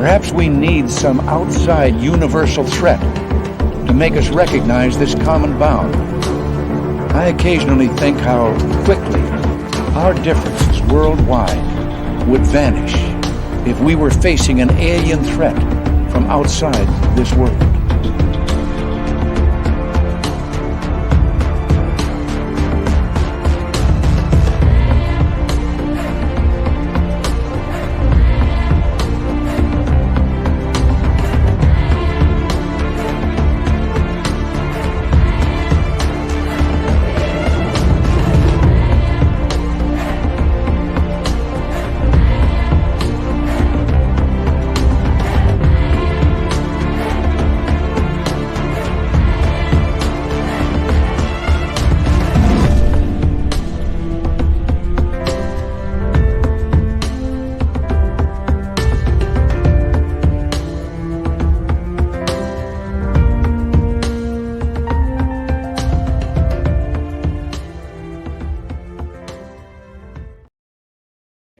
Perhaps we need some outside universal threat to make us recognize this common bound. I occasionally think how quickly our differences worldwide would vanish if we were facing an alien threat from outside this world.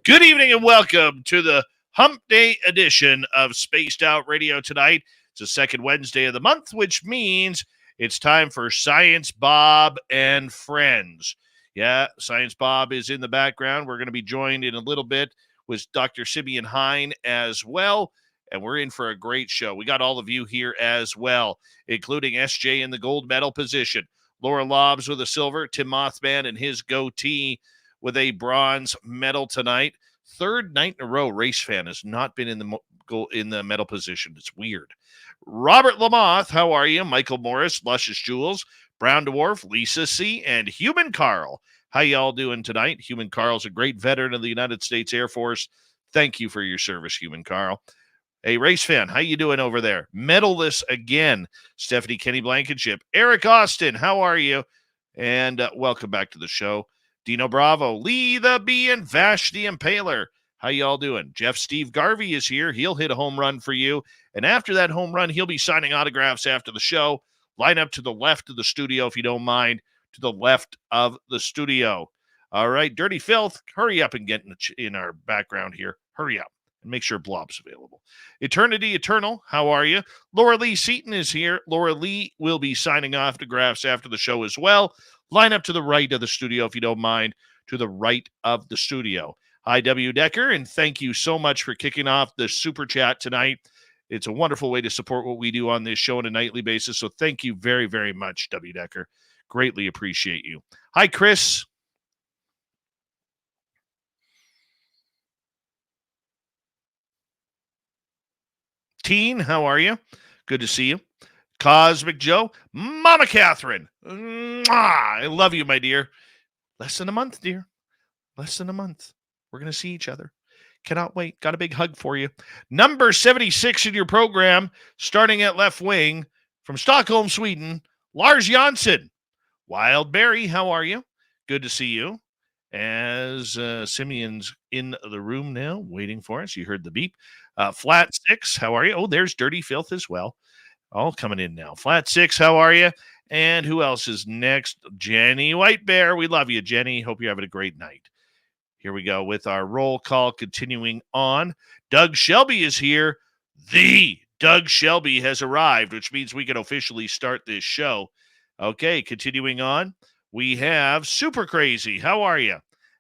Good evening and welcome to the Hump Day edition of Spaced Out Radio tonight. It's the second Wednesday of the month, which means it's time for Science Bob and Friends. Yeah, Science Bob is in the background. We're going to be joined in a little bit with Dr. Simeon Hine as well, and we're in for a great show. We got all of you here as well, including SJ in the gold medal position, Laura Lobbs with a silver, Tim Mothman and his goatee with a bronze medal tonight. Third night in a row, Race Fan has not been in the medal position. It's weird. Robert Lamoth, how are you? Michael Morris, Luscious Jules, Brown Dwarf, Lisa C., and Human Carl. How y'all doing tonight? Human Carl's a great veteran of the United States Air Force. Thank you for your service, Human Carl. Hey, Race Fan, how you doing over there? Medalist again, Stephanie Kenny Blankenship. Eric Austin, how are you? And welcome back to the show. Dino Bravo, Lee the Bee, and Vash the Impaler. How y'all doing? Jeff Steve Garvey is here. He'll hit a home run for you. And after that home run, he'll be signing autographs after the show. Line up to the left of the studio, if you don't mind, to the left of the studio. All right, Dirty Filth, hurry up and get in our background here. Hurry up and make sure Blob's available. Eternity Eternal, how are you? Laura Lee Seaton is here. Laura Lee will be signing autographs after the show as well. Line up to the right of the studio, if you don't mind, to the right of the studio. Hi, W. Decker, and thank you so much for kicking off the Super Chat tonight. It's a wonderful way to support what we do on this show on a nightly basis, so thank you very, very much, W. Decker. Greatly appreciate you. Hi, Chris. Teen, how are you? Good to see you. Cosmic Joe, Mama Catherine. Mwah! I love you, my dear. Less than a month, dear. Less than a month. We're going to see each other. Cannot wait. Got a big hug for you. Number 76 in your program, starting at left wing from Stockholm, Sweden, Lars Jansson. Wild Berry, how are you? Good to see you. As Simeon's in the room now, waiting for us. You heard the beep. Flat Six, how are you? Oh, there's Dirty Filth as well. All coming in now. Flat Six, how are you? And who else is next? Jenny White Bear. We love you, Jenny. Hope you're having a great night. Here we go with our roll call continuing on. Doug Shelby is here. The Doug Shelby has arrived, which means we can officially start this show. Okay, continuing on. We have Super Crazy. How are you?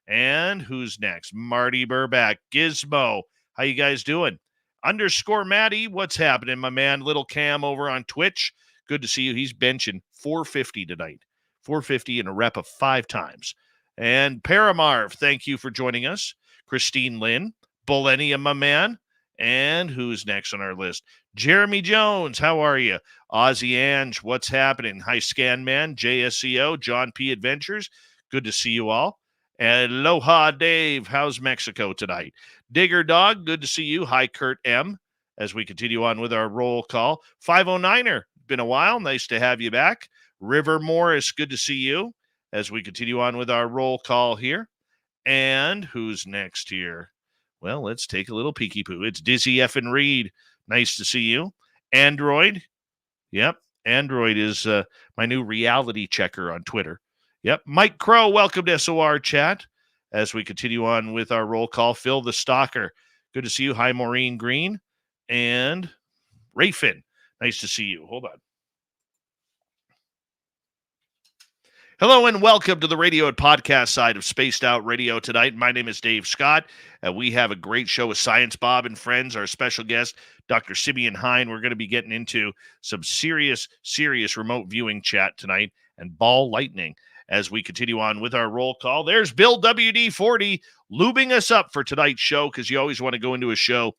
And who's next? Marty Burback. Gizmo. How you guys doing? _ Maddie, what's happening, my man? Little Cam over on Twitch. Good to see you. He's benching 450 tonight. 450 and a rep of 5 times. And Paramarv, thank you for joining us. Christine Lynn, Bullenium, my man. And who's next on our list? Jeremy Jones, how are you? Ozzy Ange, what's happening? Hi, Scanman, JSCO, John P. Adventures. Good to see you all. And Aloha Dave, how's Mexico tonight? Digger Dog, good to see you. Hi, Kurt M. As we continue on with our roll call. 509er, been a while. Nice to have you back. River Morris, good to see you. As we continue on with our roll call here. And who's next here? Well, let's take a little peeky poo. It's Dizzy Effin Reed. Nice to see you. Android. Yep. Android is my new reality checker on Twitter. Yep. Mike Crow, welcome to SOR chat. As we continue on with our roll call, Phil the Stalker. Good to see you. Hi, Maureen Green. and Rayfin. Nice to see you. Hold on. Hello and welcome to the radio and podcast side of Spaced Out Radio tonight. My name is Dave Scott. We have a great show with Science Bob and friends. Our special guest, Dr. Simeon Hein. We're going to be getting into some serious remote viewing chat tonight and ball lightning as we continue on with our roll call. There's Bill WD-40 lubing us up for tonight's show because you always want to go into a show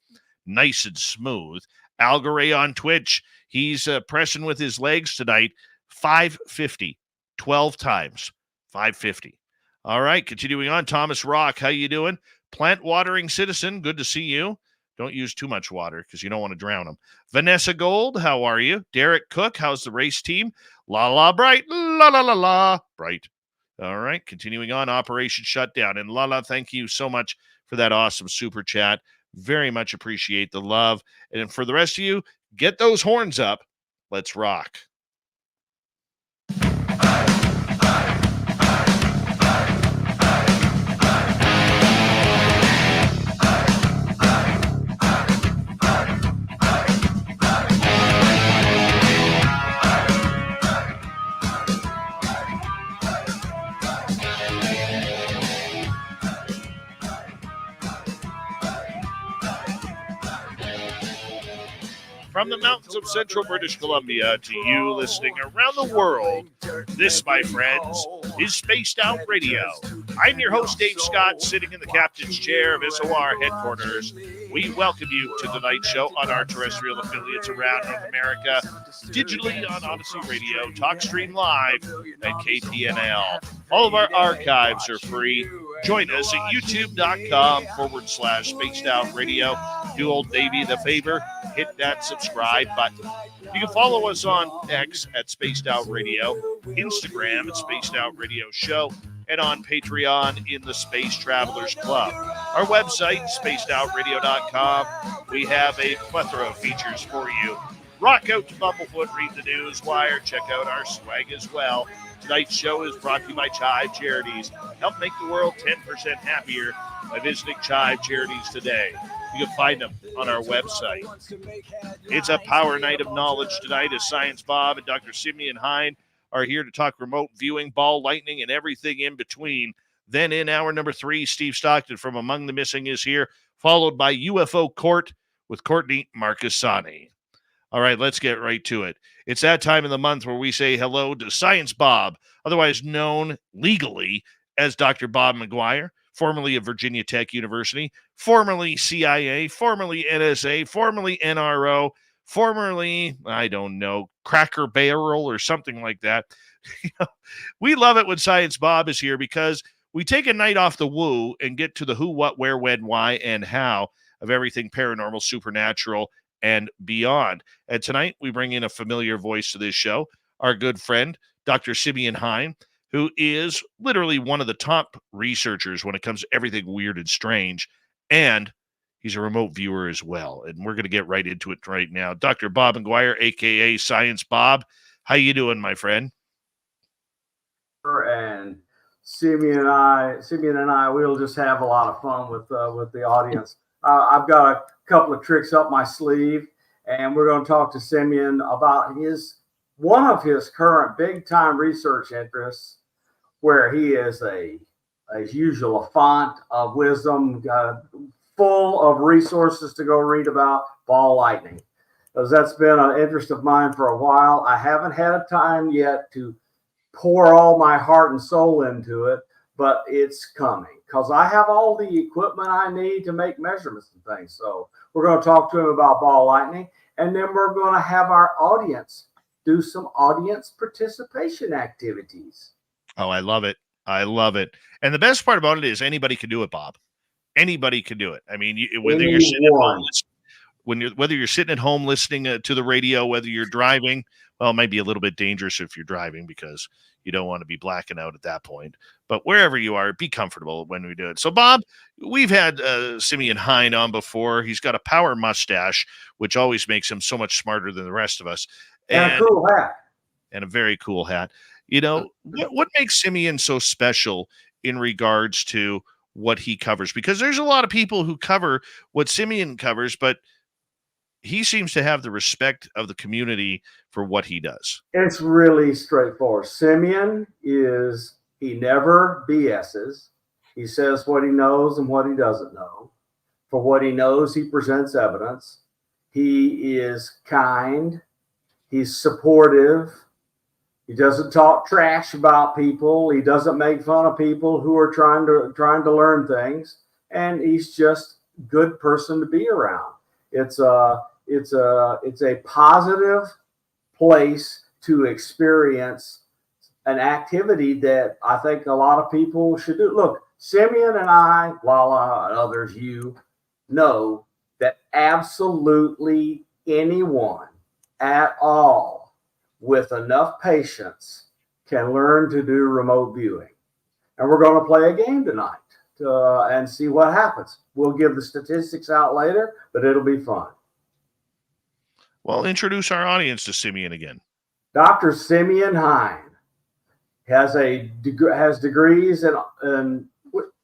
nice and smooth. Albuquerque on Twitch. He's pressing with his legs tonight. 550. 12 times, 550. All right, continuing on. Thomas Rock, how you doing? Plant watering citizen, good to see you. Don't use too much water because you don't want to drown them. Vanessa Gold, how are you? Derek Cook, how's the race team? La la bright, la la la la bright. All right, continuing on. Operation Shutdown. And Lala, thank you so much for that awesome super chat. Very much appreciate the love. And for the rest of you, get those horns up. Let's rock. From the mountains of central British Columbia to you listening around the world, this, my friends, is Spaced Out Radio. I'm your host, Dave Scott, sitting in the captain's chair of SOR headquarters. We welcome you to tonight's show on our terrestrial affiliates around North America, digitally on Odyssey Radio, TalkStream Live, and KPNL. All of our archives are free. Join us at youtube.com/Spaced Out Radio. Do old Davey the favor, hit that subscribe button. You can follow us on X at Spaced Out Radio, Instagram at Spaced Out Radio Show, and on Patreon in the Space Travelers Club. Our website, spacedoutradio.com. We have a plethora of features for you. Rock out to Bumblefoot, read the news wire, check out our swag as well. Tonight's show is brought to you by Chive Charities. Help make the world 10% happier by visiting Chive Charities today. You can find them on our website. It's a power night of knowledge tonight as Science Bob and Dr. Simeon Hein are here to talk remote viewing, ball lightning, and everything in between. Then in hour number 3, Steve Stockton from Among the Missing is here, followed by UFO Court with Courtney Marcassani. All right, let's get right to it. It's that time of the month where we say hello to Science Bob, otherwise known legally as Dr. Bob McGwier, formerly of Virginia Tech University, formerly CIA, formerly NSA, formerly NRO, formerly, I don't know, Cracker Barrel or something like that. We love it when Science Bob is here because we take a night off the woo and get to the who, what, where, when, why, and how of everything paranormal, supernatural, and beyond. And tonight we bring in a familiar voice to this show, our good friend, Dr. Simeon Hein, who is literally one of the top researchers when it comes to everything weird and strange. And he's a remote viewer as well. And we're going to get right into it right now. Dr. Bob McGwier, a.k.a. Science Bob. How you doing, my friend? And Simeon and I, we'll just have a lot of fun with the audience. I've got a couple of tricks up my sleeve, and we're going to talk to Simeon about one of his current big-time research interests, where he is as usual, a font of wisdom, full of resources to go read about ball lightning. Because that's been an interest of mine for a while. I haven't had a time yet to pour all my heart and soul into it, but it's coming because I have all the equipment I need to make measurements and things. So we're going to talk to him about ball lightning, and then we're going to have our audience do some audience participation activities. Oh, I love it. I love it. And the best part about it is anybody can do it, Bob. Anybody can do it. I mean, whether you're sitting at home listening to the radio, whether you're driving, well, it might be a little bit dangerous if you're driving because you don't want to be blacking out at that point. But wherever you are, be comfortable when we do it. So, Bob, we've had Simeon Hein on before. He's got a power mustache, which always makes him so much smarter than the rest of us. And a cool hat. And a very cool hat. You know, what makes Simeon so special in regards to what he covers? Because there's a lot of people who cover what Simeon covers, but he seems to have the respect of the community for what he does. It's really straightforward. Simeon he never BS's. He says what he knows and what he doesn't know. For what he knows, he presents evidence. He is kind. He's supportive. He doesn't talk trash about people. He doesn't make fun of people who are trying to learn things. And he's just a good person to be around. It's a positive place to experience an activity that I think a lot of people should do. Look, Simeon and I, Lala, and others, you know that absolutely anyone at all with enough patience can learn to do remote viewing. And we're going to play a game tonight and see what happens. We'll give the statistics out later, but it'll be fun. Well, introduce our audience to Simeon again. Dr. Simeon Hine has degrees in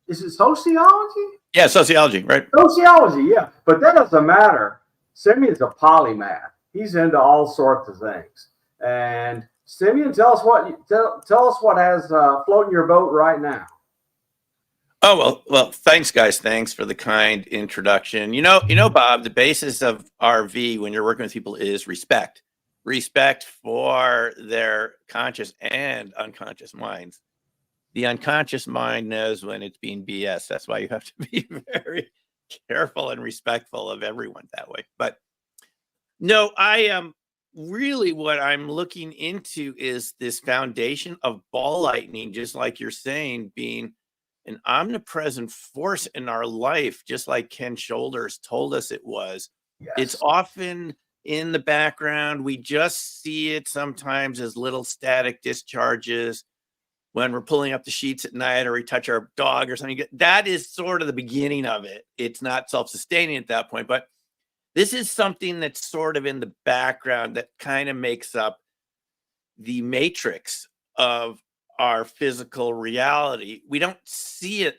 is it sociology? Yeah, sociology, right? Sociology, yeah. But that doesn't matter. Simeon's a polymath. He's into all sorts of things. And Simeon, tell us what has floating your boat right now. Oh, well, thanks, guys. Thanks for the kind introduction. You know, Bob, the basis of RV when you're working with people is respect. Respect for their conscious and unconscious minds. The unconscious mind knows when it's being BS. That's why you have to be very careful and respectful of everyone that way. But no, I am really what I'm looking into is this foundation of ball lightning, just like you're saying, being an omnipresent force in our life, just like Ken Shoulders told us it was. Yes. It's often in the background. We just see it sometimes as little static discharges when we're pulling up the sheets at night or we touch our dog or something. That is sort of the beginning of it. It's not self-sustaining at that point, but this is something that's sort of in the background that kind of makes up the matrix of our physical reality. We don't see it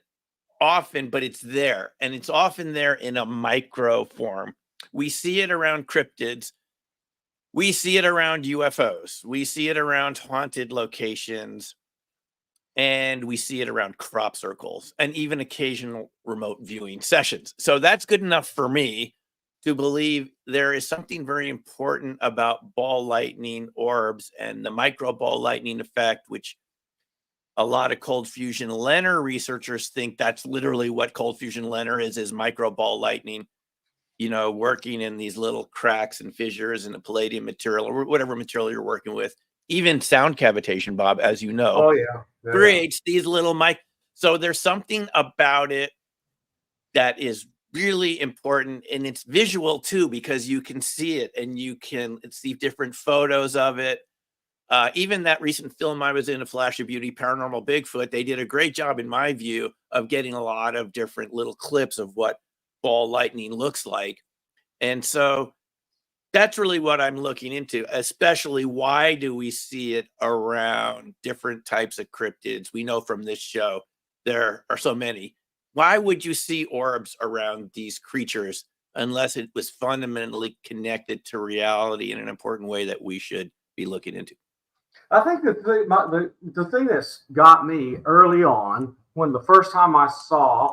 often, but it's there, and it's often there in a micro form. We see it around cryptids. We see it around UFOs. We see it around haunted locations. And we see it around crop circles and even occasional remote viewing sessions. So that's good enough for me to believe there is something very important about ball lightning orbs and the micro ball lightning effect, which a lot of cold fusion Leonard researchers think that's literally what cold fusion Leonard is micro ball lightning, working in these little cracks and fissures in the palladium material or whatever material you're working with. Even sound cavitation, Bob, as you know. Oh, yeah. Creates these little so there's something about it that is really important, and it's visual too, because you can see it and you can see different photos of it. Even that recent film I was in, A Flash of Beauty, Paranormal Bigfoot, they did a great job, in my view, of getting a lot of different little clips of what ball lightning looks like. And so that's really what I'm looking into, especially why do we see it around different types of cryptids? We know from this show there are so many. Why would you see orbs around these creatures unless it was fundamentally connected to reality in an important way that we should be looking into? I think the thing that's got me early on, when the first time I saw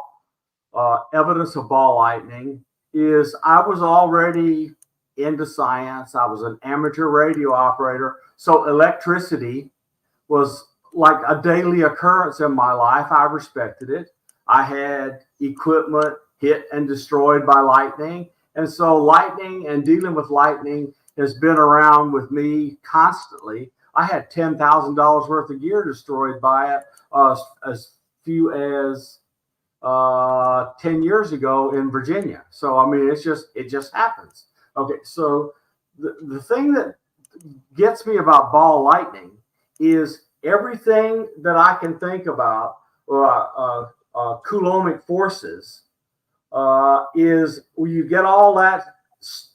evidence of ball lightning, is I was already into science. I was an amateur radio operator. So electricity was like a daily occurrence in my life. I respected it. I had equipment hit and destroyed by lightning. And so lightning and dealing with lightning has been around with me constantly. I had $10,000 worth of gear destroyed by it as few as 10 years ago in Virginia. So, I mean, it just happens. Okay, so the thing that gets me about ball lightning is everything that I can think about Coulombic forces is when you get all that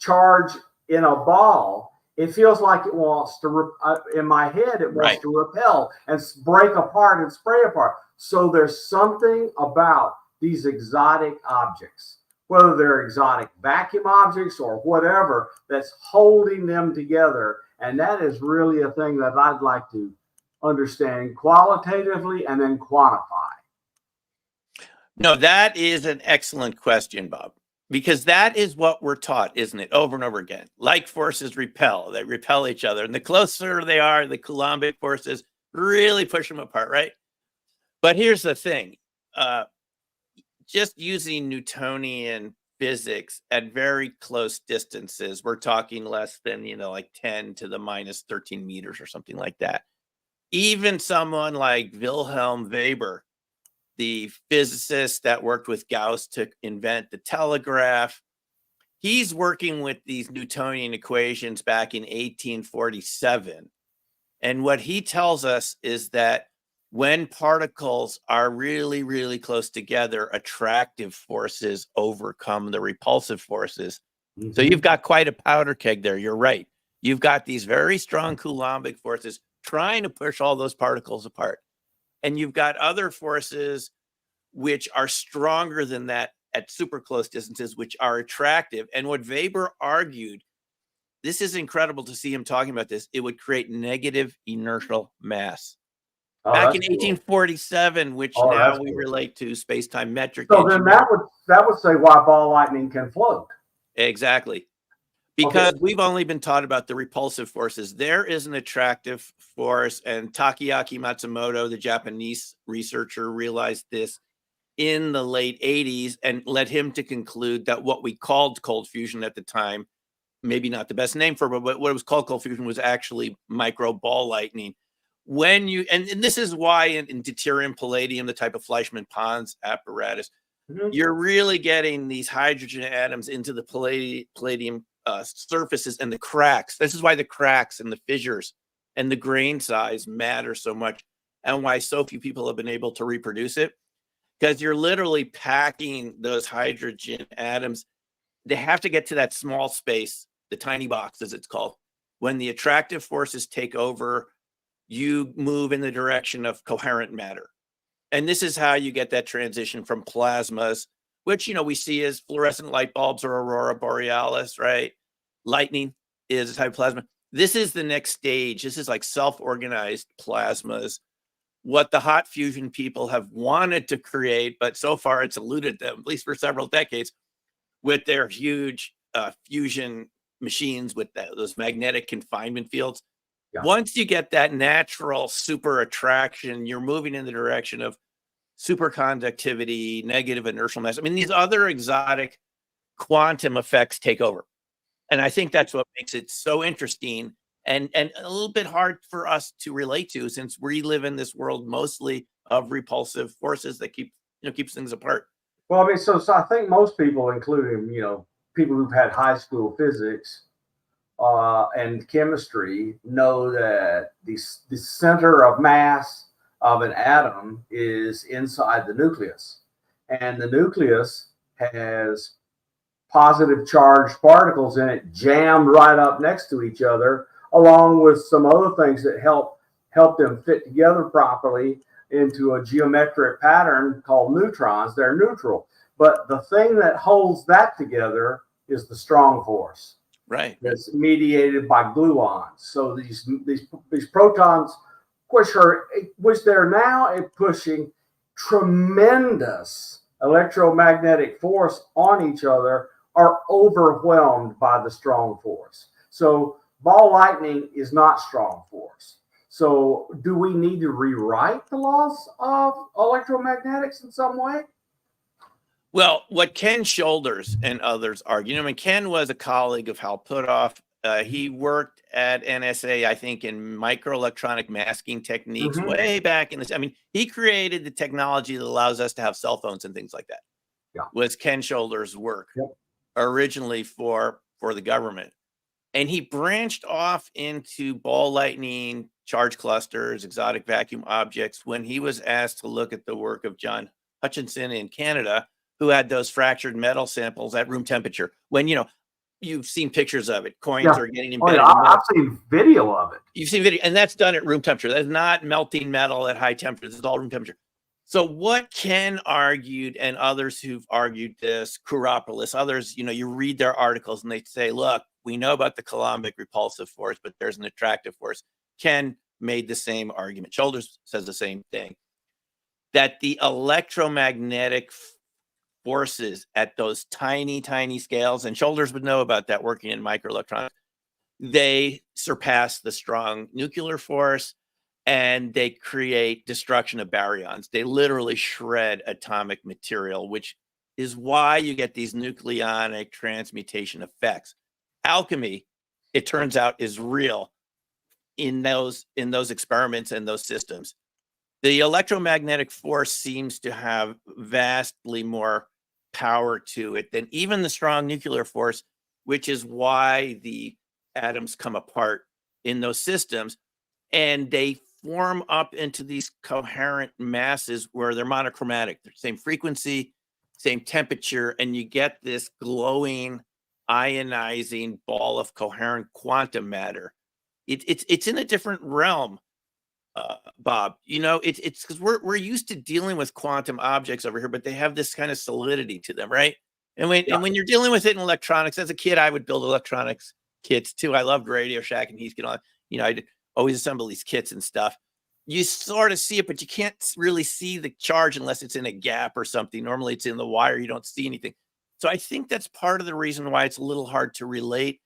charge in a ball, it feels like it wants to, in my head, it wants to repel and break apart and spray apart. So there's something about these exotic objects, whether they're exotic vacuum objects or whatever, that's holding them together. And that is really a thing that I'd like to understand qualitatively and then quantify. No, that is an excellent question, Bob, because that is what we're taught, isn't it? Over and over again. Like forces repel, they repel each other. And the closer they are, the Coulombic forces really push them apart, right? But here's the thing. Just using Newtonian physics at very close distances, we're talking less than, like 10 to the minus 13 meters or something like that. Even someone like Wilhelm Weber, the physicist that worked with Gauss to invent the telegraph, he's working with these Newtonian equations back in 1847. And what he tells us is that when particles are really, really close together, attractive forces overcome the repulsive forces. So you've got quite a powder keg there. You're right. You've got these very strong Coulombic forces trying to push all those particles apart. And you've got other forces which are stronger than that at super close distances, which are attractive. And what Weber argued, this is incredible to see him talking about this, it would create negative inertial mass. Back in 1847, which now we relate to space-time metric. So then that would say why ball lightning can float. Exactly. Because we've only been taught about the repulsive forces. There is an attractive force, and Takeaki Matsumoto, the Japanese researcher, realized this in the late 80s and led him to conclude that what we called cold fusion at the time, maybe not the best name for it, but what it was called cold fusion was actually micro ball lightning. When you, and this is why in deuterium, palladium, the type of Fleischmann-Pons apparatus, you're really getting these hydrogen atoms into the palladium surfaces and the cracks. This is why the cracks and the fissures and the grain size matter so much, and why so few people have been able to reproduce it, because you're literally packing those hydrogen atoms. They have to get to that small space, the tiny box as it's called. When the attractive forces take over, you move in the direction of coherent matter. And this is how you get that transition from plasmas, which, we see as fluorescent light bulbs or aurora borealis, right? Lightning is a type of plasma. This is the next stage. This is like self-organized plasmas, what the hot fusion people have wanted to create, but so far it's eluded them, at least for several decades, with their huge fusion machines with those magnetic confinement fields. Yeah. Once you get that natural super attraction, you're moving in the direction of superconductivity, negative inertial mass. I mean, these other exotic quantum effects take over. And I think that's what makes it so interesting and a little bit hard for us to relate to, since we live in this world mostly of repulsive forces that keeps things apart. Well, I mean, so I think most people, including, people who've had high school physics and chemistry, know that the center of mass of an atom is inside the nucleus. And the nucleus has positive charged particles in it jammed right up next to each other, along with some other things that help them fit together properly into a geometric pattern called neutrons. They're neutral. But the thing that holds that together is the strong force. Right. That's mediated by gluons. So these protons, which they're now pushing tremendous electromagnetic force on each other, are overwhelmed by the strong force. So ball lightning is not strong force. So do we need to rewrite the laws of electromagnetics in some way? Well, what Ken Shoulders and others argue, Ken was a colleague of Hal Puthoff. He worked at NSA, I think, in microelectronic masking techniques way back in the. He created the technology that allows us to have cell phones and things like that. Yeah, was Ken Shoulders' work originally for the government, and he branched off into ball lightning, charge clusters, exotic vacuum objects when he was asked to look at the work of John Hutchinson in Canada, who had those fractured metal samples at room temperature. When, you've seen pictures of it. Coins are getting embedded. I've seen video of it. You've seen video, and that's done at room temperature. That's not melting metal at high temperature. This is all room temperature. So what Ken argued and others who've argued this, Kuropoulos, others, you read their articles and they say, look, we know about the Coulombic repulsive force, but there's an attractive force. Ken made the same argument. Shoulders says the same thing, that the electromagnetic forces at those tiny, tiny scales, and Shoulders would know about that working in microelectronics, they surpass the strong nuclear force and they create destruction of baryons. They literally shred atomic material, which is why you get these nucleonic transmutation effects. Alchemy, it turns out, is real in those experiments and those systems. The electromagnetic force seems to have vastly more power to it than even the strong nuclear force, which is why the atoms come apart in those systems and they form up into these coherent masses where they're monochromatic. They're same frequency, same temperature, and you get this glowing, ionizing ball of coherent quantum matter. It's in a different realm, Bob. It's because we're used to dealing with quantum objects over here, but they have this kind of solidity to them, right? And when you're dealing with it in electronics, as a kid, I would build electronics kits too. I loved Radio Shack and He's Get On. I'd always assemble these kits and stuff. You sort of see it, but you can't really see the charge unless it's in a gap or something. Normally it's in the wire. You don't see anything. So I think that's part of the reason why it's a little hard to relate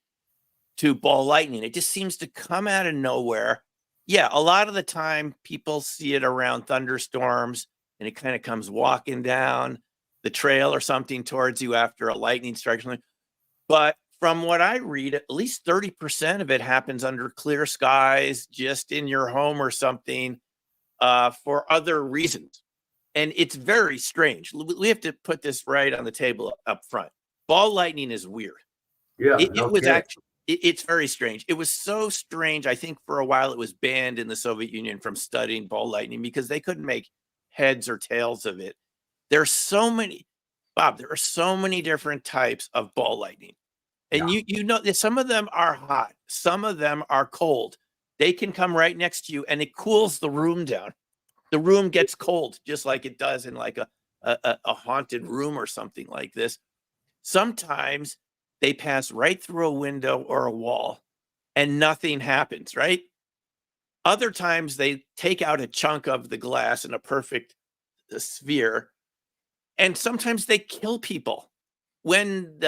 to ball lightning. It just seems to come out of nowhere. Yeah, a lot of the time people see it around thunderstorms and it kind of comes walking down the trail or something towards you after a lightning strike. But from what I read, at least 30% of it happens under clear skies, just in your home or something, for other reasons. And it's very strange. We have to put this right on the table up front. Ball lightning is weird. Yeah, It was actually, it's very strange. It was so strange. I think for a while it was banned in the Soviet Union from studying ball lightning because they couldn't make heads or tails of it. There's so many, Bob, there are so many different types of ball lightning. And you know that some of them are hot, some of them are cold. They can come right next to you and it cools the room down. The room gets cold, just like it does in like a haunted room or something like this. Sometimes they pass right through a window or a wall and nothing happens, right? Other times they take out a chunk of the glass in a perfect sphere, and sometimes they kill people. When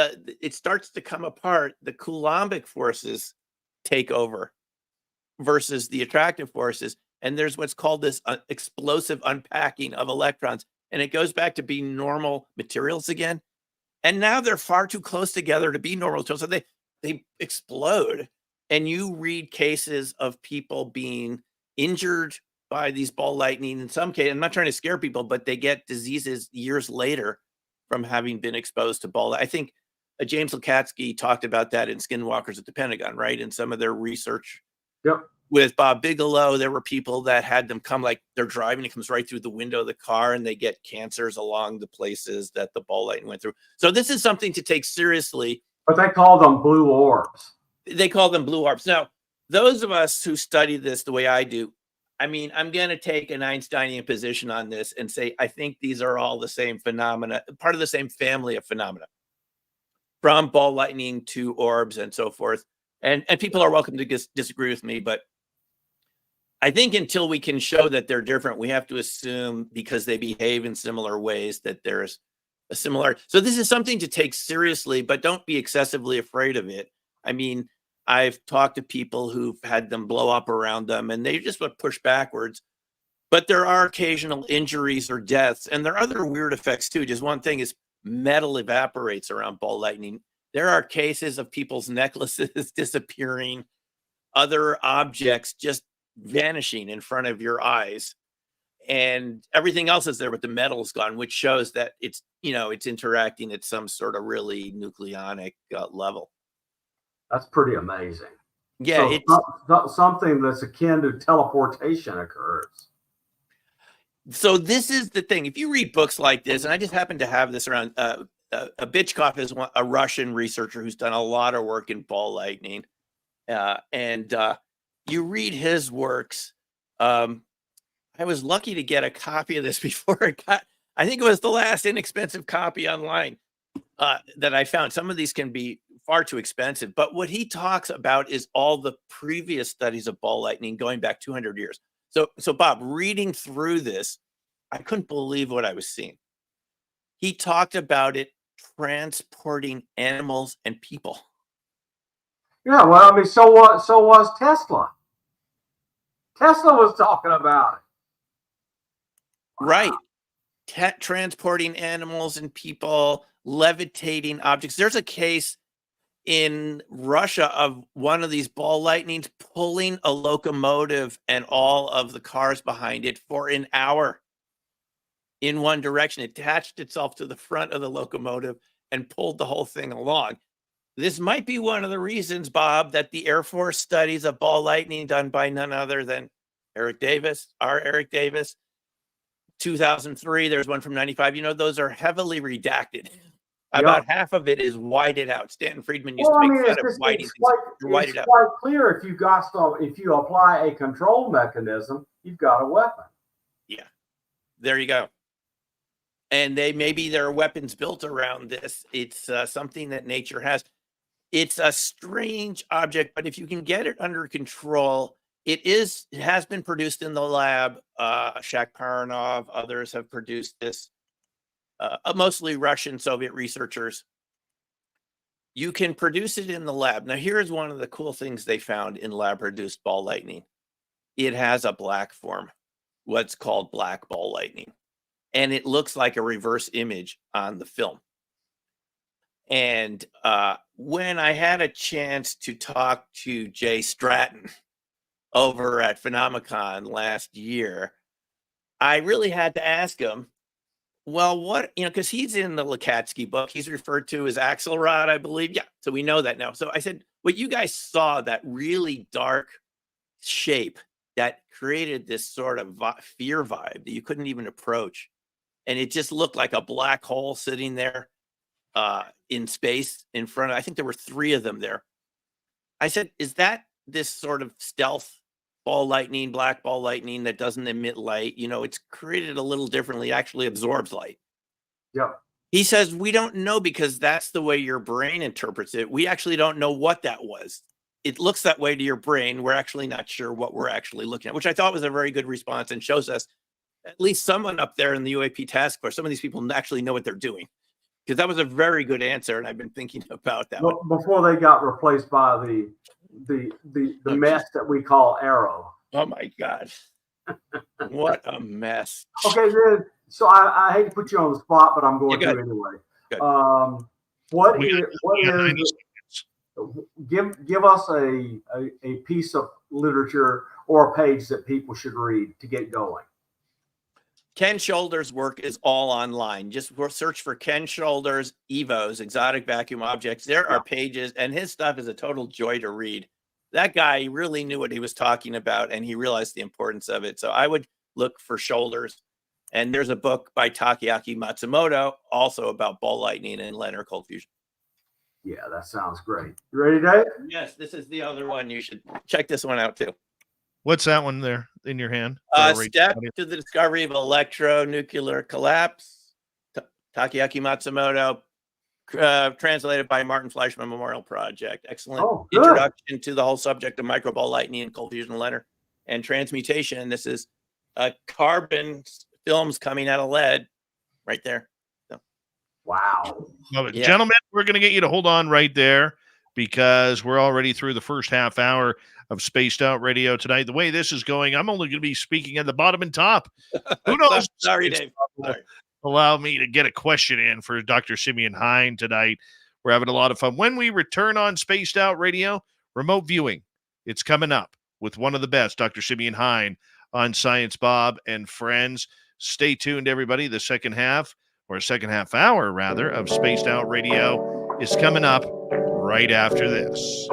it starts to come apart, the Coulombic forces take over versus the attractive forces. And there's what's called this explosive unpacking of electrons. And it goes back to being normal materials again. And now they're far too close together to be normal materials. So they explode. And you read cases of people being injured by these ball lightning. In some cases, I'm not trying to scare people, but they get diseases years later from having been exposed to ball. I think James Lukatsky talked about that in Skinwalkers at the Pentagon, right? In some of their research. Yep. With Bob Bigelow, there were people that had them come, like they're driving, it comes right through the window of the car and they get cancers along the places that the ball lightning went through. So this is something to take seriously. But they call them blue orbs. They call them blue orbs. Now, those of us who study this the way I do, I mean, I'm going to take an Einsteinian position on this and say, I think these are all the same phenomena, part of the same family of phenomena, from ball lightning to orbs and so forth. And people are welcome to disagree with me, but I think until we can show that they're different, we have to assume because they behave in similar ways that there's a similar. So this is something to take seriously, but don't be excessively afraid of it. I mean, I've talked to people who've had them blow up around them and they just would push backwards. But there are occasional injuries or deaths. And there are other weird effects too. Just one thing is metal evaporates around ball lightning. There are cases of people's necklaces disappearing, other objects just vanishing in front of your eyes. And everything else is there, but the metal's gone, which shows that it's interacting at some sort of really nucleonic level. That's pretty amazing. Yeah, so it's something that's akin to teleportation occurs. So this is the thing. If you read books like this, and I just happen to have this around, Bichkov is a Russian researcher who's done a lot of work in ball lightning, and you read his works. I I was lucky to get a copy of this before it got, I think it was the last inexpensive copy online that I found. Some of these can be far too expensive, but what he talks about is all the previous studies of ball lightning going back 200 years. So Bob, reading through this, I couldn't believe what I was seeing. He talked about it transporting animals and people. Yeah, well, I mean, so what? So was Tesla. Tesla was talking about it. Right. Transporting animals and people, levitating objects. There's a case in Russia of one of these ball lightnings pulling a locomotive and all of the cars behind it for an hour in one direction. It attached itself to the front of the locomotive and pulled the whole thing along. This might be one of the reasons, Bob, that the Air Force studies of ball lightning done by none other than Eric Davis, 2003, there's one from 95. You know, those are heavily redacted. About half of it is whited out. Stanton Friedman used to make fun of whiting things. It's quite clear if you apply a control mechanism, you've got a weapon. Yeah, there you go. And maybe there are weapons built around this. It's something that nature has. It's a strange object, but if you can get it under control, it has been produced in the lab. Shak Paranov, others have produced this. Mostly Russian, Soviet researchers. You can produce it in the lab. Now, here's one of the cool things they found in lab-produced ball lightning. It has a black form, what's called black ball lightning. And it looks like a reverse image on the film. And when I had a chance to talk to Jay Stratton over at Phenomicon last year, I really had to ask him, well, what, because he's in the Lukatsky book. He's referred to as Axelrod, I believe. Yeah, so we know that now. So I said, what you guys saw, that really dark shape that created this sort of fear vibe that you couldn't even approach. And it just looked like a black hole sitting there in space in front of, I think there were 3 of them there. I said, is that this sort of stealth ball lightning, black ball lightning that doesn't emit light? It's created a little differently, actually absorbs light. Yeah. He says, we don't know because that's the way your brain interprets it. We actually don't know what that was. It looks that way to your brain. We're actually not sure what we're actually looking at, which I thought was a very good response and shows us at least someone up there in the UAP task force, some of these people actually know what they're doing. Because that was a very good answer, and I've been thinking about that. Well, before they got replaced by the mess that we call Arrow. Oh my God. What a mess. Okay, then, so I hate to put you on the spot, but I'm going to anyway. Give us a piece of literature or a page that people should read to get going. Ken Shoulder's work is all online. Just search for Ken Shoulder's EVOs, exotic vacuum objects. There are pages, and his stuff is a total joy to read. That guy really knew what he was talking about, and he realized the importance of it. So I would look for Shoulders. And there's a book by Takeaki Matsumoto, also about ball lightning and lantern cold fusion. Yeah, that sounds great. You ready, Dave? Yes, this is the other one. You should check this one out, too. What's that one there in your hand? Step to the Discovery of Electronuclear Collapse. Takeaki Matsumoto, translated by Martin Fleischmann Memorial Project. Excellent introduction to the whole subject of microball lightning and cold fusion lantern and transmutation. This is carbon films coming out of lead right there. So. Wow. Yeah. Gentlemen, we're going to get you to hold on right there because we're already through the first half hour of Spaced Out Radio tonight. The way this is going, I'm only going to be speaking at the bottom and top. Who knows? Sorry, Dave. Sorry. Allow me to get a question in for Dr. Simeon Hine tonight. We're having a lot of fun. When we return on Spaced Out Radio, remote viewing, it's coming up with one of the best, Dr. Simeon Hine on Science Bob and Friends. Stay tuned, everybody. The second half hour, rather, of Spaced Out Radio is coming up right after this.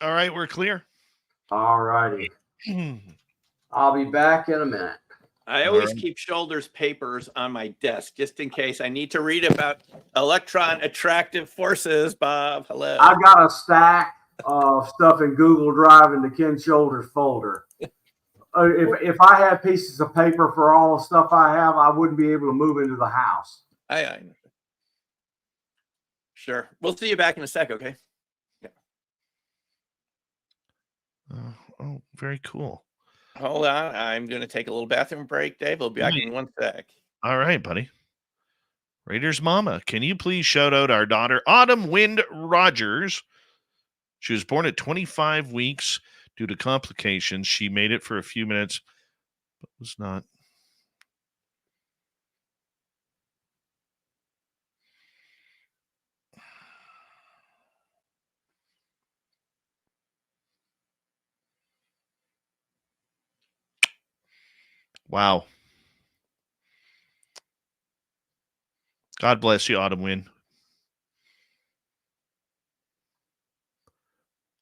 All right, we're clear. All righty. I'll be back in a minute. I always keep Shoulders papers on my desk just in case I need to read about electron attractive forces. Bob, hello. I've got a stack of stuff in Google Drive in the Ken Shoulders folder. If I had pieces of paper for all the stuff I have, I wouldn't be able to move into the house. I Sure. We'll see you back in a sec, okay? Yeah. Oh, very cool. Hold on. I'm going to take a little bathroom break, Dave. I'll be back in 1 sec. All right, buddy. Raiders Mama, can you please shout out our daughter, Autumn Wind Rogers? She was born at 25 weeks due to complications. She made it for a few minutes, but was not. Wow. God bless you, Autumn Wind.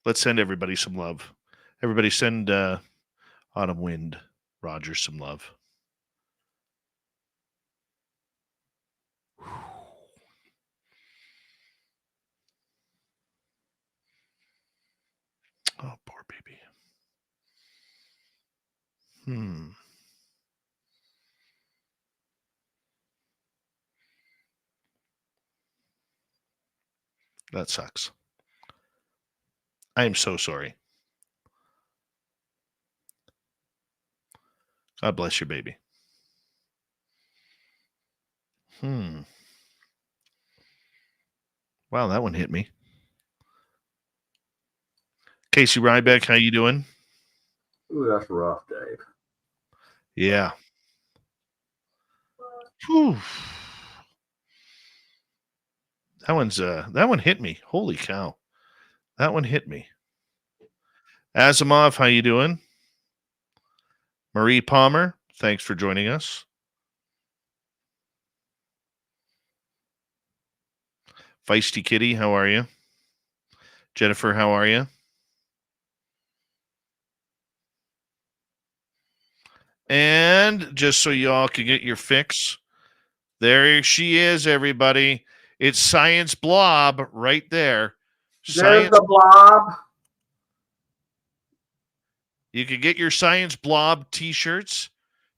Let's send everybody some love. Everybody send Autumn Wind Rogers some love. Oh, poor baby. That sucks. I am so sorry. God bless your baby. Wow, that one hit me. Casey Ryback, how you doing? Ooh, that's rough, Dave. Yeah. Whew. That one hit me. Holy cow. That one hit me. Asimov, how you doing? Marie Palmer, thanks for joining us. Feisty Kitty, how are you? Jennifer, how are you? And just so you all can get your fix, there she is, everybody. It's Science Blob right there. There's the blob. You can get your Science Blob t-shirts,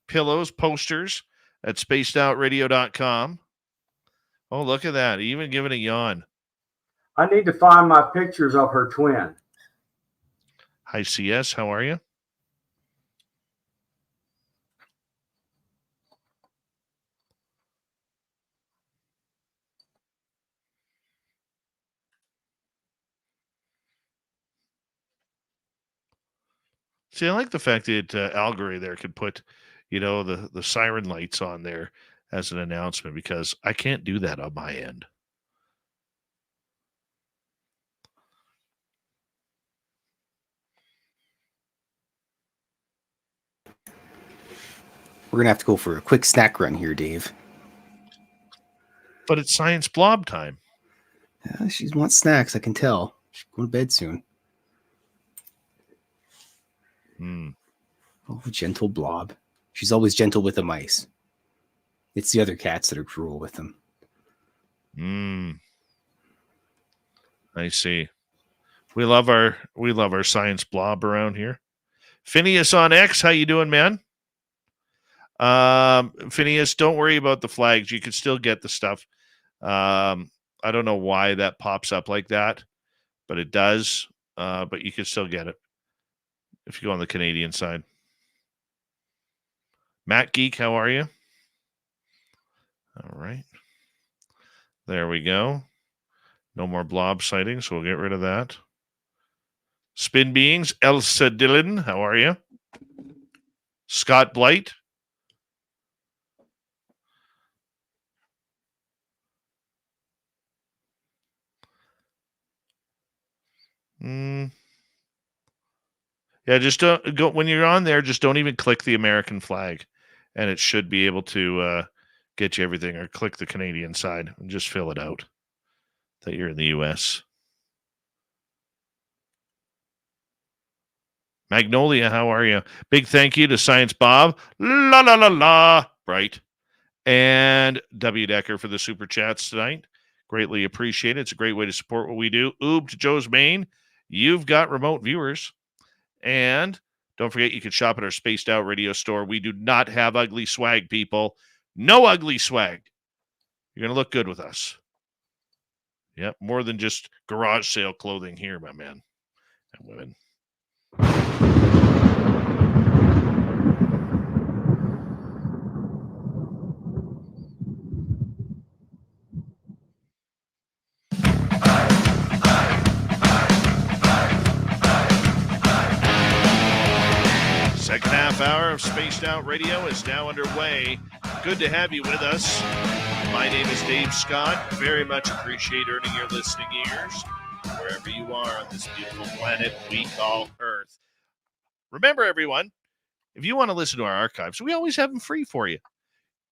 pillows, posters at spacedoutradio.com. Oh, look at that. Even giving a yawn. I need to find my pictures of her twin. Hi, CS. How are you? See, I like the fact that Albuquerque there could put, the siren lights on there as an announcement, because I can't do that on my end. We're going to have to go for a quick snack run here, Dave. But it's Science Blob time. Yeah, she wants snacks, I can tell. She's going to bed soon. Oh, gentle Blob. She's always gentle with the mice. It's the other cats that are cruel with them. I see. We love our Science Blob around here. Phineas on X, how you doing, man? Phineas, don't worry about the flags. You can still get the stuff. I don't know why that pops up like that, but it does. But you can still get it if you go on the Canadian side. Matt Geek, how are you? All right. There we go. No more blob sightings, so we'll get rid of that. Spin Beings, Elsa Dillon, how are you? Scott Blight. Yeah, just don't go when you're on there. Just don't even click the American flag, and it should be able to get you everything. Or click the Canadian side and just fill it out that you're in the U.S. Magnolia, how are you? Big thank you to Science Bob. La la la la. Right. And W. Decker for the super chats tonight. Greatly appreciate it. It's a great way to support what we do. Oob to Joe's Main. You've got remote viewers. And don't forget, you can shop at our Spaced Out Radio store. We do not have ugly swag, people. No ugly swag. You're going to look good with us. Yep, more than just garage sale clothing here, my man and women. Second half hour of Spaced Out Radio is now underway. Good to have you with us. My name is Dave Scott. Very much appreciate earning your listening ears wherever you are on this beautiful planet we call Earth. Remember, everyone, if you want to listen to our archives, we always have them free for you.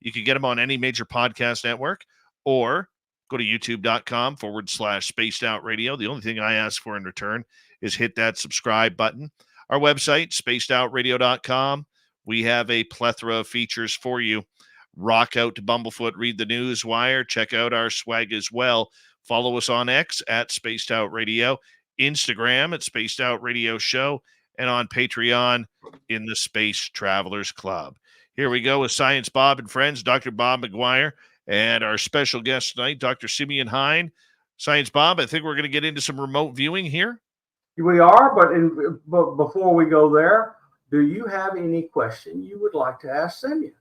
You can get them on any major podcast network or go to youtube.com/Spaced Out Radio. The only thing I ask for in return is hit that subscribe button. Our website, spacedoutradio.com. We have a plethora of features for you. Rock out to Bumblefoot, read the news wire, check out our swag as well. Follow us on X at Spaced Out Radio, Instagram at Spaced Out Radio Show, and on Patreon in the Space Travelers Club. Here we go with Science Bob and friends, Dr. Bob McGwier, and our special guest tonight, Dr. Simeon Hine. Science Bob, I think we're going to get into some remote viewing here. We are, but before we go there, do you have any question you would like to ask Simeon?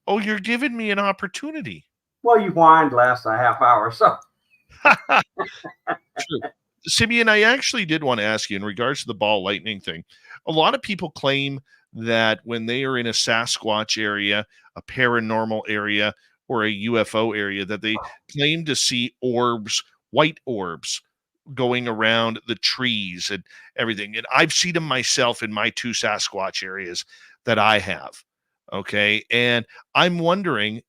Oh, you're giving me an opportunity. Well, you whined last a half hour, so. True. Simeon, I actually did want to ask you in regards to the ball lightning thing. A lot of people claim that when they are in a Sasquatch area, a paranormal area, or a UFO area, that they claim to see orbs, white orbs, going around the trees and everything. And I've seen them myself in my 2 Sasquatch areas that I have. Okay. And I'm wondering,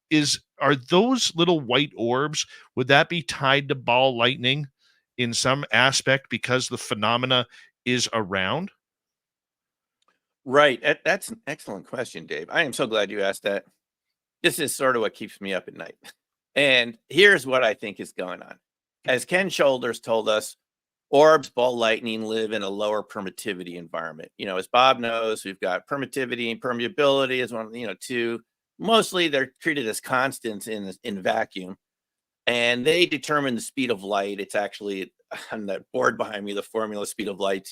are those little white orbs, would that be tied to ball lightning in some aspect because the phenomena is around? Right. That's an excellent question, Dave. I am so glad you asked that. This is sort of what keeps me up at night. And here's what I think is going on. As Ken Shoulders told us, orbs, ball lightning live in a lower permittivity environment. As Bob knows, we've got permittivity and permeability as one, two. Mostly they're treated as constants in vacuum. And they determine the speed of light. It's actually on that board behind me, the formula speed of light,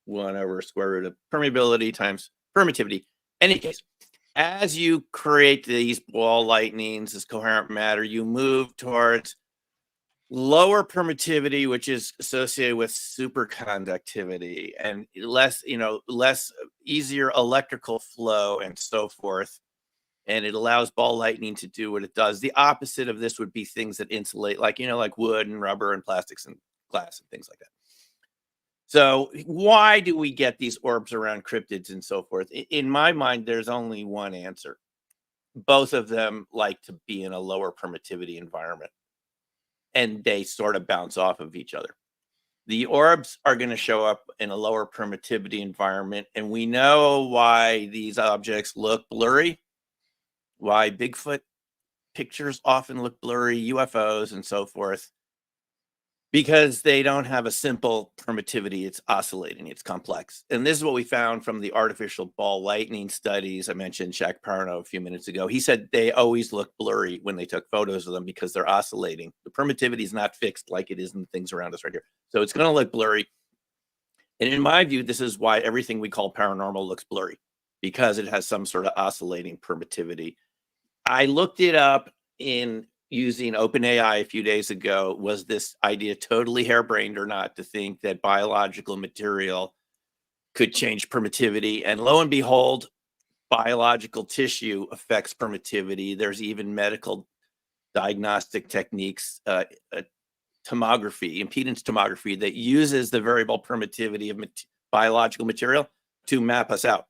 1 over square root of permeability times permittivity. Any case, as you create these ball lightnings, this coherent matter, you move towards lower permittivity, which is associated with superconductivity and less easier electrical flow and so forth. And it allows ball lightning to do what it does. The opposite of this would be things that insulate, like wood and rubber and plastics and glass and things like that. So why do we get these orbs around cryptids and so forth? In my mind, there's only one answer. Both of them like to be in a lower permittivity environment, and they sort of bounce off of each other. The orbs are going to show up in a lower permittivity environment, and we know why these objects look blurry, why Bigfoot pictures often look blurry, UFOs and so forth, because they don't have a simple permittivity. It's oscillating, it's complex. And this is what we found from the artificial ball lightning studies. I mentioned Shaq Parno a few minutes ago. He said they always look blurry when they took photos of them because they're oscillating. The permittivity is not fixed like it is in the things around us right here. So it's going to look blurry. And in my view, this is why everything we call paranormal looks blurry, because it has some sort of oscillating permittivity. I looked it up in using OpenAI a few days ago. Was this idea totally harebrained or not, to think that biological material could change permittivity? And lo and behold, biological tissue affects permittivity. There's even medical diagnostic techniques, tomography, impedance tomography, that uses the variable permittivity of biological material to map us out.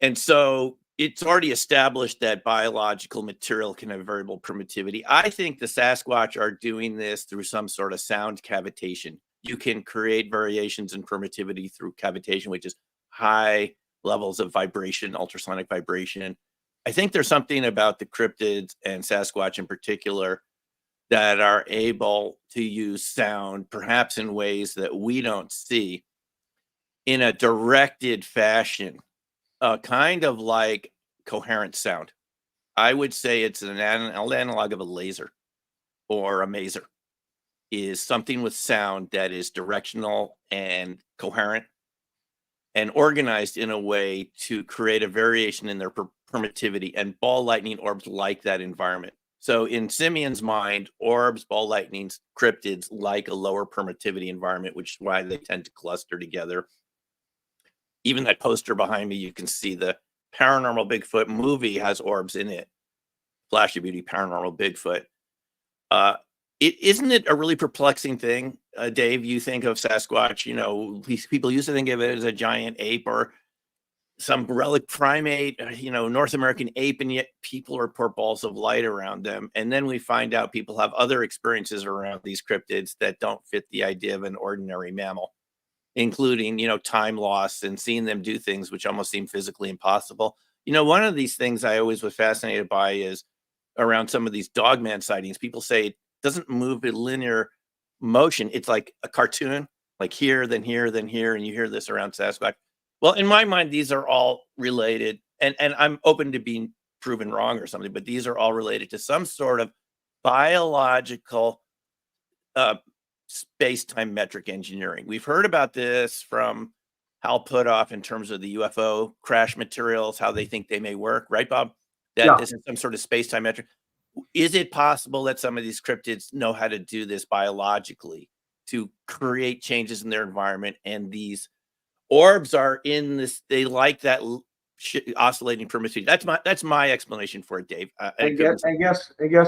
And so it's already established that biological material can have variable permittivity. I think the Sasquatch are doing this through some sort of sound cavitation. You can create variations in permittivity through cavitation, which is high levels of vibration, ultrasonic vibration. I think there's something about the cryptids and Sasquatch in particular that are able to use sound, perhaps in ways that we don't see, in a directed fashion, kind of like coherent sound. I would say it's an analog of a laser or a maser, is something with sound that is directional and coherent and organized in a way to create a variation in their permittivity, and ball lightning orbs like that environment. So in Simeon's mind, orbs, ball lightnings, cryptids like a lower permittivity environment, which is why they tend to cluster together. Even that poster behind me, you can see the Paranormal Bigfoot movie has orbs in it. Flash of Beauty, Paranormal Bigfoot. Isn't it a really perplexing thing, Dave? You think of Sasquatch, these people used to think of it as a giant ape or some relic primate, North American ape, and yet people report balls of light around them. And then we find out people have other experiences around these cryptids that don't fit the idea of an ordinary mammal, including, time loss and seeing them do things which almost seem physically impossible. One of these things I always was fascinated by is around some of these dogman sightings. People say it doesn't move in linear motion. It's like a cartoon, like here, then here, then here. And you hear this around Sasquatch. Well, in my mind, these are all related, and I'm open to being proven wrong or something, but these are all related to some sort of biological space-time metric engineering. We've heard about this from Hal Puthoff in terms of the UFO crash materials, how they think they may work, right, Bob? That this is some sort of space-time metric. Is it possible that some of these cryptids know how to do this biologically to create changes in their environment, and these orbs are in this, they like that oscillating permittivity? That's my explanation for it, Dave. And guess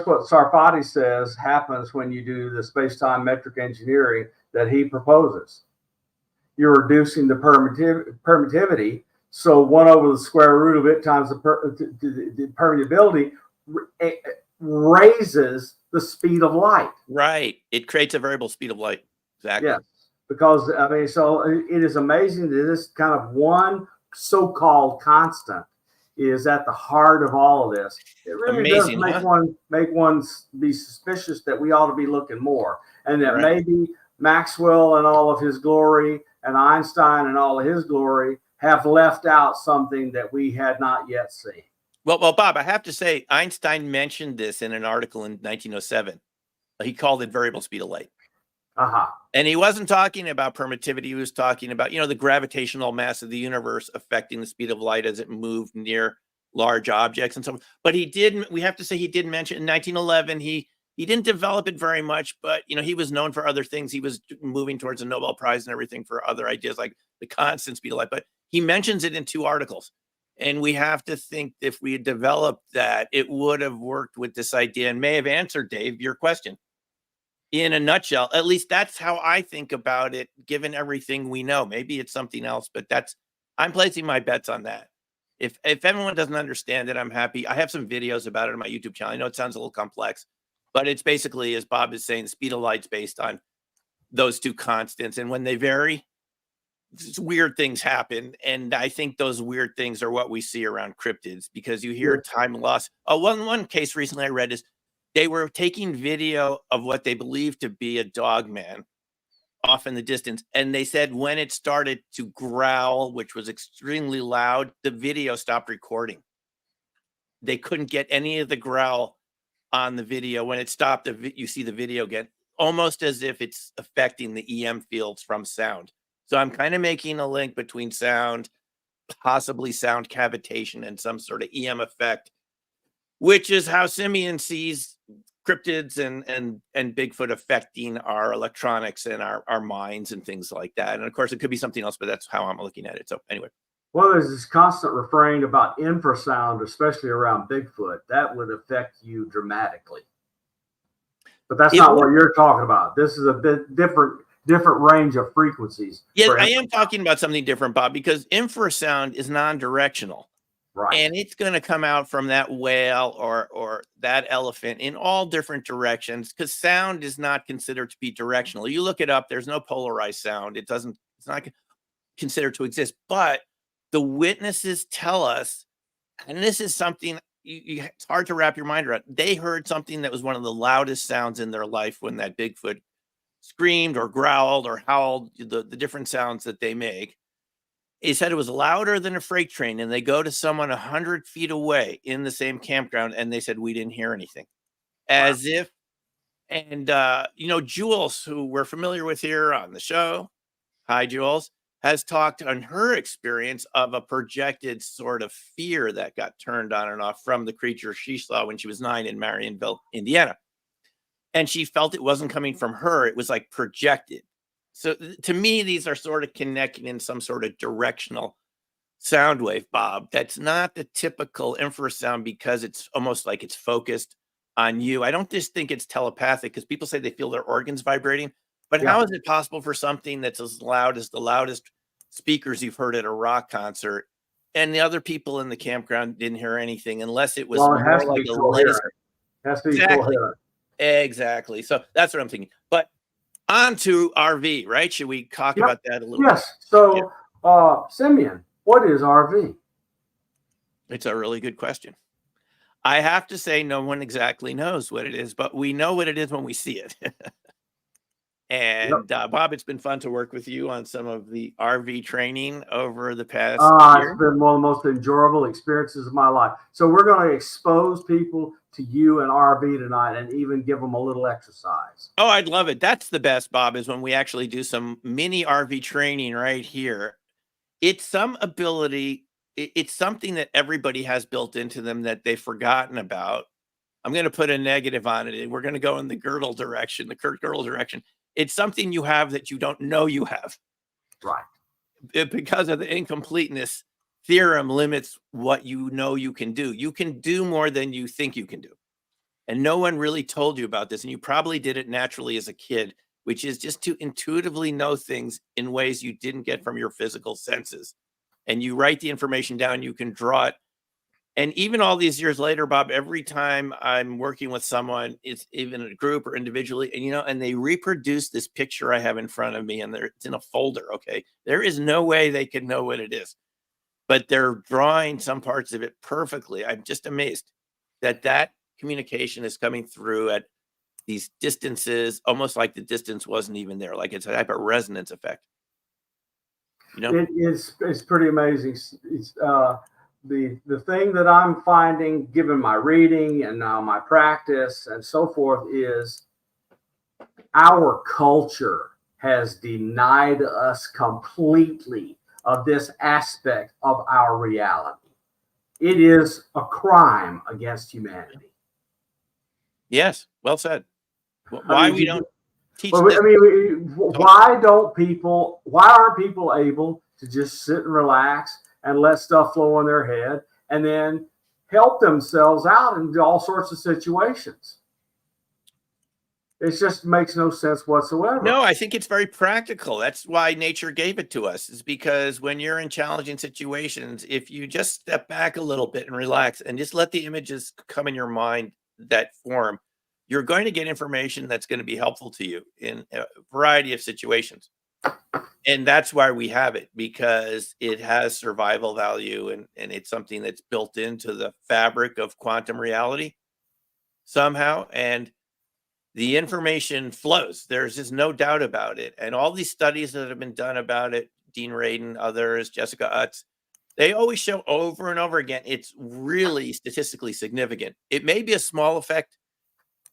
what Sarfati says happens when you do the space-time metric engineering that he proposes. You're reducing the permittivity, so 1 over the square root of it times the permeability raises the speed of light. Right. It creates a variable speed of light. Exactly. Yes. Because so it is amazing that this kind of one so-called constant is at the heart of all of this. It really does make one be suspicious that we ought to be looking more, and that maybe Maxwell and all of his glory and Einstein and all of his glory have left out something that we had not yet seen. Well, Bob, I have to say, Einstein mentioned this in an article in 1907. He called it variable speed of light. And he wasn't talking about permittivity. He was talking about, the gravitational mass of the universe affecting the speed of light as it moved near large objects and so on. But we have to say he did mention in 1911, he didn't develop it very much, but, he was known for other things. He was moving towards a Nobel Prize and everything for other ideas like the constant speed of light. But he mentions it in 2 articles. And we have to think if we had developed that, it would have worked with this idea and may have answered, Dave, your question. In a nutshell, at least that's how I think about it, given everything we know. Maybe it's something else, but I'm placing my bets on that. If everyone doesn't understand it, I'm happy. I have some videos about it on my YouTube channel. I know it sounds a little complex, but it's basically, as Bob is saying, the speed of light's based on those 2 constants. And when they vary, weird things happen. And I think those weird things are what we see around cryptids, because you hear time loss. One case recently I read is they were taking video of what they believed to be a dog man off in the distance. And they said when it started to growl, which was extremely loud, the video stopped recording. They couldn't get any of the growl on the video. When it stopped, you see the video again, almost as if it's affecting the EM fields from sound. So I'm kind of making a link between sound, possibly sound cavitation, and some sort of EM effect, which is how Simeon sees cryptids and Bigfoot affecting our electronics and our minds and things like that. And of course, it could be something else, but that's how I'm looking at it. So anyway. Well, there's this constant refrain about infrasound, especially around Bigfoot. That would affect you dramatically. But that's not what you're talking about. This is a bit different range of frequencies. Yes, I am talking about something different, Bob, because infrasound is non-directional. Right. And it's going to come out from that whale or that elephant in all different directions, because sound is not considered to be directional. You look it up, there's no polarized sound. It's not considered to exist. But the witnesses tell us, and this is something it's hard to wrap your mind around. They heard something that was one of the loudest sounds in their life when that Bigfoot screamed or growled or howled, the different sounds that they make. He said it was louder than a freight train, and they go to someone 100 feet away in the same campground, and they said, we didn't hear anything. As if, and, Jules, who we're familiar with here on the show, hi, Jules, has talked on her experience of a projected sort of fear that got turned on and off from the creature she saw when she was 9 in Marionville, Indiana. And she felt it wasn't coming from her. It was like projected. So to me, these are sort of connecting in some sort of directional sound wave, Bob. That's not the typical infrasound because it's almost like it's focused on you. I don't just think it's telepathic because people say they feel their organs vibrating. But how is it possible for something that's as loud as the loudest speakers you've heard at a rock concert and the other people in the campground didn't hear anything unless it was more like a laser? Has to be coherent. Exactly. So that's what I'm thinking. But on to RV, right? Should we talk about that a little bit? Yes. So, Simeon, what is RV? It's a really good question. I have to say no one exactly knows what it is, but we know what it is when we see it. And Bob, it's been fun to work with you on some of the RV training over the past year. It's been one of the most enjoyable experiences of my life. So we're going to expose people to you and RV tonight and even give them a little exercise. Oh, I'd love it. That's the best, Bob, is when we actually do some mini RV training right here. It's some ability. It's something that everybody has built into them that they've forgotten about. I'm going to put a negative on it. We're going to go in the Girdle direction, the Kurt Girdle direction. It's something you have that you don't know you have. Right. Because of the incompleteness theorem limits what you know you can do. You can do more than you think you can do. And no one really told you about this. And you probably did it naturally as a kid, which is just to intuitively know things in ways you didn't get from your physical senses. And you write the information down, you can draw it. And even all these years later, Bob, every time I'm working with someone, it's even in a group or individually, and they reproduce this picture I have in front of me, and it's in a folder. Okay. There is no way they can know what it is, but they're drawing some parts of it perfectly. I'm just amazed that communication is coming through at these distances, almost like the distance wasn't even there. Like it's a type of resonance effect. It's pretty amazing. It's, the thing that I'm finding, given my reading and now my practice and so forth, is our culture has denied us completely of this aspect of our reality. It is a crime against humanity. Yes, well said. Why we don't teach this? Why aren't people able to just sit and relax and let stuff flow in their head and then help themselves out in all sorts of situations? It just makes no sense whatsoever. No, I think it's very practical. That's why nature gave it to us, is because when you're in challenging situations, if you just step back a little bit and relax and just let the images come in your mind that form, you're going to get information that's going to be helpful to you in a variety of situations. And that's why we have it, because it has survival value and it's something that's built into the fabric of quantum reality somehow. And the information flows. There's just no doubt about it. And all these studies that have been done about it, Dean Radin, others, Jessica Utz, they always show over and over again, it's really statistically significant. It may be a small effect,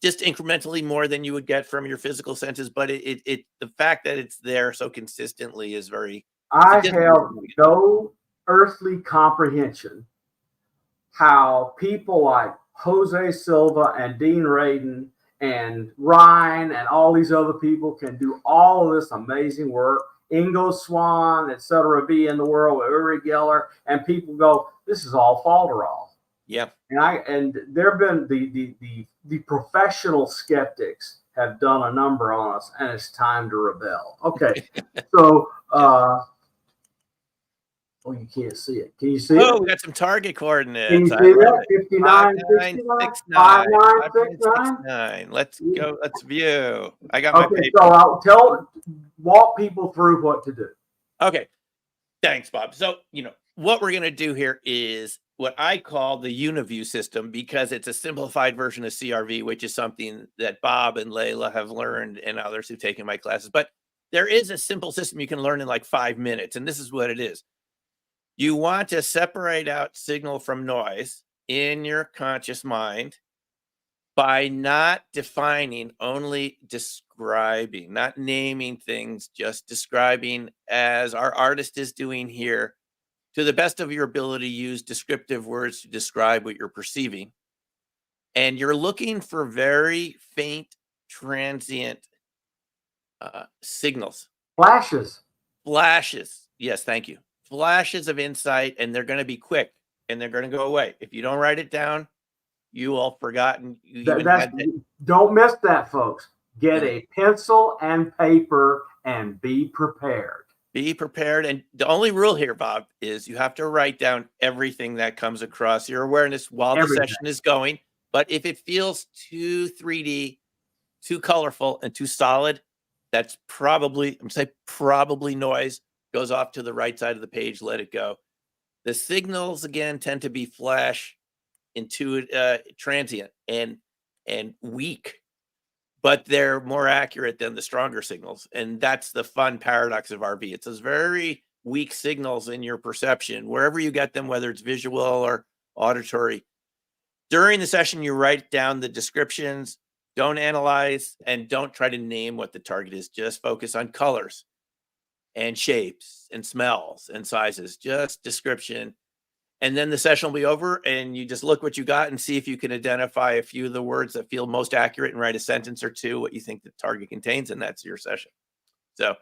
just incrementally more than you would get from your physical senses, but the fact that it's there so consistently is very. I have no earthly comprehension how people like Jose Silva and Dean Radin and Ryan and all these other people can do all of this amazing work. Ingo Swann, etc., be in the world with Uri Geller, and people go, "This is all falderall." Yeah, and there have been the professional skeptics have done a number on us, and it's time to rebel. Okay, so you can't see it. Can you see it? Oh, we got some target coordinates. Can you see that? 5969. 5969. Let's go. Let's view. I got my paper. So walk people through what to do. Okay. Thanks, Bob. So, what we're going to do here is what I call the UniView system, because it's a simplified version of CRV, which is something that Bob and Layla have learned and others who've taken my classes. But there is a simple system you can learn in like 5 minutes. And this is what it is. You want to separate out signal from noise in your conscious mind by not defining, only describing, not naming things, just describing, as our artist is doing here. To the best of your ability, use descriptive words to describe what you're perceiving. And you're looking for very faint, transient signals. Flashes. Flashes. Yes, thank you. Flashes of insight, and they're going to be quick, and they're going to go away. If you don't write it down, you will have forgotten. Don't miss that, folks. Get a pencil and paper and be prepared. Be prepared. And the only rule here, Bob, is you have to write down everything that comes across your awareness while the session is going. But if it feels too 3D, too colorful, and too solid, that's probably noise. Goes off to the right side of the page. Let it go. The signals, again, tend to be flash, intuitive, transient, and weak. But they're more accurate than the stronger signals. And that's the fun paradox of RV. It's those very weak signals in your perception, wherever you get them, whether it's visual or auditory. During the session, you write down the descriptions. Don't analyze and don't try to name what the target is. Just focus on colors and shapes and smells and sizes, just description. And then the session will be over and you just look what you got and see if you can identify a few of the words that feel most accurate and write a sentence or two, what you think the target contains, and that's your session. So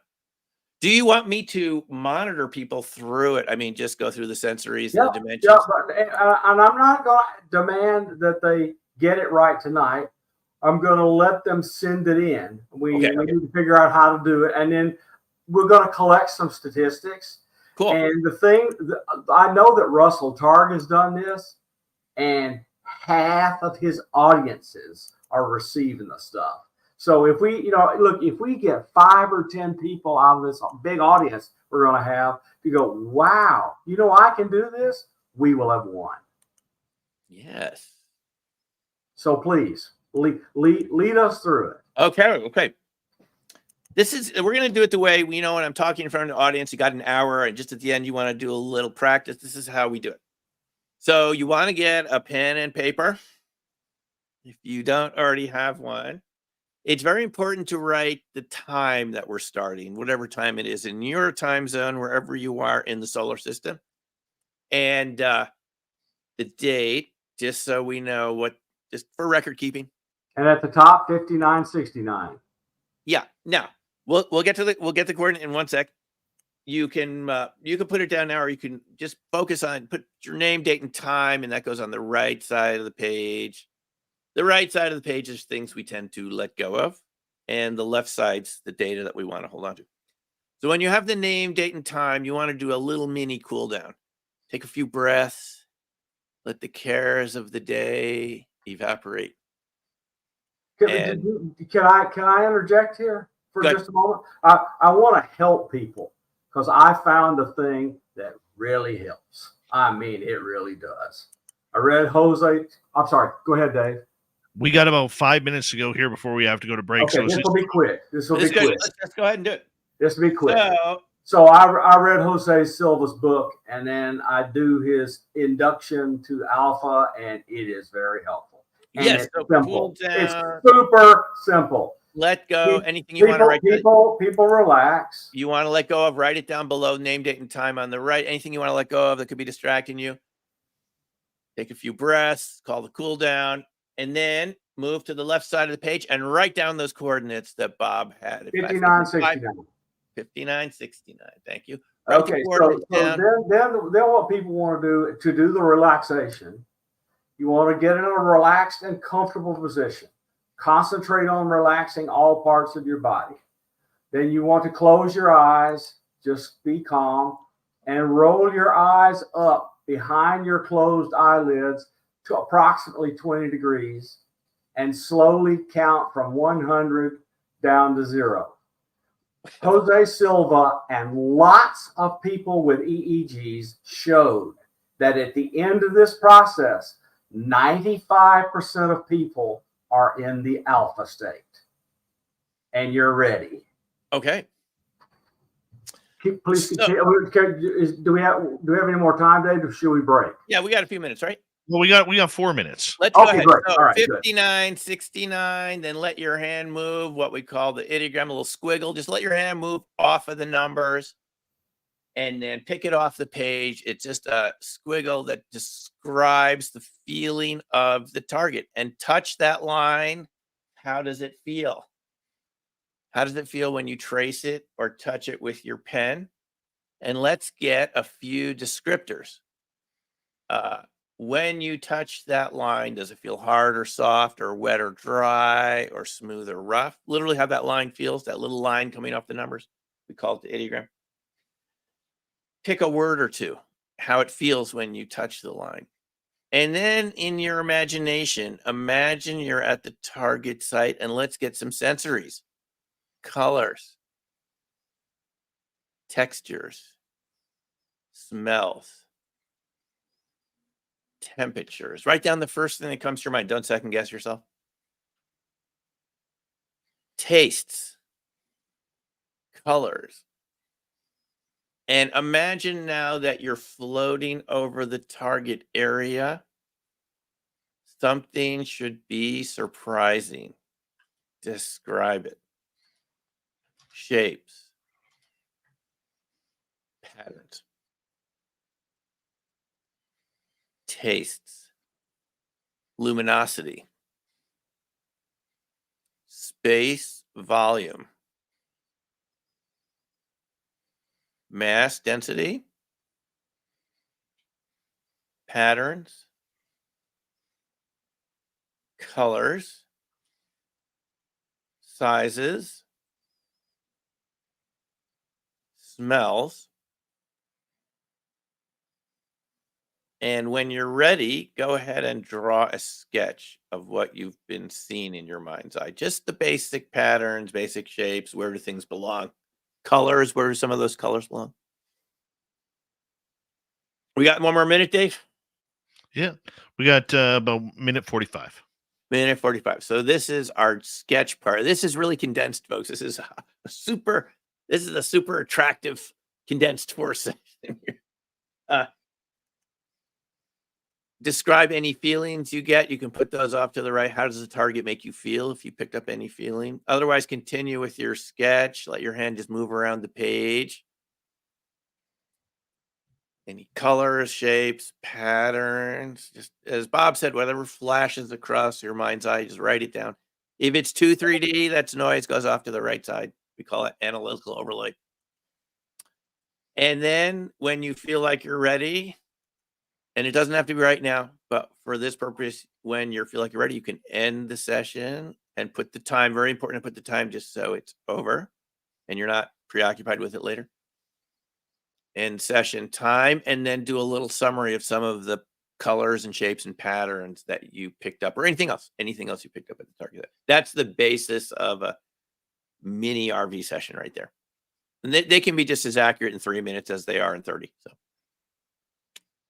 do you want me to monitor people through it? I mean, just go through the sensories and the dimensions. And I'm not going to demand that they get it right tonight. I'm going to let them send it in. We need to figure out how to do it. And then we're going to collect some statistics. Cool. And the thing, I know that Russell Targ has done this, and half of his audiences are receiving the stuff. So if we, if we get 5 or 10 people out of this big audience we're going to have, you go, wow, I can do this, we will have won. Yes. So please lead us through it. Okay. We're going to do it the way we know when I'm talking in front of the audience. You got an hour, and just at the end, you want to do a little practice. This is how we do it. So you want to get a pen and paper. If you don't already have one, it's very important to write the time that we're starting, whatever time it is in your time zone, wherever you are in the solar system, and the date, just so we know just for record keeping. And at the top, 5969. Yeah. Now we'll get the coordinate in 1 sec. You can put it down now, or you can just focus on put your name, date, and time, and that goes on the right side of the page. The right side of the page is things we tend to let go of, and the left side's the data that we want to hold on to. So when you have the name, date, and time, you want to do a little mini cool down. Take a few breaths. Let the cares of the day evaporate. Can I interject here for just a moment? I want to help people, because I found a thing that really helps. I mean, it really does. I read Jose. I'm sorry. Go ahead, Dave. We got about 5 minutes to go here before we have to go to break. Okay, so this will be quick. Let's go ahead and do it. This will be quick. So I read Jose Silva's book, and then I do his induction to alpha, and it is very helpful. And yes, it's so simple. Cool down. It's super simple. Let go. Anything you want to write. People relax. You want to let go of, write it down below, name, date, and time on the right. Anything you want to let go of that could be distracting you. Take a few breaths, call the cool down, and then move to the left side of the page and write down those coordinates that Bob had. 5969. 5969. Thank you. Okay, so then what people want to do the relaxation, you want to get in a relaxed and comfortable position. Concentrate on relaxing all parts of your body. Then you want to close your eyes, just be calm, and roll your eyes up behind your closed eyelids to approximately 20 degrees and slowly count from 100 down to 0. Jose Silva and lots of people with EEGs showed that at the end of this process, 95% of people are in the alpha state. And you're ready. Okay. Please So- continue. Do we have any more time, Dave, or should we break? Yeah, we got a few minutes, right? Well, we got 4 minutes. Let's go Okay, ahead. great. So All right, good. 59, 69, then let your hand move, what we call the ideogram, a little squiggle. Just let your hand move off of the numbers and then pick it off the page. It's just a squiggle that describes the feeling of the target, and touch that line. How does it feel? How does it feel when you trace it or touch it with your pen? And let's get a few descriptors. When you touch that line, does it feel hard or soft or wet or dry or smooth or rough? Literally how that line feels, that little line coming off the numbers. We call it the ideogram. Pick a word or two, how it feels when you touch the line. And then in your imagination, imagine you're at the target site, and let's get some sensories, colors, textures, smells, temperatures. Write down the first thing that comes to your mind. Don't second guess yourself. Tastes, colors. And imagine now that you're floating over the target area. Something should be surprising. Describe it. Shapes, patterns, tastes, luminosity, space, volume, mass, density, patterns, colors, sizes, smells. And when you're ready, go ahead and draw a sketch of what you've been seeing in your mind's eye. Just the basic patterns, basic shapes, where do things belong? Colors, where do some of those colors belong? We got 1 more minute, Dave? Yeah, we got about minute 45. Minute 45. So this is our sketch part. This is really condensed, folks. This is a super attractive condensed force. Describe any feelings you get. You can put those off to the right. How does the target make you feel if you picked up any feeling? Otherwise, continue with your sketch. Let your hand just move around the page. Any colors, shapes, patterns. Just as Bob said, whatever flashes across your mind's eye, just write it down. If it's too 3D, that's noise, goes off to the right side. We call it analytical overlay. And then when you feel like you're ready, and it doesn't have to be right now, but for this purpose, when you feel like you're ready, you can end the session and put the time. Very important to put the time just so it's over and you're not preoccupied with it later. End session time, and then do a little summary of some of the colors and shapes and patterns that you picked up, or anything else you picked up at the target. That's the basis of a mini RV session right there. And they can be just as accurate in 3 minutes as they are in 30. So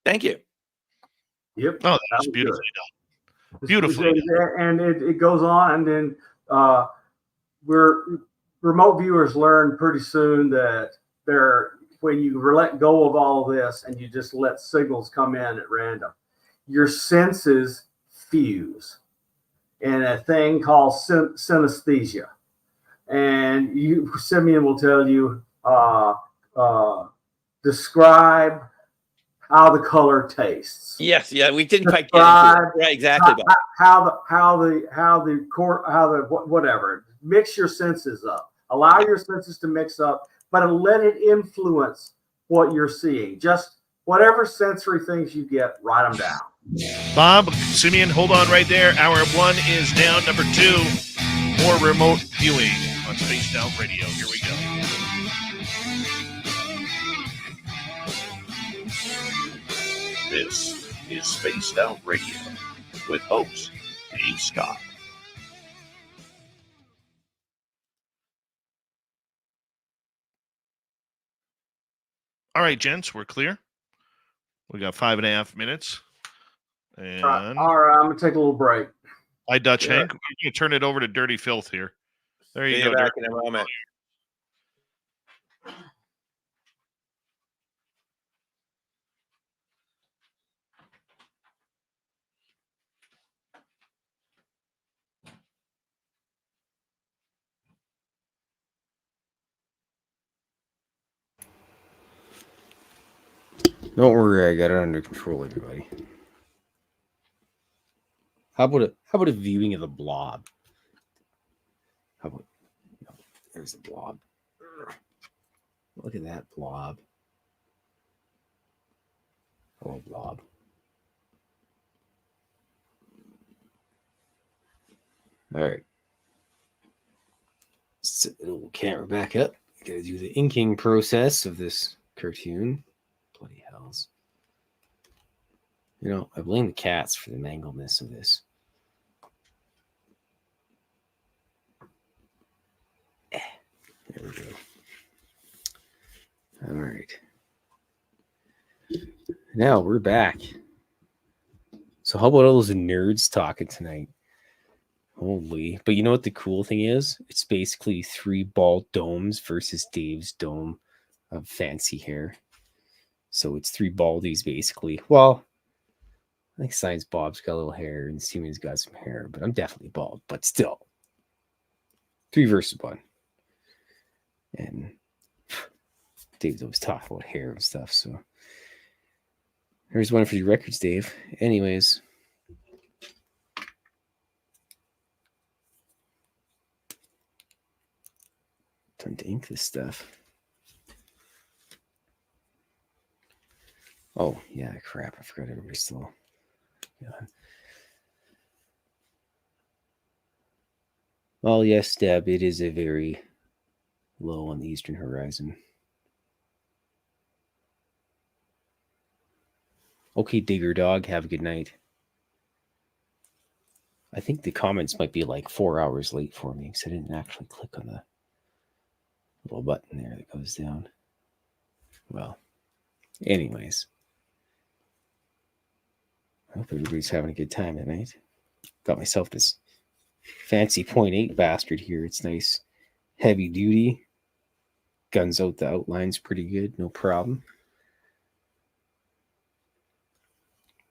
thank you. Yep. Oh, that was beautifully done. Beautifully done. And it goes on, and then remote viewers learn pretty soon that when you let go of all of this and you just let signals come in at random, your senses fuse in a thing called synesthesia. And Simeon will tell you, describe how the color tastes. Yes, yeah, we didn't quite get into it. Right, exactly. Whatever. Mix your senses up. Allow your senses to mix up, but let it influence what you're seeing. Just whatever sensory things you get, write them down. Bob, Simeon, hold on right there. Hour 1 is down. Number 2, more remote viewing on Spaced Out Radio. Here we go. This is Spaced Out Radio with host Dave Scott. All right, gents, we're clear. We got 5.5 minutes. And All right, I'm gonna take a little break. hi, Dutch Hank. We're going to turn it over to Dirty Filth here. There you See go. you back Dirty. in a moment. Don't worry, I got it under control, everybody. How about a viewing of the blob? How about there's the blob. Look at that blob. Oh, blob. All right. Set the little camera back up. Gotta do the inking process of this cartoon. Bloody hells. You know, I blame the cats for the mangledness of this. There we go. All right. Now we're back. So how about all those nerds talking tonight? Holy. But you know what the cool thing is? It's basically 3 bald domes versus Dave's dome of fancy hair. So it's 3 baldies basically. Well, I think Science Bob's got a little hair and Simon's got some hair, but I'm definitely bald. But still, 3 versus 1. And Dave's always talking about hair and stuff. So here's one for your records, Dave. Anyways. Time to ink this stuff. Oh, yeah, crap. I forgot everybody's still. Yeah. Well, yes, Deb, it is a very low on the eastern horizon. Okay, Digger Dog, have a good night. I think the comments might be like 4 hours late for me because I didn't actually click on the little button there that goes down. Well, anyways. I hope everybody's having a good time tonight. Got myself this fancy 0.8 bastard here. It's nice, heavy duty. Guns out the outlines pretty good, no problem.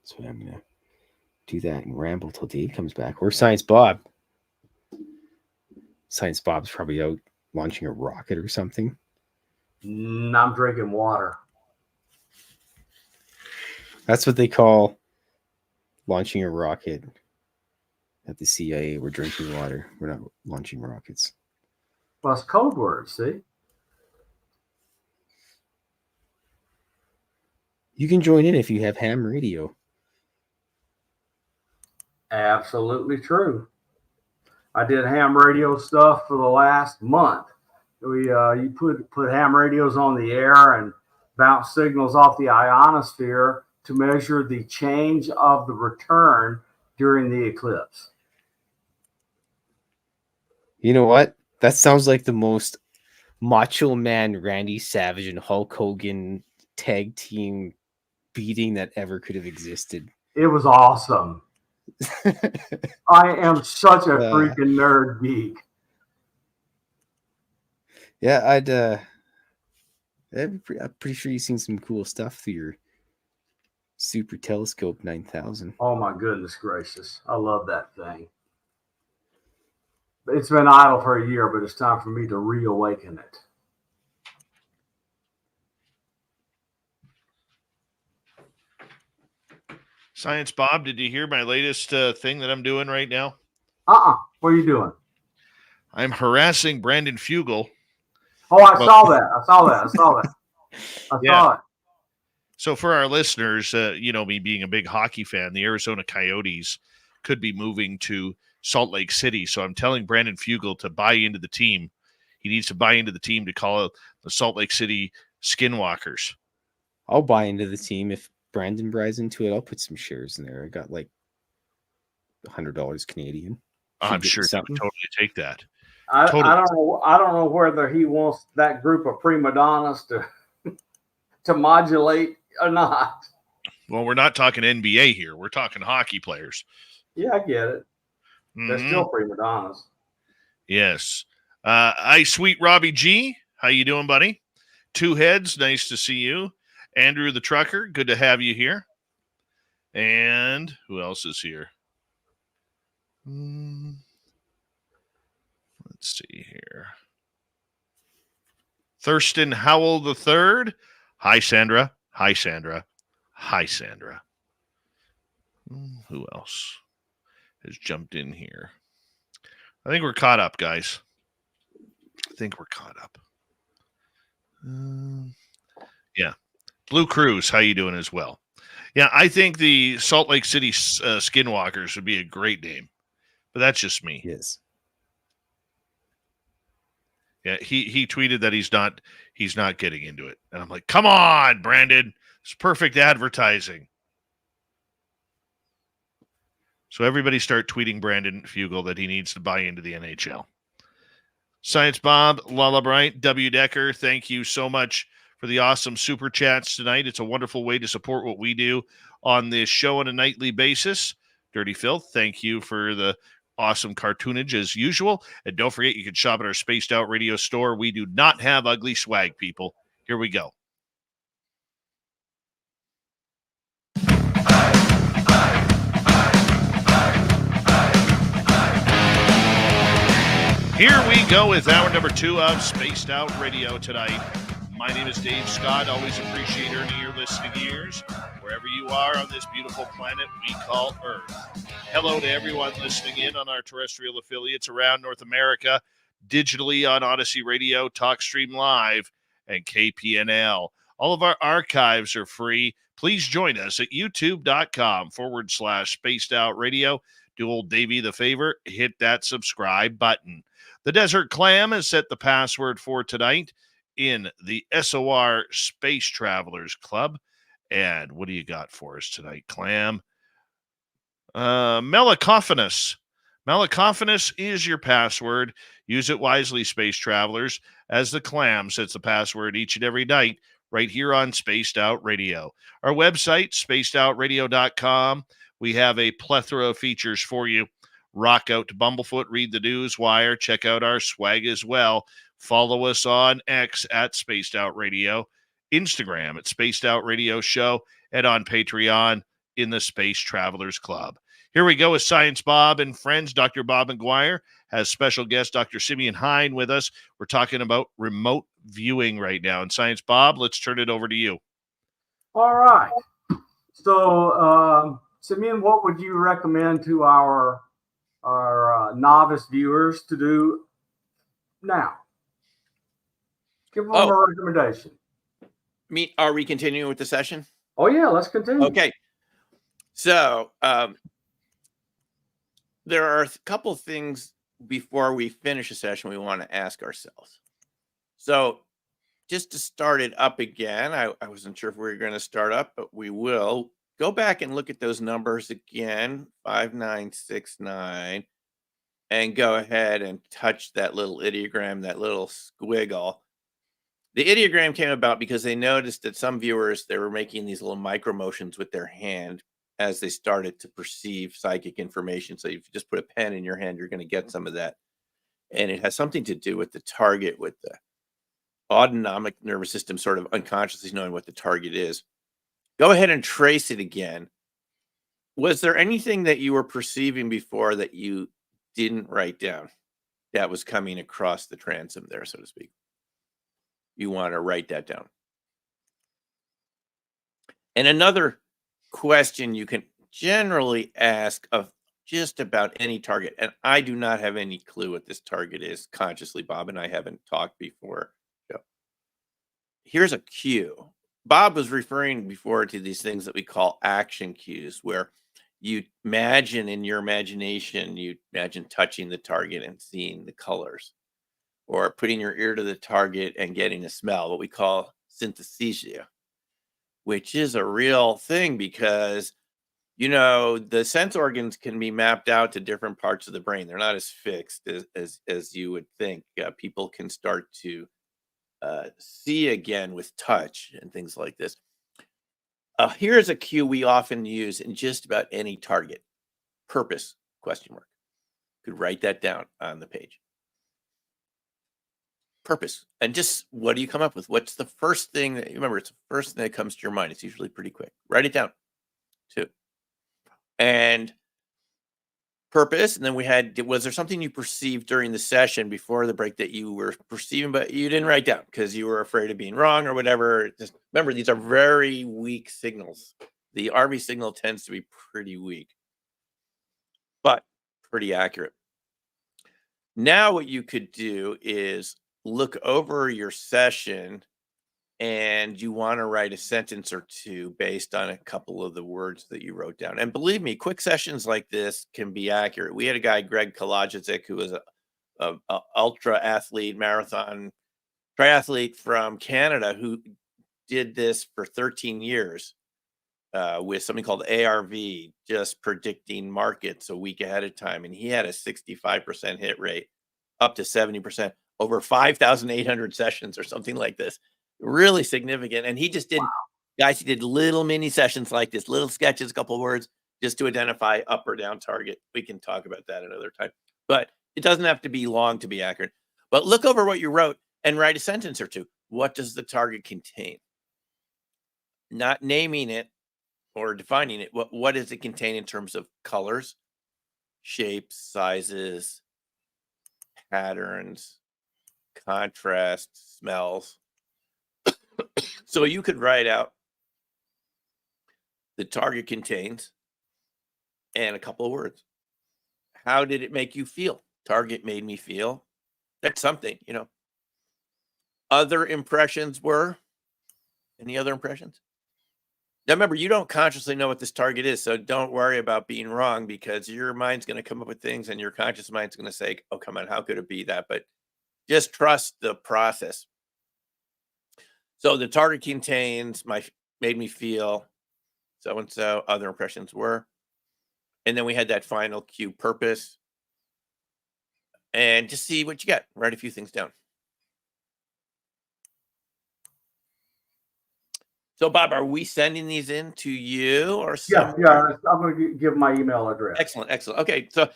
So I'm going to do that and ramble till Dave comes back. Or Science Bob. Science Bob's probably out launching a rocket or something. I'm drinking water. That's what they call launching a rocket at the CIA. We're drinking water. We're not launching rockets. Well, it's code words, see? You can join in if you have ham radio. Absolutely true. I did ham radio stuff for the last month. You put ham radios on the air and bounce signals off the ionosphere to measure the change of the return during the eclipse. You know what? That sounds like the most Macho Man Randy Savage and Hulk Hogan tag team beating that ever could have existed. It was awesome. I am such a freaking nerd geek. Yeah, I'm pretty sure you've seen some cool stuff through your Super Telescope 9000. Oh my goodness gracious. I love that thing. It's been idle for a year, but it's time for me to reawaken it. Science Bob, did you hear my latest thing that I'm doing right now? What are you doing? I'm harassing Brandon Fugel. Oh, I saw that. I saw it. So for our listeners, me being a big hockey fan, the Arizona Coyotes could be moving to Salt Lake City. So I'm telling Brandon Fugel to buy into the team. He needs to buy into the team to call it the Salt Lake City Skinwalkers. I'll buy into the team if Brandon buys into it. I'll put some shares in there. I got like $100 Canadian. I'm sure he would totally take that. I don't know whether he wants that group of prima donnas to to modulate or not. Well, we're not talking NBA here. We're talking hockey players. Yeah, I get it. They're Mhm. still prima donnas. Yes. Hi, sweet Robbie G. How you doing, buddy? Two Heads, nice to see you. Andrew the Trucker, good to have you here. And who else is here? Let's see here. Thurston Howell the Third. Hi, Sandra. Hi, Sandra. Hi, Sandra. Who else has jumped in here? I think we're caught up, guys. I think we're caught up. Yeah. Blue Cruise, how you doing as well? Yeah, I think the Salt Lake City Skinwalkers would be a great name, but that's just me. Yes. Yeah, he tweeted that he's not getting into it, and I'm like, come on, Brandon, it's perfect advertising. So everybody start tweeting Brandon Fugel that he needs to buy into the NHL. Science Bob, Lala Bright, W. Decker, thank you so much for the awesome super chats tonight. It's a wonderful way to support what we do on this show on a nightly basis. Dirty Filth, thank you for the awesome cartoonage as usual. And don't forget, you can shop at our Spaced Out Radio store. We do not have ugly swag, people. Here we go. Here we go with hour number 2 of Spaced Out Radio tonight. My name is Dave Scott. Always appreciate earning your listening ears wherever you are on this beautiful planet we call Earth. Hello to everyone listening in on our terrestrial affiliates around North America, digitally on Odyssey Radio, TalkStream Live, and KPNL. All of our archives are free. Please join us at youtube.com/Spaced Out Radio. Do old Davey the favor, hit that subscribe button. The Desert Clam has set the password for tonight in the SOR Space Travelers Club. And what do you got for us tonight, Clam? Melacophanus. Melacophanus is your password. Use it wisely, Space Travelers, as the Clam sets the password each and every night right here on Spaced Out Radio. Our website, spacedoutradio.com. We have a plethora of features for you. Rock out to Bumblefoot, read the news wire, check out our swag as well. Follow us on X at Spaced Out Radio, Instagram at Spaced Out Radio Show, and on Patreon in the Space Travelers Club. Here we go with Science Bob and friends. Dr. Bob McGwier has special guest Dr. Simeon Hine with us. We're talking about remote viewing right now. And Science Bob, let's turn it over to you. All right. So, Simeon, what would you recommend to our novice viewers to do now? Give them a recommendation. Are we continuing with the session? Oh, yeah, let's continue. Okay. So there are a couple things before we finish a session we want to ask ourselves. So just to start it up again, I wasn't sure if we were going to start up, but we will. Go back and look at those numbers again, 5969, and go ahead and touch that little ideogram, that little squiggle. The ideogram came about because they noticed that some viewers, they were making these little micro motions with their hand as they started to perceive psychic information. So if you just put a pen in your hand, you're going to get some of that. And it has something to do with the target, with the autonomic nervous system sort of unconsciously knowing what the target is. Go ahead and trace it again. Was there anything that you were perceiving before that you didn't write down that was coming across the transom there, so to speak? You want to write that down. And another question you can generally ask of just about any target, and I do not have any clue what this target is consciously. Bob and I haven't talked before. So here's a cue. Bob was referring before to these things that we call action cues, where you imagine in your imagination, you imagine touching the target and seeing the colors, or putting your ear to the target and getting a smell, what we call synesthesia, which is a real thing because, you know, the sense organs can be mapped out to different parts of the brain. They're not as fixed as you would think. People can start to see again with touch and things like this. Here's a cue we often use in just about any target. Purpose, question mark. Could write that down on the page. Purpose. And just what do you come up with? What's the first thing that, remember, it's the first thing that comes to your mind. It's usually pretty quick. Write it down too. And purpose. And then we had, was there something you perceived during the session before the break that you were perceiving, but you didn't write down because you were afraid of being wrong or whatever? Just remember, these are very weak signals. The Army signal tends to be pretty weak, but pretty accurate. Now what you could do is look over your session and you want to write a sentence or two based on a couple of the words that you wrote down. And believe me, quick sessions like this can be accurate. We had a guy, Greg Kalajic, who was a ultra athlete, marathon triathlete from Canada, who did this for 13 years with something called ARV, just predicting markets a week ahead of time. And he had a 65% hit rate, up to 70%, over 5,800 sessions or something like this. Really significant. And he just did, guys, he did little mini sessions like this, little sketches, a couple of words, just to identify up or down target. We can talk about that another time, but it doesn't have to be long to be accurate. But look over what you wrote and write a sentence or two. What does the target contain? Not naming it or defining it. What does it contain in terms of colors, shapes, sizes, patterns, contrast, smells? So you could write out the target contains and a couple of words. How did it make you feel? Target made me feel. That's something, you know. Other impressions were, any other impressions? Now remember, you don't consciously know what this target is, so don't worry about being wrong, because your mind's going to come up with things and your conscious mind's going to say, oh, come on, how could it be that? But just trust the process. So the target contains made me feel so-and-so, other impressions were. And then we had that final cue, purpose. And just see what you got. Write a few things down. So Bob, are we sending these in to you or Yeah, I'm going to give my email address. Excellent. Okay. So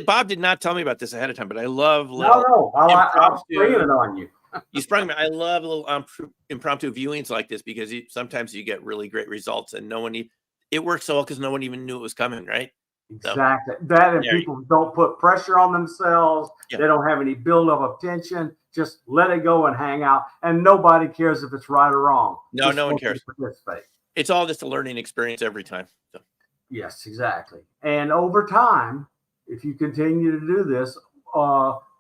Bob did not tell me about this ahead of time, but I love I'm spraying it on you. You sprung me. I love little impromptu viewings like this, because sometimes you get really great results and it works so well because no one even knew it was coming, right? Exactly. That, and people don't put pressure on themselves. Yeah. They don't have any buildup of tension. Just let it go and hang out. And nobody cares if it's right or wrrong. No, no one cares. Participate. It's all just a learning experience every time. So. Yes, exactly. And over time, if you continue to do this,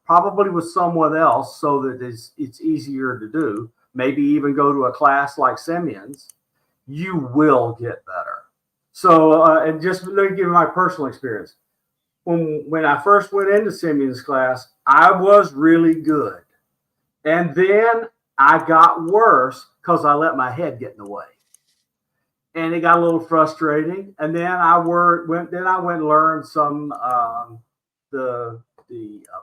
probably with someone else, so that it's easier to do, maybe even go to a class like Simeon's, you will get better. So, and just let me give you my personal experience. When I first went into Simeon's class, I was really good. And then I got worse because I let my head get in the way. And it got a little frustrating. And then I went and learned some the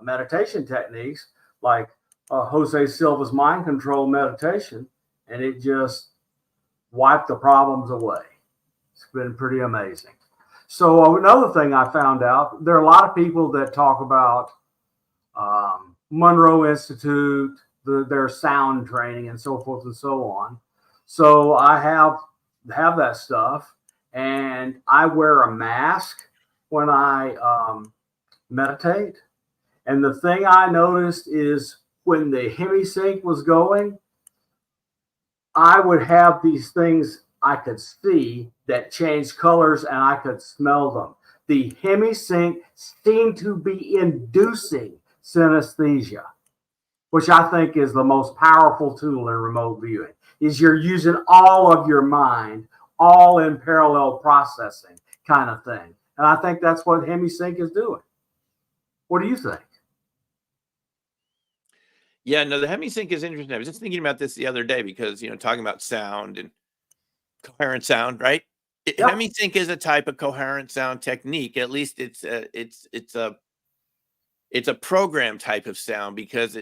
meditation techniques, like Jose Silva's mind control meditation, and it just wiped the problems away. It's been pretty amazing. So another thing I found out, there are a lot of people that talk about Monroe Institute, their sound training and so forth and so on. So I have that stuff, and I wear a mask when I meditate. And the thing I noticed is when the hemisync was going, I would have these things I could see that changed colors, and I could smell them. The hemisync seemed to be inducing synesthesia, which I think is the most powerful tool in remote viewing, is you're using all of your mind, all in parallel processing kind of thing. And I think that's what hemisync is doing. What do you think? Yeah, no, the hemisync is interesting. I was just thinking about this the other day because, talking about sound and coherent sound, right? Yep. Hemisync is a type of coherent sound technique. At least it's a it's a program type of sound because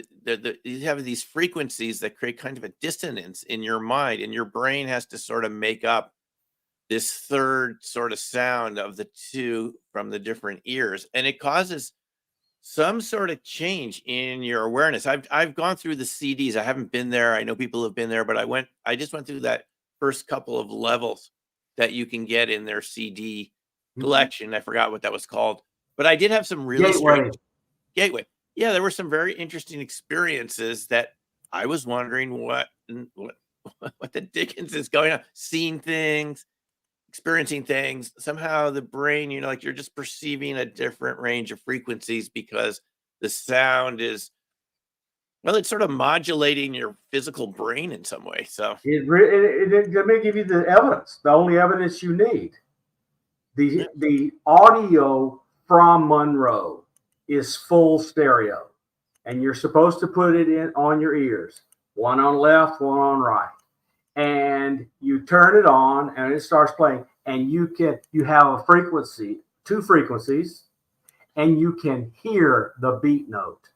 you have these frequencies that create kind of a dissonance in your mind, and your brain has to sort of make up this third sort of sound of the two from the different ears, and it causes some sort of change in your awareness. I've gone through the CDs. I haven't been there. I know people have been there, but I just went through that first couple of levels that you can get in their CD collection. I forgot what that was called, but I did have some really strange Gateway. Yeah, there were some very interesting experiences that I was wondering what the dickens is going on. Seeing things, experiencing things. Somehow the brain, like you're just perceiving a different range of frequencies because the sound is, well, it's sort of modulating your physical brain in some way. So let me give you the evidence, the only evidence you need. The audio from Monroe is full stereo, and you're supposed to put it in on your ears, one on left, one on right, and you turn it on and it starts playing, and you have a frequency, two frequencies, and you can hear the beat note.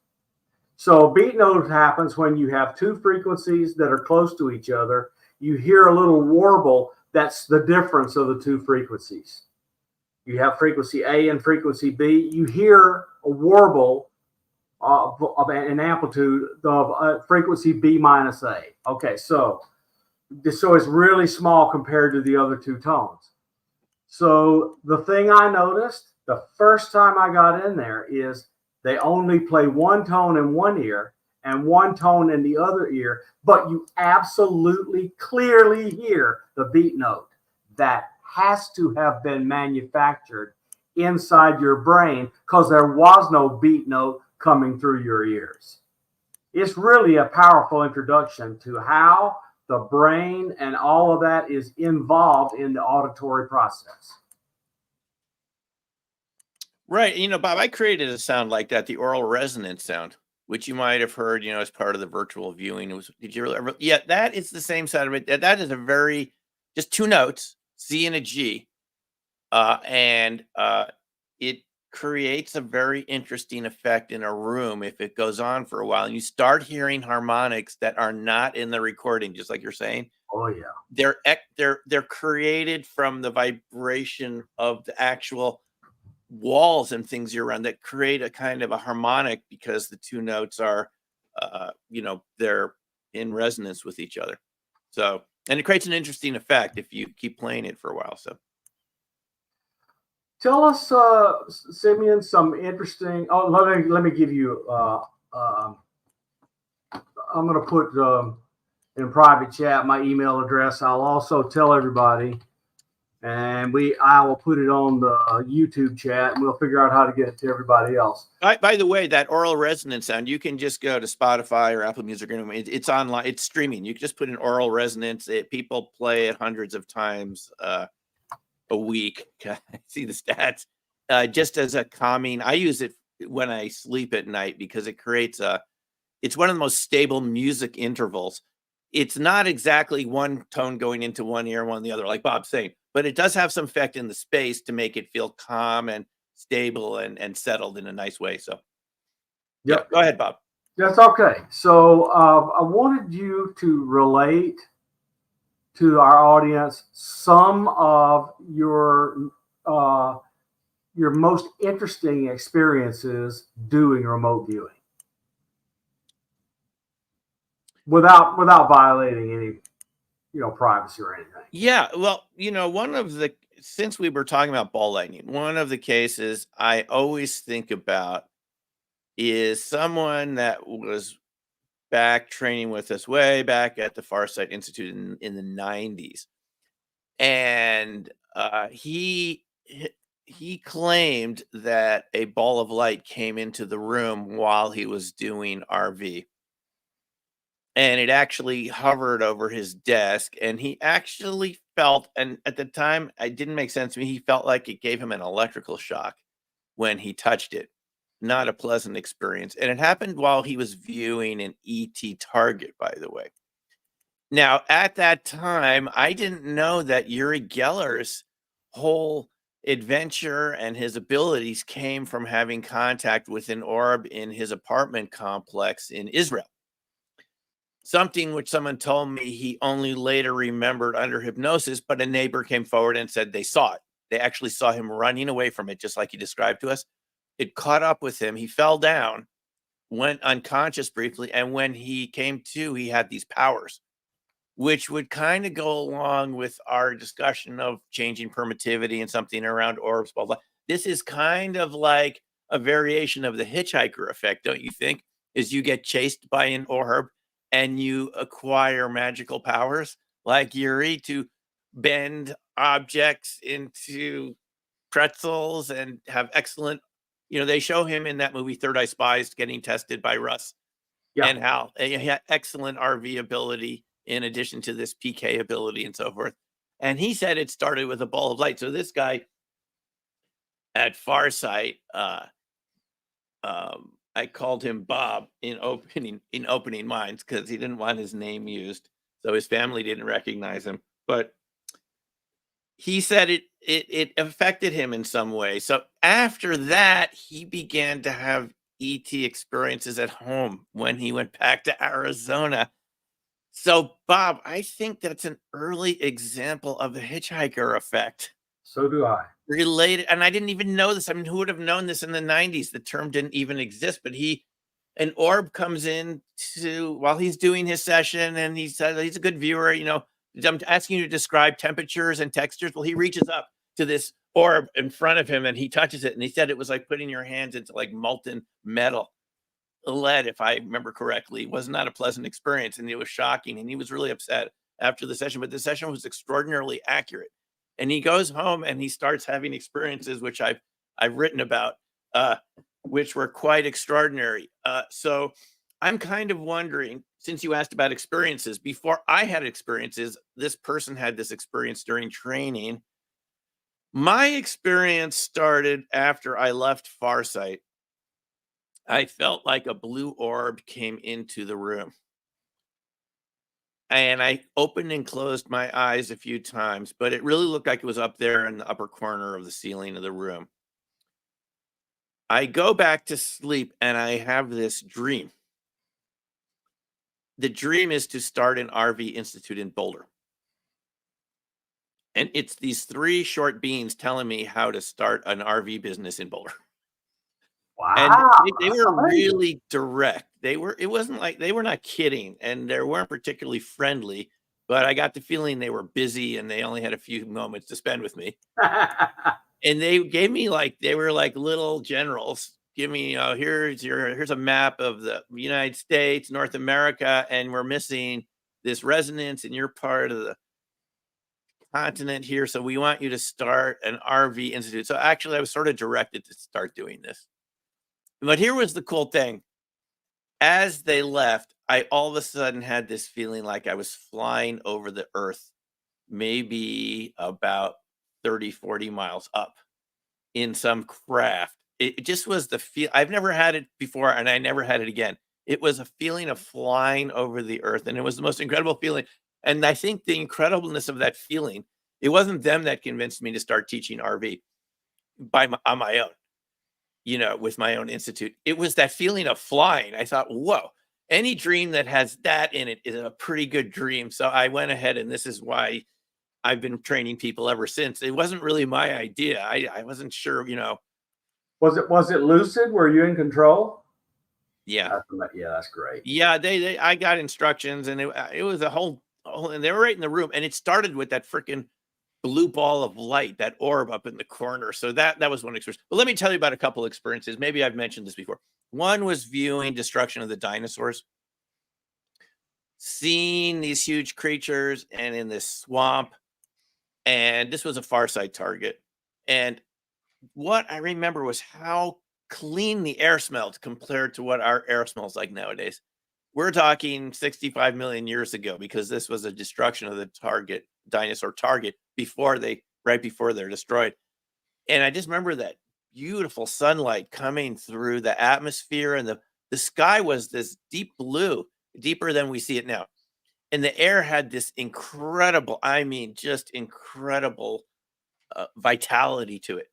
So beat note happens when you have two frequencies that are close to each other. You hear a little warble. That's the difference of the two frequencies. You have frequency A and frequency B. You hear a warble of an amplitude of frequency B minus A. Okay, so it's really small compared to the other two tones. So the thing I noticed the first time I got in there is they only play one tone in one ear and one tone in the other ear, but you absolutely clearly hear the beat note. That has to have been manufactured inside your brain because there was no beat note coming through your ears. It's really a powerful introduction to how the brain and all of that is involved in the auditory process. Right. Bob, I created a sound like that, the oral resonance sound, which you might have heard, as part of the virtual viewing. Did you ever? Yeah, that is the same sound of it. That is just two notes, C and a G. And it creates a very interesting effect in a room if it goes on for a while. And you start hearing harmonics that are not in the recording, just like you're saying. Oh, yeah. They're created from the vibration of the actual walls and things you're around that create a kind of a harmonic because the two notes are, they're in resonance with each other. So, and it creates an interesting effect if you keep playing it for a while. So. Tell us, Simeon, some interesting. Oh, let me give you. I'm going to put in private chat my email address. I'll also tell everybody, and I will put it on the YouTube chat, and we'll figure out how to get it to everybody else. By the way, that oral resonance sound, you can just go to Spotify or Apple Music. It's online. It's streaming. You can just put in oral resonance. People play it hundreds of times a week. I see the stats. Just as a calming, I use it when I sleep at night because it creates it's one of the most stable music intervals. It's not exactly one tone going into one ear, one the other, like Bob's saying, but it does have some effect in the space to make it feel calm and stable and settled in a nice way. So, yeah, go ahead, Bob. That's okay. So I wanted you to relate to our audience some of your most interesting experiences doing remote viewing without violating any privacy or anything. Yeah, well, since we were talking about ball lightning, one of the cases I always think about is someone that was back training with us way back at the Farsight Institute in the 90s. And he claimed that a ball of light came into the room while he was doing RV. And it actually hovered over his desk, and he actually felt, and at the time, it didn't make sense to me, he felt like it gave him an electrical shock when he touched it. Not a pleasant experience. And it happened while he was viewing an ET target, by the way. Now, at that time, I didn't know that Uri Geller's whole adventure and his abilities came from having contact with an orb in his apartment complex in Israel. Something which someone told me he only later remembered under hypnosis, but a neighbor came forward and said they saw it. They actually saw him running away from it, just like he described to us. It caught up with him. He fell down, went unconscious briefly, and when he came to, he had these powers, which would kind of go along with our discussion of changing permittivity and something around orbs, blah, blah. This is kind of like a variation of the hitchhiker effect, don't you think? Is you get chased by an orb and you acquire magical powers like Yuri to bend objects into pretzels and have excellent, they show him in that movie Third Eye Spies getting tested by Russ and how he had excellent RV ability in addition to this PK ability and so forth. And he said it started with a ball of light. So this guy at Farsight, I called him Bob in opening minds because he didn't want his name used, so his family didn't recognize him. But he said it affected him in some way. So after that, he began to have ET experiences at home when he went back to Arizona. So, Bob, I think that's an early example of the hitchhiker effect. So do I. Related, and I didn't even know this. I mean, who would have known this in the 90s? The term didn't even exist, but an orb comes in while he's doing his session, and he says he's a good viewer. I'm asking you to describe temperatures and textures. Well, he reaches up to this orb in front of him and he touches it, and he said it was like putting your hands into like molten metal. Lead, if I remember correctly, was not a pleasant experience, and it was shocking, and he was really upset after the session, but the session was extraordinarily accurate. And he goes home and he starts having experiences which I've written about, which were quite extraordinary. So I'm kind of wondering, since you asked about experiences, before I had experiences, this person had this experience during training. My experience started after I left Farsight. I felt like a blue orb came into the room. And I opened and closed my eyes a few times, but it really looked like it was up there in the upper corner of the ceiling of the room. I go back to sleep and I have this dream. The dream is to start an RV Institute in Boulder. And it's these 3 short beings telling me how to start an RV business in Boulder. Wow. And they were really direct. It wasn't like they were not kidding, and they weren't particularly friendly, but I got the feeling they were busy and they only had a few moments to spend with me. And they gave me they were like little generals. Give me, here's a map of the United States, North America, and we're missing this resonance in your part of the continent here. So we want you to start an RV Institute. So actually, I was sort of directed to start doing this. But here was the cool thing. As they left, I all of a sudden had this feeling like I was flying over the earth, maybe about 30, 40 miles up in some craft. It just was the feel. I've never had it before, and I never had it again. It was a feeling of flying over the earth, and it was the most incredible feeling. And I think the incredibleness of that feeling, it wasn't them that convinced me to start teaching RV on my own. With my own institute. It was that feeling of flying. I thought, whoa, any dream that has that in it is a pretty good dream. So I went ahead, and this is why I've been training people ever since. It wasn't really my idea. I wasn't sure, Was it lucid? Were you in control? Yeah. Yeah, that's great. Yeah, I got instructions, and it was a whole, and they were right in the room, and it started with that freaking blue ball of light, that orb up in the corner. So that was one experience. But let me tell you about a couple experiences. Maybe I've mentioned this before. One was viewing destruction of the dinosaurs, seeing these huge creatures and in this swamp. And this was a Farsight target. And what I remember was how clean the air smelled compared to what our air smells like nowadays. We're talking 65 million years ago, because this was a destruction of the dinosaur target right before they're destroyed. And I just remember that beautiful sunlight coming through the atmosphere, and the sky was this deep blue, deeper than we see it now. And the air had this incredible, just incredible vitality to it,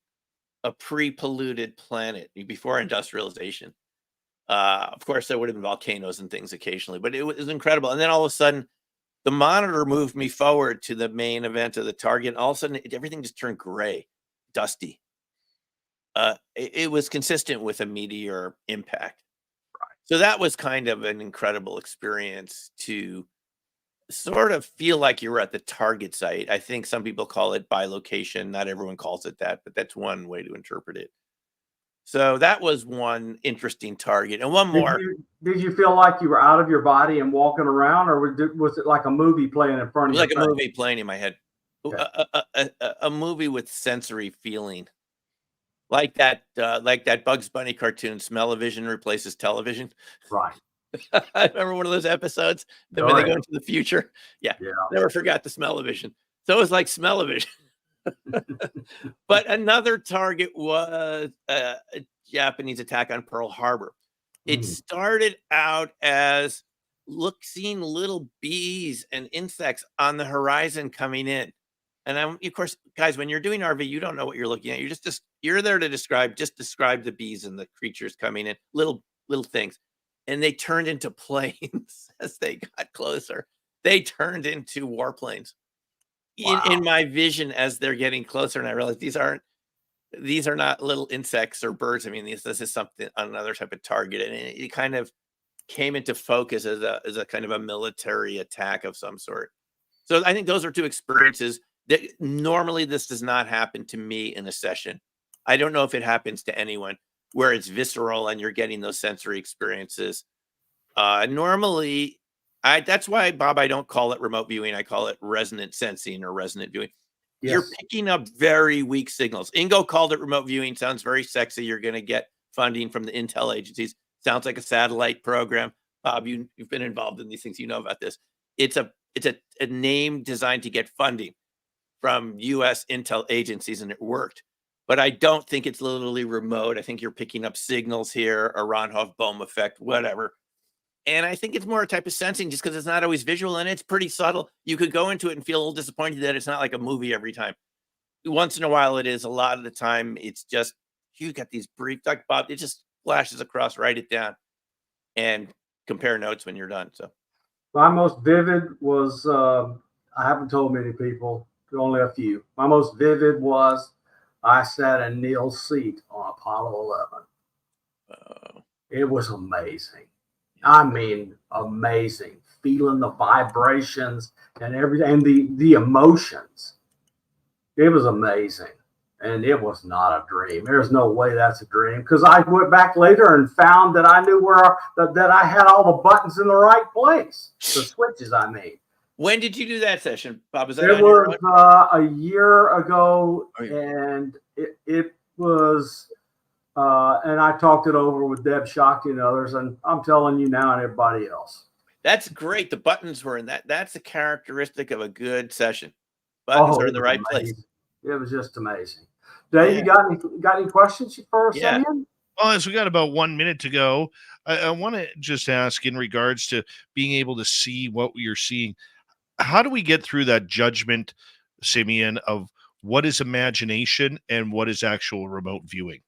a pre-polluted planet before industrialization. Of course, there would have been volcanoes and things occasionally, but it was incredible. And then all of a sudden, the monitor moved me forward to the main event of the target. And all of a sudden, everything just turned gray, dusty. It was consistent with a meteor impact. So that was kind of an incredible experience to sort of feel like you were at the target site. I think some people call it bilocation. Not everyone calls it that, but that's one way to interpret it. So that was one interesting target. And one more. Did you feel like you were out of your body and walking around, or was it like a movie playing in front of you? Like a movie playing in my head. Okay. A movie with sensory feeling. Like that Bugs Bunny cartoon, Smell-O-Vision replaces television. Right. I remember one of those episodes when they go into the future. Yeah. Never forgot the Smell-O-Vision. So it was like Smell-O-Vision. But another target was a Japanese attack on Pearl Harbor. It started out as seeing little bees and insects on the horizon coming in. And of course, guys, when you're doing RV, you don't know what you're looking at. You're there to describe the bees and the creatures coming in, little things. And they turned into planes as they got closer. They turned into warplanes. Wow. In my vision as they're getting closer, and I realized these are not little insects or birds. I mean, this is something, another type of target, and it kind of came into focus as a kind of a military attack of some sort. So I think those are two experiences that normally this does not happen to me in a session. I don't know if it happens to anyone where it's visceral and you're getting those sensory experiences. Normally. That's why, Bob, I don't call it remote viewing. I call it resonant sensing or resonant viewing. Yes. You're picking up very weak signals. Ingo called it remote viewing. Sounds very sexy. You're going to get funding from the intel agencies. Sounds like a satellite program. Bob, you've been involved in these things. You know about this. It's a name designed to get funding from U.S. intel agencies, and it worked. But I don't think it's literally remote. I think you're picking up signals here, a Ronhoff-Bohm effect, whatever. And I think it's more a type of sensing just because it's not always visual and it's pretty subtle. You could go into it and feel a little disappointed that it's not like a movie every time. Once in a while it is. A lot of the time it's just, you got these brief, like Bob, it just flashes across, write it down, and compare notes when you're done. So my most vivid was, I haven't told many people, only a few. My most vivid was I sat in Neil's seat on Apollo 11. It was amazing. I mean, amazing. Feeling the vibrations and everything, and the emotions. It was amazing. And it was not a dream. There's no way that's a dream. Because I went back later and found that I knew that I had all the buttons in the right place. The switches I made. When did you do that session, Bob? Was that it was a year ago, and it was... and I talked it over with Deb Shockey and others, and I'm telling you now and everybody else. That's great. The buttons were in that. That's a characteristic of a good session. Buttons are in the right place. It was just amazing. Dave, you got any questions for us? Yeah. Well, as we got about 1 minute to go, I want to just ask in regards to being able to see what you're seeing. How do we get through that judgment, Simeon, of what is imagination and what is actual remote viewing?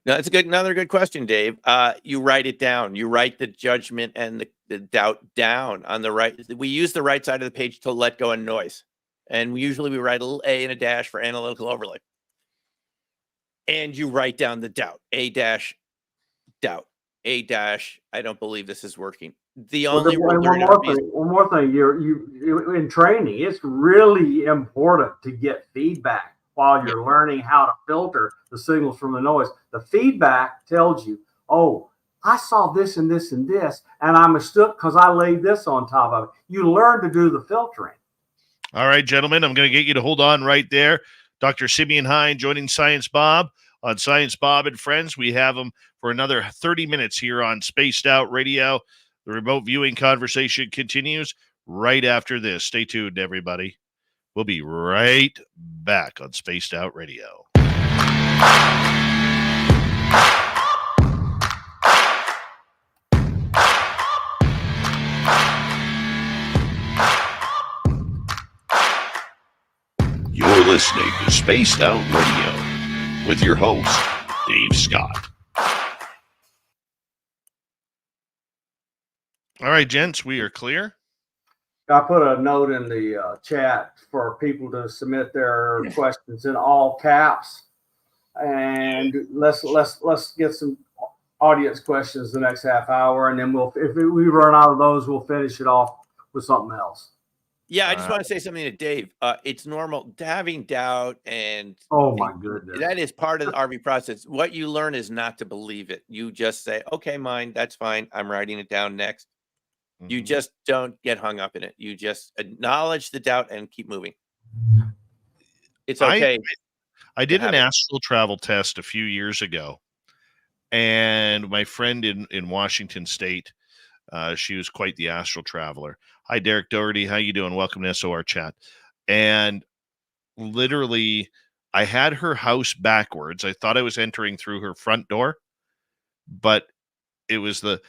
No, it's another good question, Dave. You write it down. You write the judgment and the doubt down on the right. We use the right side of the page to let go of noise. And we write a little A and a dash for analytical overlay. And you write down the doubt. A dash, doubt. A dash, I don't believe this is working. One more thing. You in training, it's really important to get feedback while you're learning how to filter the signals from the noise. The feedback tells you, oh, I saw this and this and this, and I mistook because I laid this on top of it. You learn to do the filtering. All right, gentlemen, I'm going to get you to hold on right there. Dr. Simeon Hine joining Science Bob on Science Bob and Friends. We have him for another 30 minutes here on Spaced Out Radio. The remote viewing conversation continues right after this. Stay tuned, everybody. We'll be right back on Spaced Out Radio. You're listening to Spaced Out Radio with your host, Dave Scott. All right, gents, we are clear. I put a note in the chat for people to submit their questions in all caps, and let's get some audience questions the next half hour, and then if we run out of those, we'll finish it off with something else. Yeah, I just want to say something to Dave. It's normal having doubt, and oh my goodness, that is part of the RV process. What you learn is not to believe it. You just say, "Okay, mine, that's fine. I'm writing it down next." You just don't get hung up in it. You just acknowledge the doubt and keep moving. It's okay. I did an astral travel test a few years ago, and my friend in Washington State, she was quite the astral traveler. Hi, Derek Doherty. How you doing? Welcome to SOR Chat. And literally, I had her house backwards. I thought I was entering through her front door, but it was the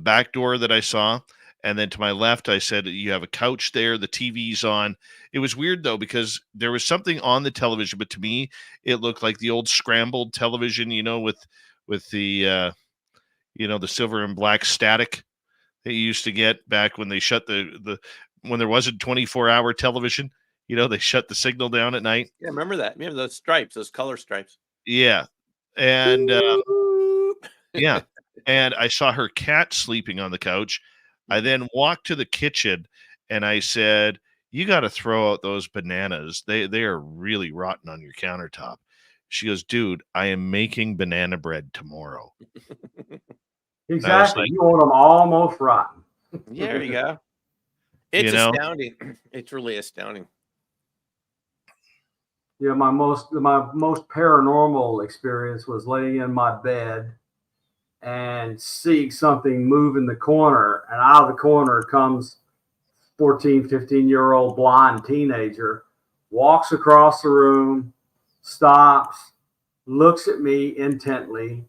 back door that I saw. And then to my left, I said, you have a couch there. The TV's on. It was weird, though, because there was something on the television. But to me, it looked like the old scrambled television, with the, the silver and black static that you used to get back when they shut when there wasn't 24-hour television. They shut the signal down at night. Yeah, remember that. Remember those stripes, those color stripes. Yeah. And, yeah. And I saw her cat sleeping on the couch. I then walked to the kitchen and I said, you got to throw out those bananas. They are really rotten on your countertop. She goes, dude, I am making banana bread tomorrow. Exactly. You want them almost rotten. Yeah, there you go. It's astounding. It's really astounding. Yeah, my most paranormal experience was laying in my bed and seeing something move in the corner, and out of the corner comes 14, 15-year-old blind teenager, walks across the room, stops, looks at me intently,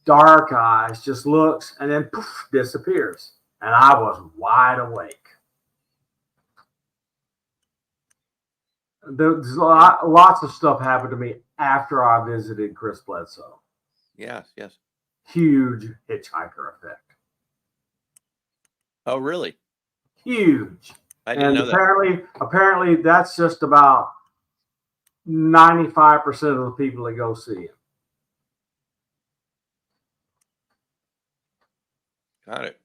dark eyes, just looks, and then poof, disappears. And I was wide awake. There's lots of stuff happened to me after I visited Chris Bledsoe. Yes. Huge hitchhiker effect. Oh, really? Huge. I didn't know that. Apparently, that's just about 95% of the people that go see him. Got it.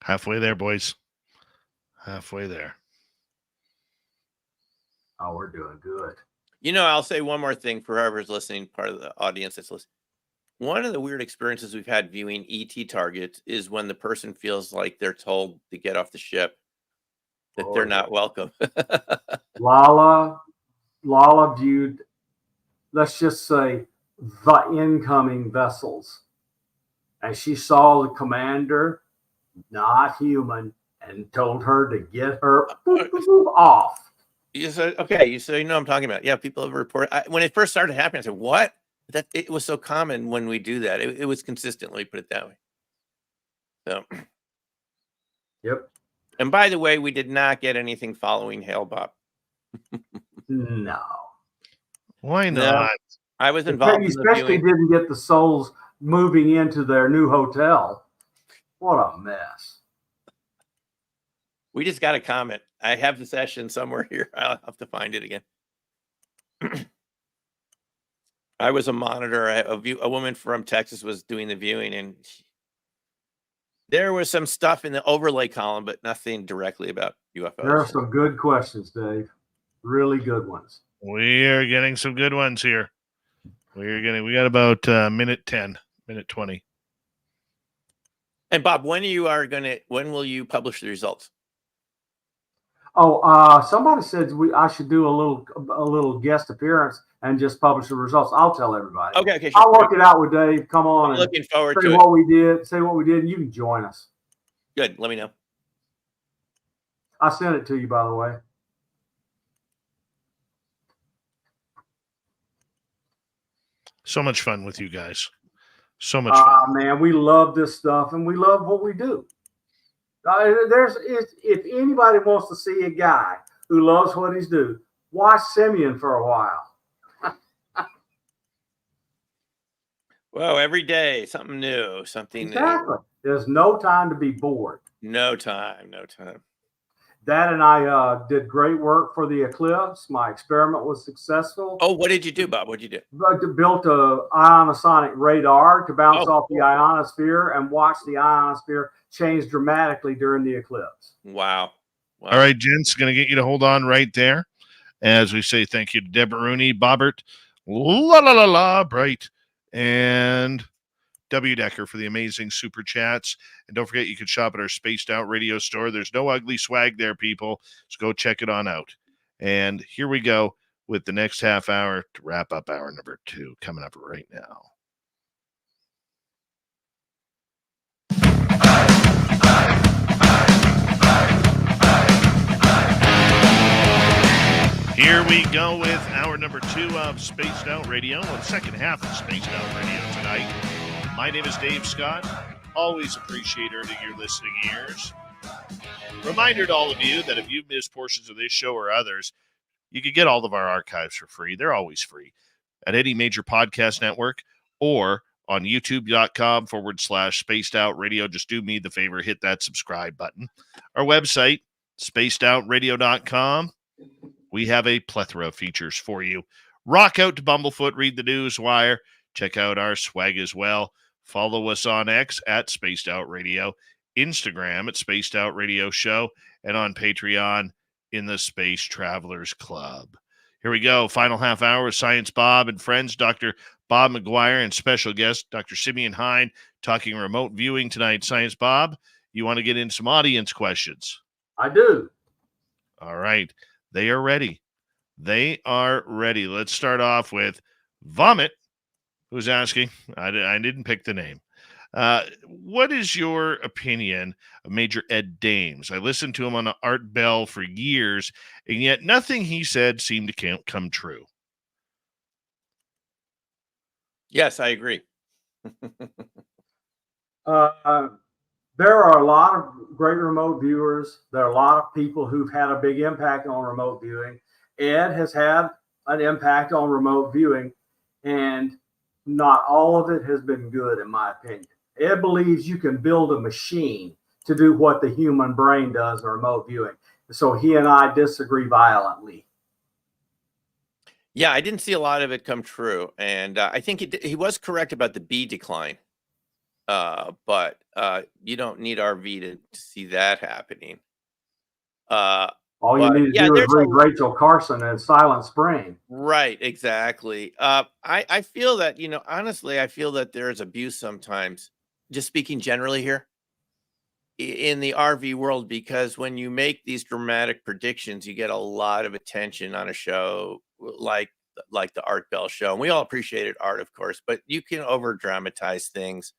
Halfway there, boys. Halfway there. Oh, we're doing good. I'll say one more thing for whoever's listening, part of the audience that's listening. One of the weird experiences we've had viewing ET targets is when the person feels like they're told to get off the ship, that they're not welcome. Lala viewed, let's just say, the incoming vessels. And she saw the commander, not human, and told her to get her off. You said, okay, you know what I'm talking about. Yeah, people have reported. When it first started happening, I said, what? That it was so common when we do that. It was consistently, put it that way. So, yep. And by the way, we did not get anything following Hail Bob. No. Why not? No, I was involved. Especially didn't get the souls moving into their new hotel. What a mess. We just got a comment. I have the session somewhere here. I'll have to find it again. I was a monitor. A woman from Texas was doing the viewing, and there was some stuff in the overlay column, but nothing directly about UFOs. There are some good questions, Dave. Really good ones. We are getting some good ones here. We got about minute 10, minute 20. And Bob, when will you publish the results? Oh, somebody said I should do a little guest appearance and just publish the results. I'll tell everybody. Okay, sure. I'll work it out with Dave. Come on. I'm looking forward to say what we did, and you can join us. Good. Let me know. I sent it to you, by the way. So much fun with you guys. So much fun. Man, we love this stuff, and we love what we do. If anybody wants to see a guy who loves what he's doing, watch Simeon for a while. Well, every day, something new, something Exactly. new. There's no time to be bored. No time, no time. Dad and I did great work for the eclipse. My experiment was successful. Oh, what did you do, Bob? What did you do? Built a ionosonic radar to bounce Oh, off the ionosphere and watch the ionosphere change dramatically during the eclipse. wow. Wow. All right, gents, going to get you to hold on right there as we say thank you to Deborah Rooney, Bobbert, La La La La, Bright, and W. Decker for the amazing super chats. And don't forget, you can shop at our Spaced Out Radio store. There's no ugly swag there, people. So go check it on out. And here we go with the next half hour to wrap up hour number 2 coming up right now. Here we go with hour number 2 of Spaced Out Radio, or the second half of Spaced Out Radio tonight. My name is Dave Scott. Always appreciate earning your listening ears. Reminder to all of you that if you've missed portions of this show or others, you can get all of our archives for free. They're always free at any major podcast network or on youtube.com/spaced out radio. Just do me the favor, hit that subscribe button. Our website, spacedoutradio.com. We have a plethora of features for you. Rock out to Bumblefoot, read the news wire, check out our swag as well. Follow us on X at Spaced Out Radio, Instagram at Spaced Out Radio Show, and on Patreon in the Space Travelers Club. Here we go. Final half hour with Science Bob and friends, Dr. Bob McGwier and special guest, Dr. Simeon Hine, talking remote viewing tonight. Science Bob, you want to get in some audience questions? I do. All right. They are ready. They are ready. Let's start off with Vomit, who's asking. I didn't pick the name. What is your opinion of Major Ed Dames? I listened to him on Art Bell for years, and yet nothing he said seemed to come true. Yes, I agree. There are a lot of great remote viewers. There are a lot of people who've had a big impact on remote viewing. Ed has had an impact on remote viewing, and not all of it has been good, in my opinion. Ed believes you can build a machine to do what the human brain does in remote viewing. So he and I disagree violently. Yeah, I didn't see a lot of it come true. And I think he was correct about the B decline. But you don't need RV to see that happening. All you need to do is read Rachel Carson and Silent Spring. Right, exactly. I feel that, honestly, I feel that there's abuse sometimes, just speaking generally here, in the RV world, because when you make these dramatic predictions, you get a lot of attention on a show like the Art Bell show. And we all appreciated art, of course, but you can over dramatize things.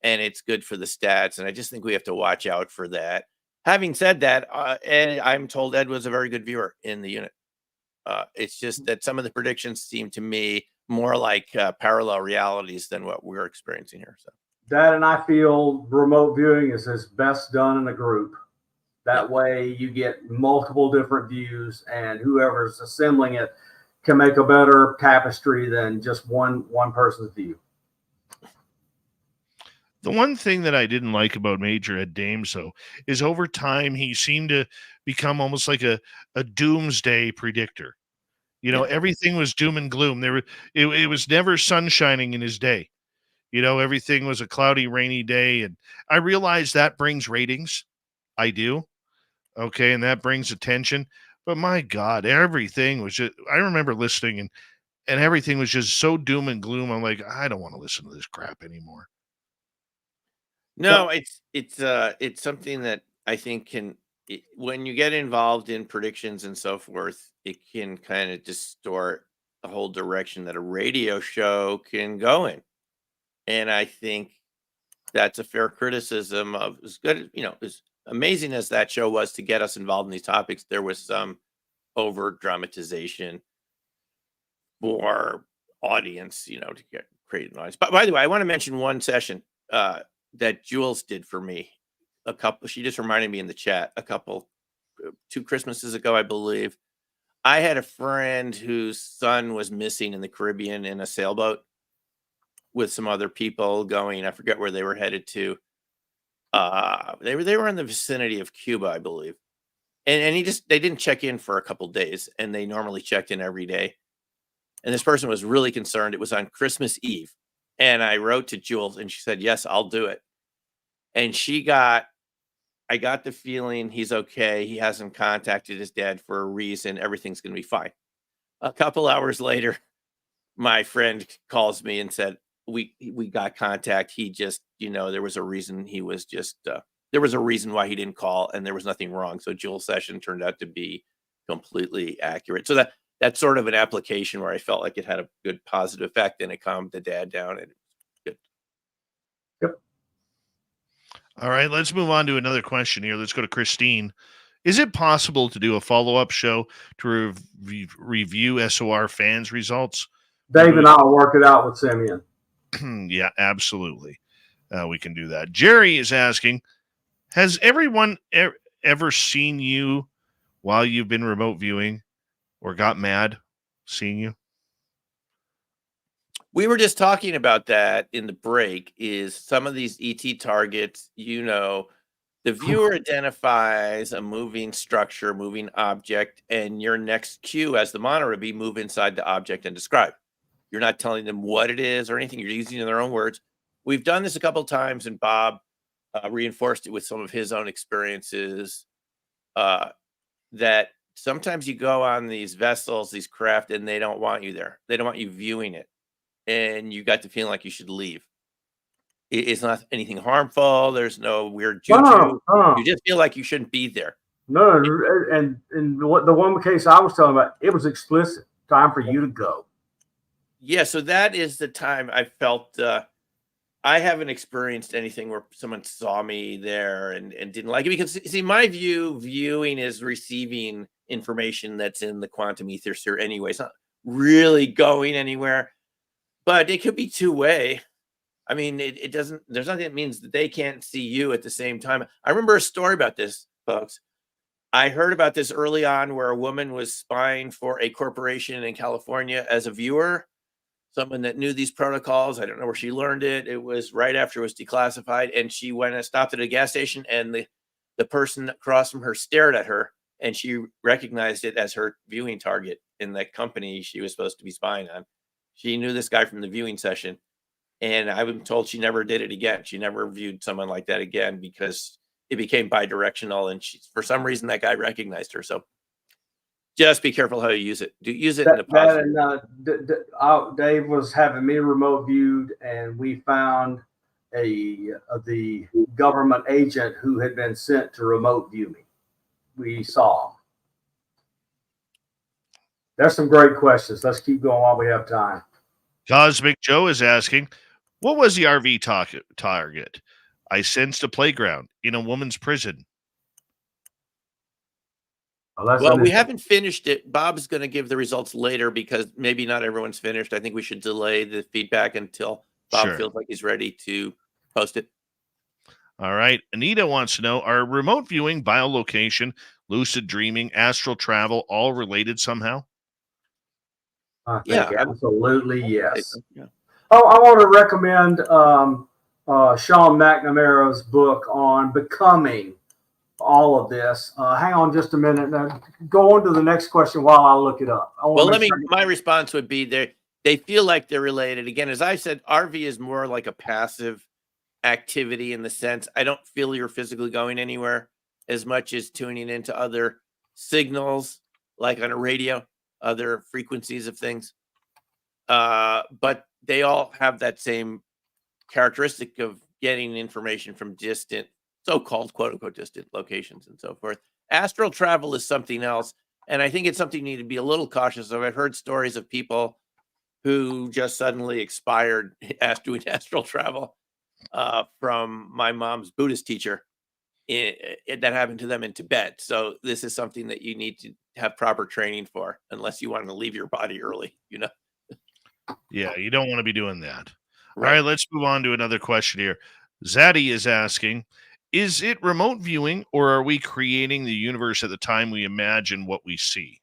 And it's good for the stats. And I just think we have to watch out for that. Having said that, Ed, I'm told Ed was a very good viewer in the unit. It's just that some of the predictions seem to me more like parallel realities than what we're experiencing here. So, Dad and I feel remote viewing is best done in a group. That way you get multiple different views, and whoever's assembling it can make a better tapestry than just one person's view. The one thing that I didn't like about Major Ed Dames, though, is over time he seemed to become almost like a doomsday predictor. Everything was doom and gloom. It was never sun shining in his day. Everything was a cloudy, rainy day. And I realize that brings ratings. I do. Okay. And that brings attention. But my God, everything was just, I remember listening and everything was just so doom and gloom. I'm like, I don't want to listen to this crap anymore. No, it's something that I think when you get involved in predictions and so forth, it can kind of distort the whole direction that a radio show can go in. And I think that's a fair criticism of as good, as amazing as that show was to get us involved in these topics. There was some over dramatization for audience, to create noise. But by the way, I want to mention one session that Jules did for me she just reminded me in the chat a couple, 2 Christmases ago, I believe. I had a friend whose son was missing in the Caribbean in a sailboat with some other people going, I forget where they were headed to. They were in the vicinity of Cuba, I believe. And they didn't check in for a couple days, and they normally checked in every day. And this person was really concerned. It was on Christmas Eve. And I wrote to Jules, and she said, yes, I'll do it. And I got the feeling he's okay. He hasn't contacted his dad for a reason. Everything's going to be fine. A couple hours later, my friend calls me and said, we got contact. He just, there was a reason he was just, there was a reason why he didn't call, and there was nothing wrong. So Jules' session turned out to be completely accurate. So that's sort of an application where I felt like it had a good positive effect, and it calmed the dad down. And good. Yep. All right, let's move on to another question here. Let's go to Christine. Is it possible to do a follow-up show to review SOR fans' results? Dave and I will work it out with Simeon. Yeah, absolutely. We can do that. Jerry is asking, has everyone ever seen you while you've been remote viewing or got mad seeing you? We were just talking about that in the break. Is some of these ET targets, the viewer identifies a moving structure, moving object, and your next cue as the monitor would be move inside the object and describe. You're not telling them what it is or anything. You're using their own words. We've done this a couple of times, and Bob reinforced it with some of his own experiences, that sometimes you go on these vessels, these craft, and they don't want you there. They don't want you viewing it. And you got the feeling like you should leave. It's not anything harmful. There's no weird juju. No. You just feel like you shouldn't be there. No, and the one case I was telling about, it was explicit. Time for you to go. Yeah, so that is the time I felt. I haven't experienced anything where someone saw me there and didn't like it, because see, my viewing is receiving information that's in the quantum ether anyway. It's not really going anywhere, but it could be two-way. I mean, it doesn't, there's nothing that means that they can't see you at the same time. I remember a story about this, folks. I heard about this early on where a woman was spying for a corporation in California as a viewer, someone that knew these protocols. I don't know where she learned it. It was right after it was declassified. And she went and stopped at a gas station, and the person across from her stared at her, and she recognized it as her viewing target in that company she was supposed to be spying on. She knew this guy from the viewing session. And I've been told she never did it again. She never viewed someone like that again because it became bidirectional. And for some reason, that guy recognized her. So just be careful how you use it. Use it in a positive. Dave was having me remote viewed, and we found the government agent who had been sent to remote view me. We saw him. There's some great questions. Let's keep going while we have time. Cosmic Joe is asking, what was the RV target? I sensed a playground in a woman's prison. Well, we haven't finished it. Bob's going to give the results later because maybe not everyone's finished. I think we should delay the feedback until Bob feels like he's ready to post it. All right. Anita wants to know, are remote viewing, biolocation, lucid dreaming, astral travel all related somehow? I think absolutely yes. Yeah. Oh, I want to recommend Sean McNamara's book on becoming all of this. Hang on just a minute. Now, go on to the next question while I look it up. Well, my response would be they feel like they're related. Again, as I said, RV is more like a passive activity in the sense I don't feel you're physically going anywhere as much as tuning into other signals, like on a radio, other frequencies of things. But they all have that same characteristic of getting information from distant, so-called quote-unquote distant locations and so forth. Astral travel is something else, and I think it's something you need to be a little cautious of. I've heard stories of people who just suddenly expired doing astral travel from my mom's Buddhist teacher. That happened to them in Tibet. So this is something that you need to have proper training for, unless you want to leave your body early, Yeah, you don't want to be doing that. Right. All right, let's move on to another question here. Zaddy is asking, Is it remote viewing, or are we creating the universe at the time we imagine what we see?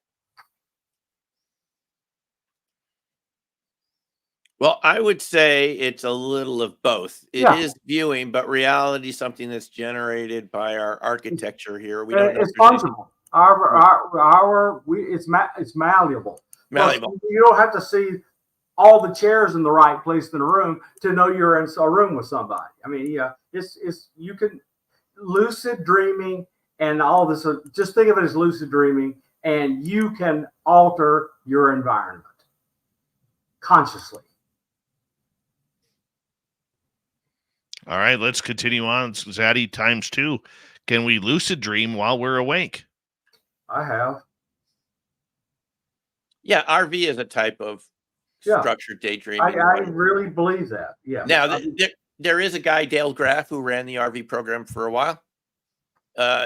Well, I would say it's a little of both. It Yeah. is viewing, but reality is something that's generated by our architecture here. We don't know if It's there's anything fungible. It's malleable. Plus, malleable. you don't have to see all the chairs in the right place in the room to know you're in a room with somebody. I mean, yeah, it's you can lucid dreaming and all this. Just think of it as lucid dreaming, and you can alter your environment consciously. All right, let's continue on. Zaddy times 2. Can we lucid dream while we're awake? I have. Yeah, RV is a type of Yeah. structured daydreaming. I really believe that. Yeah. Now, there is a guy, Dale Graff, who ran the RV program for a while.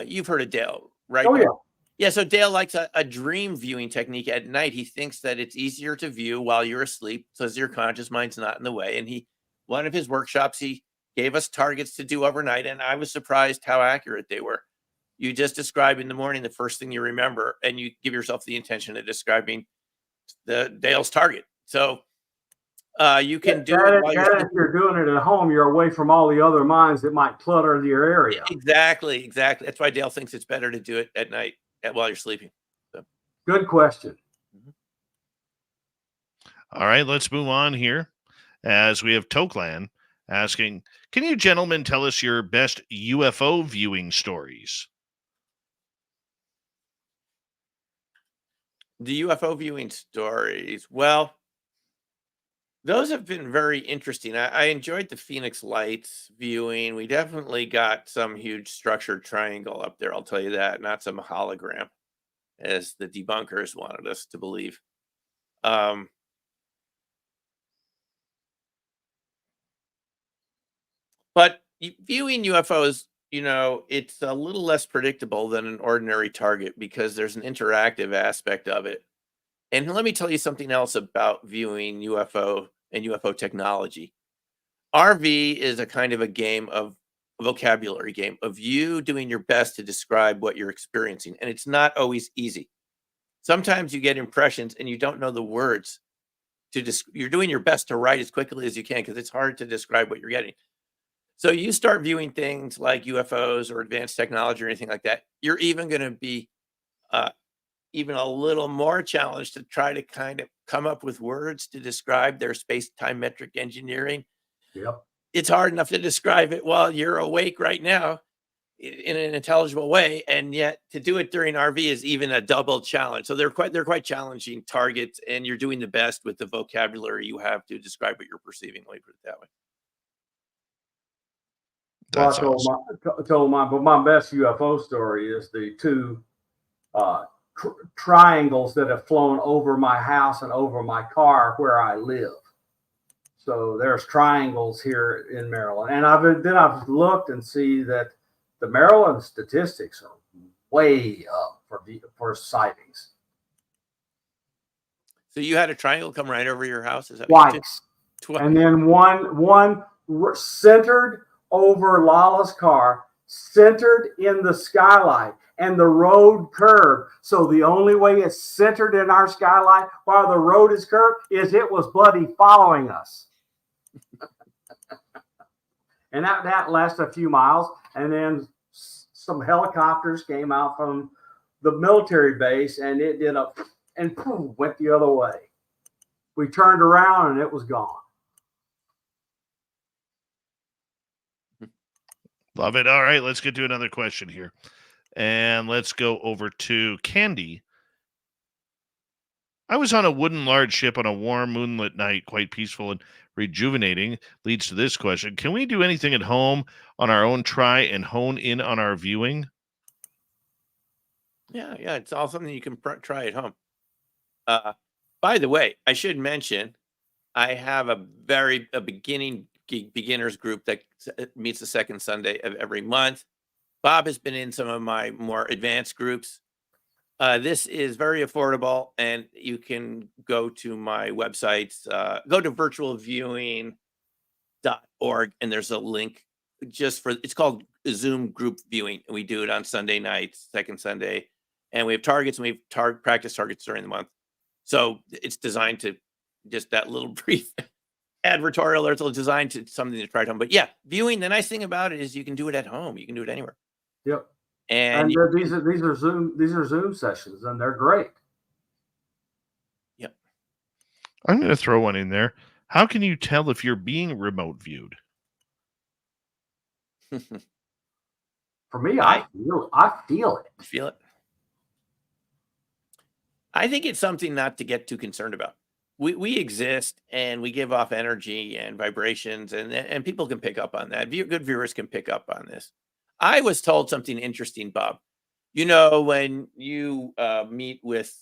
You've heard of Dale, right? Oh, yeah. Yeah, so Dale likes a dream viewing technique at night. He thinks that it's easier to view while you're asleep because your conscious mind's not in the way. And one of his workshops, he gave us targets to do overnight, and I was surprised how accurate they were. You just describe in the morning the first thing you remember, and you give yourself the intention of describing Dale's target. So you can do it while if you're doing it at home, you're away from all the other minds that might clutter your area. Exactly. That's why Dale thinks it's better to do it at night while you're sleeping. So. Good question. All right, let's move on here as we have Toklan asking, can you gentlemen tell us your best UFO viewing stories? The UFO viewing stories. Well, those have been very interesting. I enjoyed the Phoenix Lights viewing. We definitely got some huge structured triangle up there. I'll tell you that, not some hologram, as the debunkers wanted us to believe. But viewing UFOs, it's a little less predictable than an ordinary target because there's an interactive aspect of it. And let me tell you something else about viewing UFO and UFO technology. RV is a kind of a game of a vocabulary game of you doing your best to describe what you're experiencing. And it's not always easy. Sometimes you get impressions and you don't know the words you're doing your best to write as quickly as you can because it's hard to describe what you're getting. So you start viewing things like UFOs or advanced technology or anything like that, you're even going to be even a little more challenged to try to kind of come up with words to describe their space-time metric engineering. Yep. It's hard enough to describe it while you're awake right now in an intelligible way, and yet to do it during RV is even a double challenge. So they're quite challenging targets, and you're doing the best with the vocabulary you have to describe what you're perceiving. Let me put it that way. That's well, but my best UFO story is the two triangles that have flown over my house and over my car where I live. So there's triangles here in Maryland, and I've looked and see that the Maryland statistics are way up for sightings. So you had a triangle come right over your house? Is that twice? And then one centered over Lala's car, centered in the skylight, and the road curved. So the only way it's centered in our skylight while the road is curved is it was Buddy following us. And that lasted a few miles. And then some helicopters came out from the military base, and it did and boom, went the other way. We turned around and it was gone. Love it. All right, let's get to another question here. And let's go over to Candy. I was on a wooden large ship on a warm moonlit night, quite peaceful and rejuvenating. Leads to this question. Can we do anything at home on our own, try and hone in on our viewing? Yeah, it's all something you can try at home. By the way, I should mention, I have a beginners group that meets the second Sunday of every month. Bob has been in some of my more advanced groups. This is very affordable, and you can go to my websites, go to virtualviewing.org, and there's a link it's called Zoom group viewing, and we do it on Sunday nights, second Sunday, and we have targets, and we have practice targets during the month. So it's designed to just that little brief advertorial alert designed to something to try at home. But yeah, viewing. The nice thing about it is you can do it at home. You can do it anywhere. Yep. And these are Zoom sessions, and they're great. Yep. I'm going to throw one in there. How can you tell if you're being remote viewed? For me, I feel it. Feel it. I think it's something not to get too concerned about. We exist and we give off energy and vibrations, and people can pick up on that. Good viewers can pick up on this. I was told something interesting, Bob. You know, when you meet with,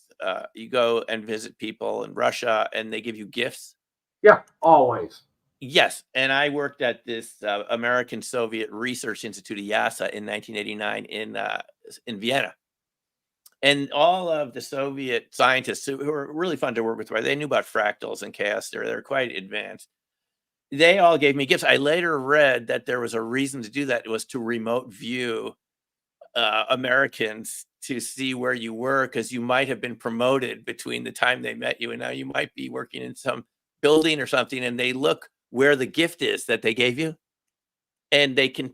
you go and visit people in Russia and they give you gifts. Yeah, always. Yes. And I worked at this American Soviet Research Institute, YASA, in 1989 in Vienna. And all of the Soviet scientists who were really fun to work with, right? They knew about fractals and chaos theory. They're quite advanced. They all gave me gifts. I later read that there was a reason to do that. It was to remote view Americans to see where you were, because you might have been promoted between the time they met you and now. You might be working in some building or something, and they look where the gift is that they gave you. And they can,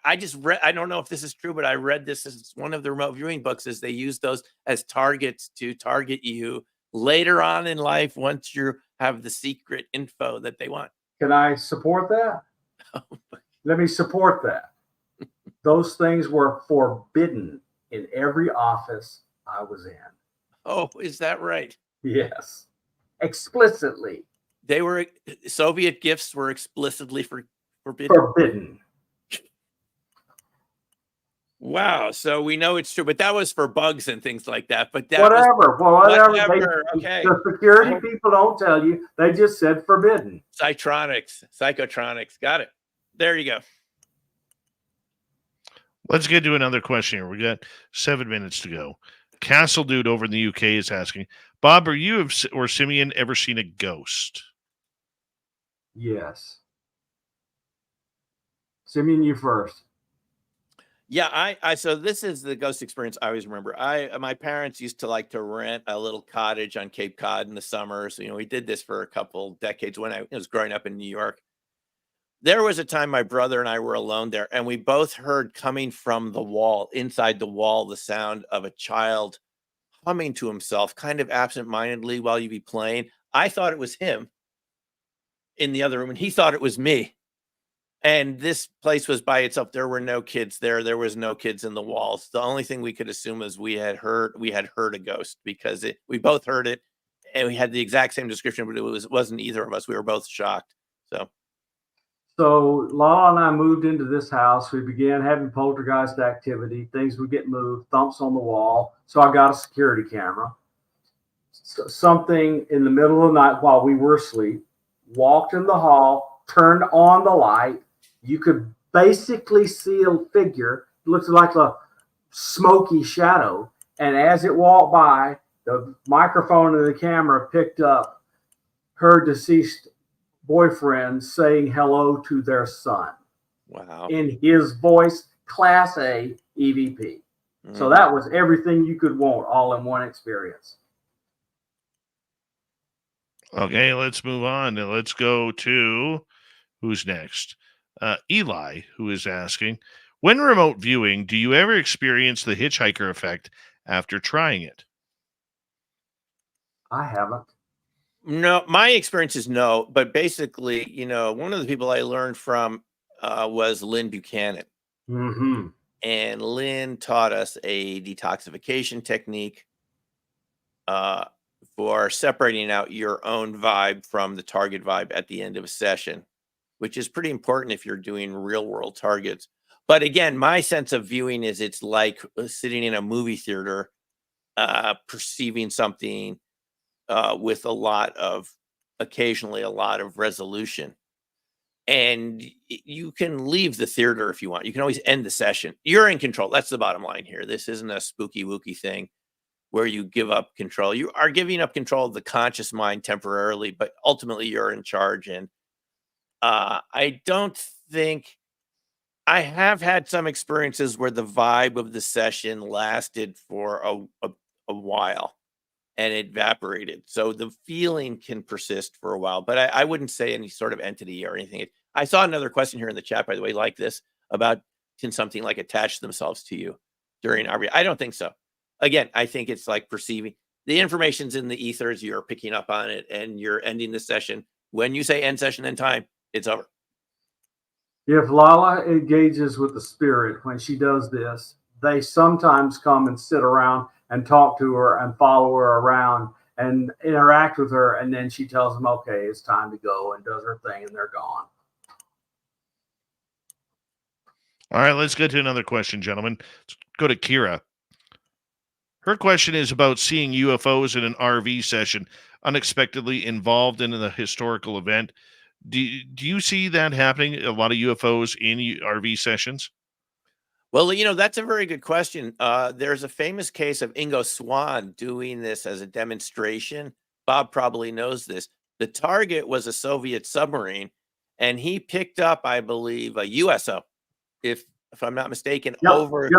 I just read, I don't know if this is true, but I read this as one of the remote viewing books, is they use those as targets to target you later on in life once you have the secret info that they want. Can I support that? Let me support that. Those things were forbidden in every office I was in. Oh, is that right? Yes. Explicitly. They were, Soviet gifts were explicitly forbidden. Forbidden. Wow. So we know it's true, but that was for bugs and things like that. But that whatever. whatever. Okay. The security people don't tell you. They just said forbidden. Psychotronics. Got it. There you go. Let's get to another question here. We got 7 minutes to go. Castle Dude over in the UK is asking, Bob, are you or Simeon ever seen a ghost? Yes. Simeon, you first. Yeah, so this is the ghost experience I always remember. My parents used to like to rent a little cottage on Cape Cod in the summer. So, we did this for a couple decades when I was growing up in New York. There was a time my brother and I were alone there, and we both heard coming from the wall, inside the wall, the sound of a child humming to himself, kind of absentmindedly while you'd be playing. I thought it was him in the other room, and he thought it was me. And this place was by itself. There were no kids there. There was no kids in the walls. The only thing we could assume is we had heard a ghost, because we both heard it, and we had the exact same description, but it wasn't either of us. We were both shocked. So Law and I moved into this house. We began having poltergeist activity. Things would get moved, thumps on the wall. So I got a security camera. Something in the middle of the night while we were asleep, walked in the hall, turned on the light. You could basically see a figure. It looked like a smoky shadow. And as it walked by, the microphone and the camera picked up her deceased boyfriend saying hello to their son. Wow. In his voice, Class A EVP. So that was everything you could want all in one experience. Okay, let's move on. Now let's go to who's next. Eli, who is asking, when remote viewing, do you ever experience the hitchhiker effect after trying it? I haven't. No, my experience is no, but basically, one of the people I learned from was Lynn Buchanan. Mm-hmm. And Lynn taught us a detoxification technique for separating out your own vibe from the target vibe at the end of a session, which is pretty important if you're doing real world targets. But again, my sense of viewing is it's like sitting in a movie theater, perceiving something with occasionally a lot of resolution. And you can leave the theater if you want. You can always end the session. You're in control. That's the bottom line here. This isn't a spooky wooky thing where you give up control. You are giving up control of the conscious mind temporarily, but ultimately you're in charge. And I don't think I have had some experiences where the vibe of the session lasted for a while and it evaporated. So the feeling can persist for a while, but I wouldn't say any sort of entity or anything. I saw another question here in the chat, by the way, like this about can something like attach themselves to you during RV? I don't think so. Again, I think it's like perceiving. The information's in the ethers. You're picking up on it and you're ending the session. When you say end session, end time, it's over. If Lala engages with the spirit when she does this, they sometimes come and sit around and talk to her and follow her around and interact with her. And then she tells them, okay, it's time to go, and does her thing, and they're gone. All right, let's get to another question, gentlemen. Let's go to Kira. Her question is about seeing UFOs in an RV session, unexpectedly involved in the historical event. Do you see that happening? A lot of UFOs in RV sessions? Well, that's a very good question. There's a famous case of Ingo Swann doing this as a demonstration. Bob probably knows this. The target was a Soviet submarine, and he picked up, I believe, a USO, if I'm not mistaken, over.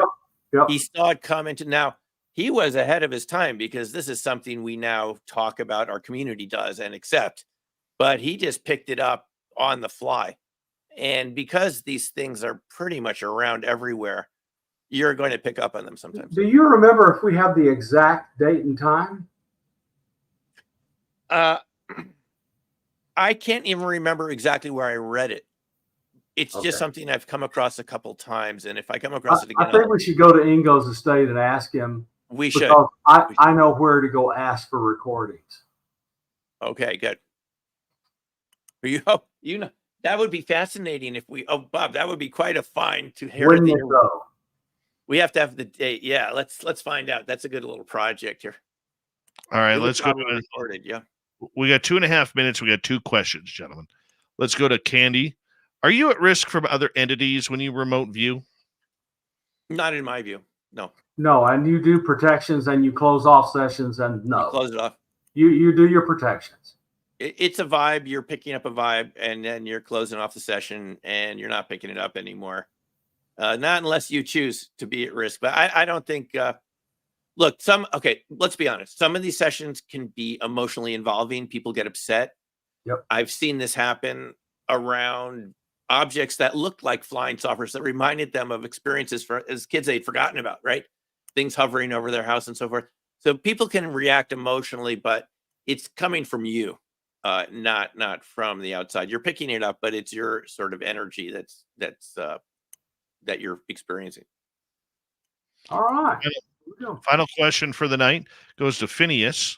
Yep. He saw it come into. Now, he was ahead of his time because this is something we now talk about, our community does and accept. But he just picked it up on the fly. And because these things are pretty much around everywhere, you're going to pick up on them sometimes. Do you remember if we have the exact date and time? I can't even remember exactly where I read it. It's just something I've come across a couple times. And if I come across it again, I think we should go to Ingo's estate and ask him. We should. I know where to go ask for recordings. Okay, good. That would be fascinating if Bob, that would be quite a find to hear. When you go. We have to have the date. Yeah, let's find out. That's a good little project here. All right, let's go. Recorded, yeah. We got 2.5 minutes. We got 2 questions, gentlemen. Let's go to Candy. Are you at risk from other entities when you remote view? Not in my view. No. No, and you do protections and you close off sessions, and no. You close it off. You do your protections. It's a vibe. You're picking up a vibe, and then you're closing off the session, and you're not picking it up anymore. Not unless you choose to be at risk. But I don't think. Look, let's be honest. Some of these sessions can be emotionally involving. People get upset. Yep. I've seen this happen around objects that looked like flying saucers that reminded them of experiences as kids they'd forgotten about, right? Things hovering over their house and so forth. So people can react emotionally, but it's coming from you, not from the outside. You're picking it up, but it's your sort of energy that you're experiencing. All right. Final question for the night goes to Phineas.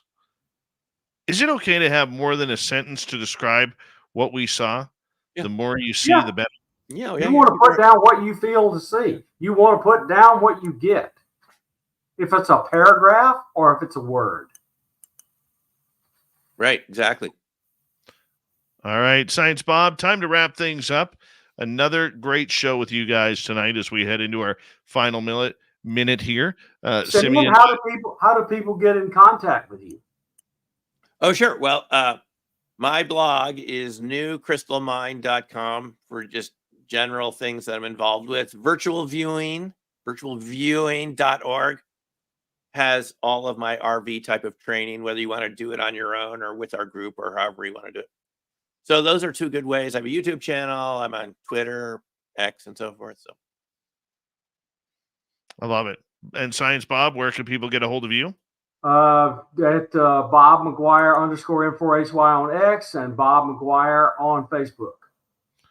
Is it okay to have more than a sentence to describe what we saw? Yeah. The more you see, the better. Yeah, you want to put down what you feel to see. You want to put down what you get. If it's a paragraph or if it's a word. Right, exactly. All right, Science Bob, time to wrap things up. Another great show with you guys tonight as we head into our final minute here. Simeon, how do people get in contact with you? Oh, sure. Well, my blog is newcrystalmind.com for just general things that I'm involved with. virtualviewing.org has all of my RV type of training, whether you want to do it on your own or with our group or however you want to do it. So those are 2 good ways. I have a YouTube channel. I'm on Twitter, X, and so forth. So I love it. And Science Bob, where can people get a hold of you? At Bob McGwier _M4HY on X and Bob McGwier on Facebook.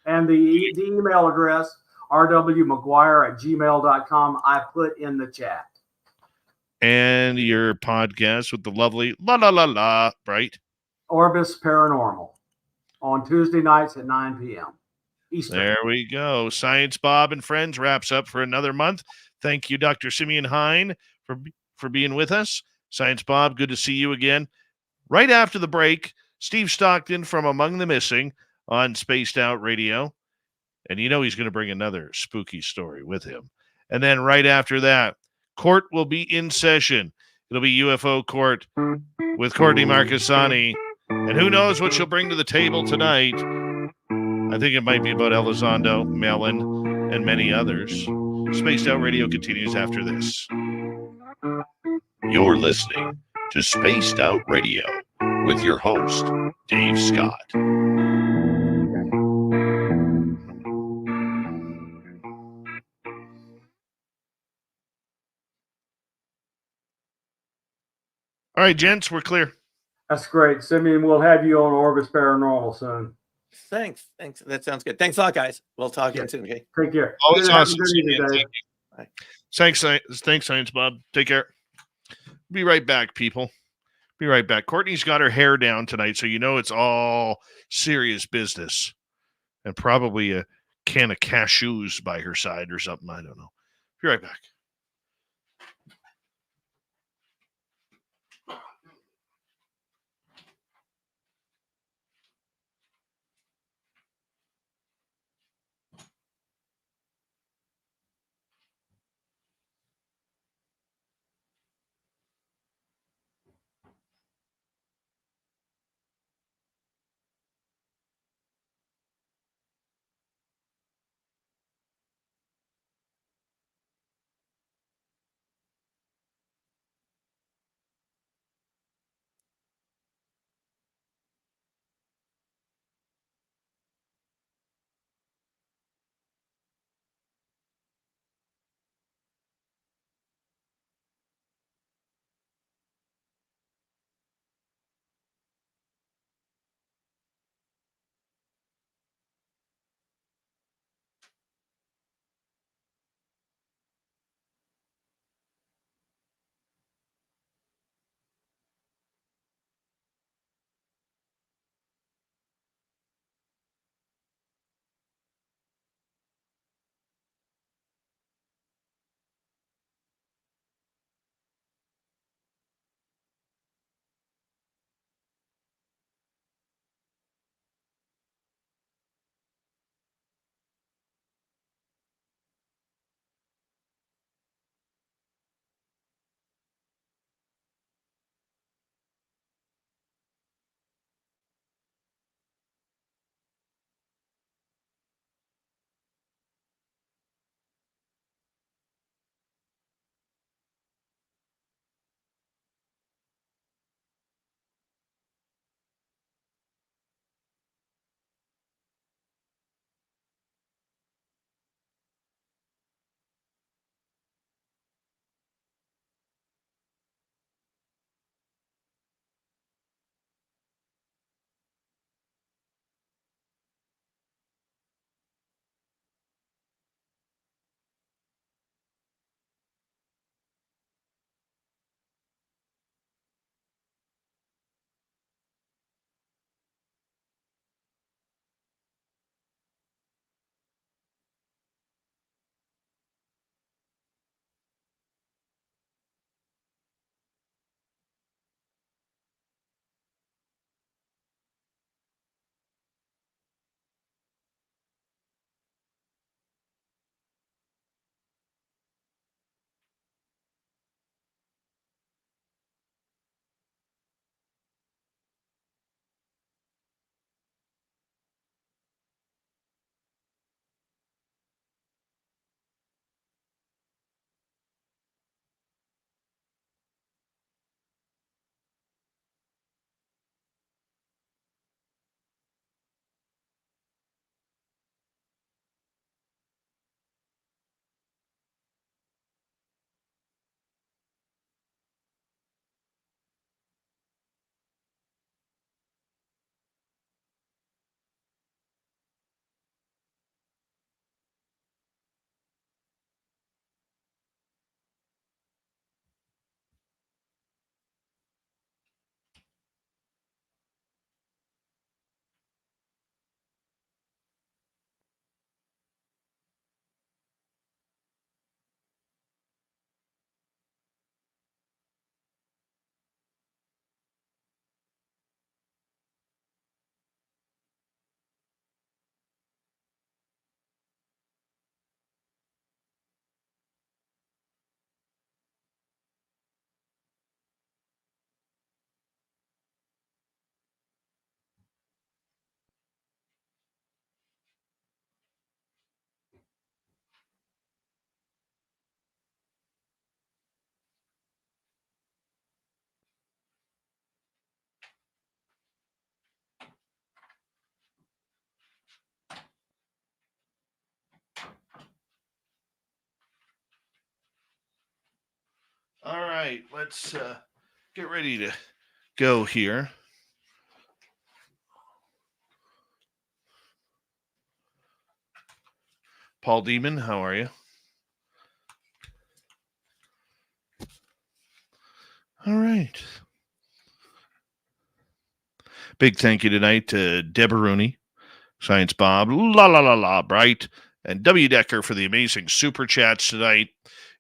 And the email address, rwmcguire@gmail.com, I put in the chat. And your podcast with the lovely la, right? Orbis Paranormal on Tuesday nights at 9 p.m. Eastern. There we go. Science Bob and friends wraps up for another month. Thank you, Dr. Simeon Hein, for being with us. Science Bob, good to see you again. Right after the break, Steve Stockton from Among the Missing on Spaced Out Radio. And you know he's going to bring another spooky story with him. And then right after that, court will be in session. It'll be UFO court with Courtney Marcassani. And who knows what she'll bring to the table tonight. I think it might be about Elizondo, Mellon, and many others. Spaced Out Radio continues after this. You're listening to Spaced Out Radio with your host, Dave Scott. All right, gents, we're clear. That's great. Simeon, we'll have you on Orbis Paranormal soon. Thanks. That sounds good. Thanks a lot, guys. We'll talk again soon. Okay. Take care. Always Have a awesome. good evening, Dave. Thank you. Thanks, Science Bob. Take care. Be right back, people. Be right back. Courtney's got her hair down tonight, so you know it's all serious business. And probably a can of cashews by her side or something. I don't know. Be right back. right, let's get ready to go here. Paul Demon, how are you? All right. Big thank you tonight to Deborah Rooney, Science Bob, Bright, and W. Decker for the amazing super chats tonight.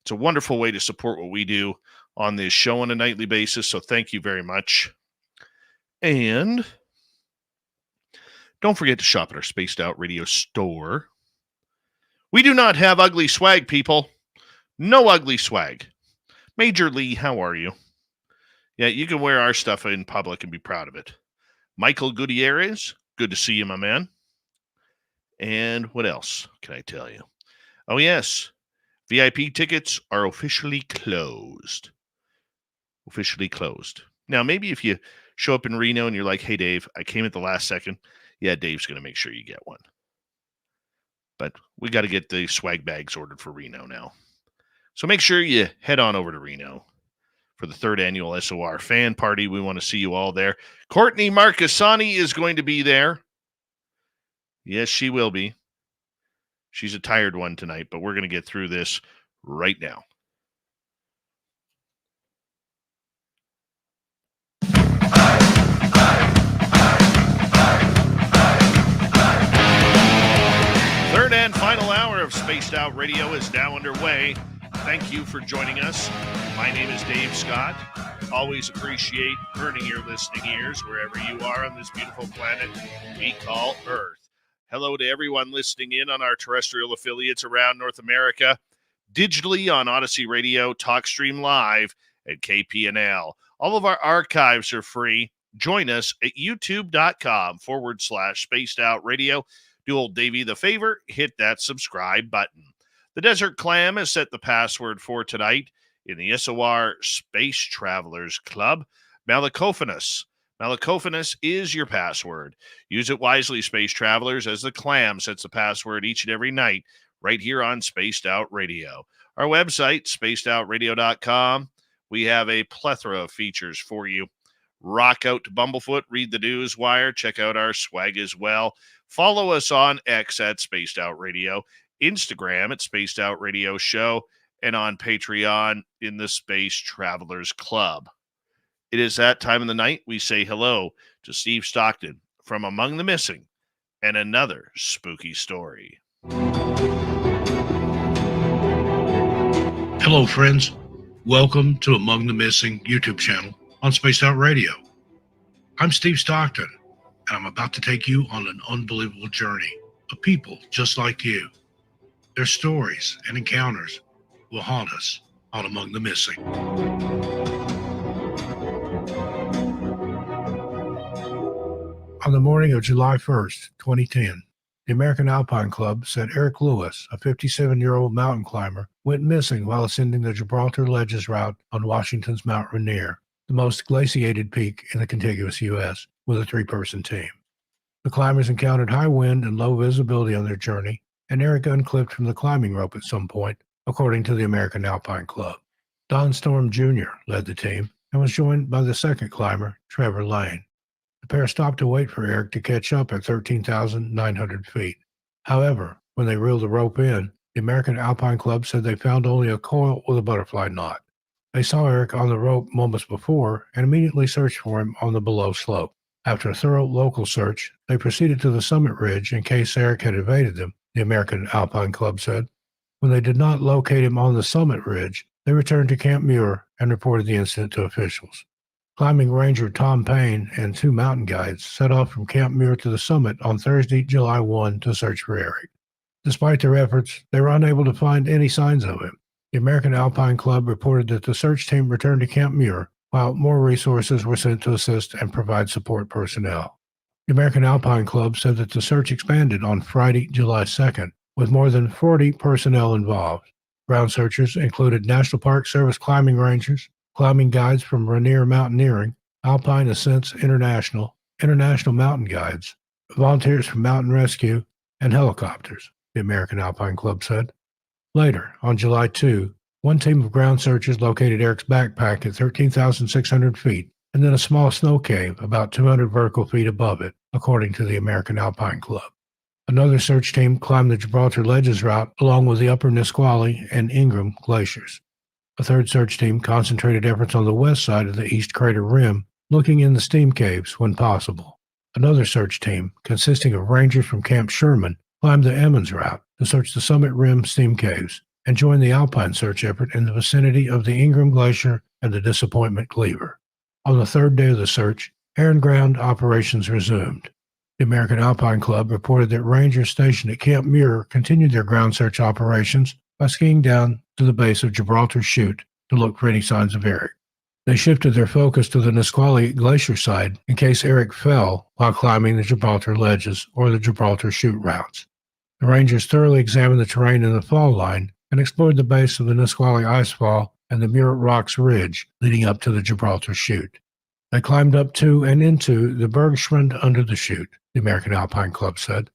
It's a wonderful way to support what we do on this show on a nightly basis, so thank you very much. And don't forget to shop at our Spaced Out Radio store. We do not have ugly swag, people. No ugly swag. Major Lee, how are you? Yeah, you can wear our stuff in public and be proud of it. Michael Gutierrez, good to see you, my man. And what else can I tell you? Oh, yes. VIP tickets are officially closed. Officially closed. Now, maybe if you show up in Reno and you're like, hey, Dave, I came at the last second. Yeah, Dave's going to make sure you get one. But we got to get the swag bags ordered for Reno now. So make sure you head on over to Reno for the 3rd annual SOR fan party. We want to see you all there. Courtney Marcassani is going to be there. Yes, she will be. She's a tired one tonight, but we're going to get through this right now. Third and final hour of Spaced Out Radio is now underway. Thank you for joining us. My name is Dave Scott. Always appreciate burning your listening ears wherever you are on this beautiful planet we call Earth. Hello to everyone listening in on our terrestrial affiliates around North America, digitally on Odyssey Radio, TalkStream Live, and KPNL. All of our archives are free. Join us at youtube.com/Spaced Out Radio. Do old Davey the favor, hit that subscribe button. The Desert Clam has set the password for tonight in the SOR Space Travelers Club, Malacophanus. Malacophanus is your password. Use it wisely, Space Travelers, as the Clam sets the password each and every night right here on Spaced Out Radio. Our website, spacedoutradio.com. We have a plethora of features for you. Rock out to Bumblefoot, read the news wire, check out our swag as well. Follow us on X at Spaced Out Radio, Instagram at Spaced Out Radio Show, and on Patreon in the Space Travelers Club. It is that time of the night we say hello to Steve Stockton from Among the Missing and another spooky story. Hello, friends. Welcome to Among the Missing YouTube channel on Spaced Out Radio. I'm Steve Stockton, and I'm about to take you on an unbelievable journey of people just like you. Their stories and encounters will haunt us on Among the Missing. On the morning of July 1st, 2010, the American Alpine Club said Eric Lewis, a 57-year-old mountain climber, went missing while ascending the Gibraltar Ledges route on Washington's Mount Rainier, the most glaciated peak in the contiguous U.S., with a 3-person team. The climbers encountered high wind and low visibility on their journey, and Eric unclipped from the climbing rope at some point, according to the American Alpine Club. Don Storm Jr. led the team and was joined by the second climber, Trevor Lane. The pair stopped to wait for Eric to catch up at 13,900 feet. However, when they reeled the rope in, the American Alpine Club said they found only a coil with a butterfly knot. They saw Eric on the rope moments before and immediately searched for him on the below slope. After a thorough local search, they proceeded to the summit ridge in case Eric had evaded them, the American Alpine Club said. When they did not locate him on the summit ridge, they returned to Camp Muir and reported the incident to officials. Climbing ranger Tom Payne and 2 mountain guides set off from Camp Muir to the summit on Thursday, July 1 to search for Eric. Despite their efforts, they were unable to find any signs of him. The American Alpine Club reported that the search team returned to Camp Muir, while more resources were sent to assist and provide support personnel. The American Alpine Club said that the search expanded on Friday, July 2nd, with more than 40 personnel involved. Ground searchers included National Park Service climbing rangers, climbing guides from Rainier Mountaineering, Alpine Ascents International, International Mountain Guides, volunteers from Mountain Rescue, and helicopters, the American Alpine Club said. Later, on July 2, One team of ground searchers located Eric's backpack at 13,600 feet, and then a small snow cave about 200 vertical feet above it, according to the American Alpine Club. Another search team climbed the Gibraltar Ledges route along with the upper Nisqually and Ingram glaciers. A third search team concentrated efforts on the west side of the East Crater Rim, looking in the steam caves when possible. Another search team, consisting of rangers from Camp Sherman, climbed the Emmons route to search the Summit Rim steam caves and joined the Alpine search effort in the vicinity of the Ingram Glacier and the Disappointment Cleaver. On the third day of the search, air and ground operations resumed. The American Alpine Club reported that rangers stationed at Camp Muir continued their ground search operations by skiing down to the base of Gibraltar Chute to look for any signs of Eric. They shifted their focus to the Nisqually Glacier side in case Eric fell while climbing the Gibraltar Ledges or the Gibraltar Chute routes. The Rangers thoroughly examined the terrain in the fall line and explored the base of the Nisqually Icefall and the Muir Rocks Ridge leading up to the Gibraltar Chute. They climbed up to and into the Bergschrund under the chute, the American Alpine Club said.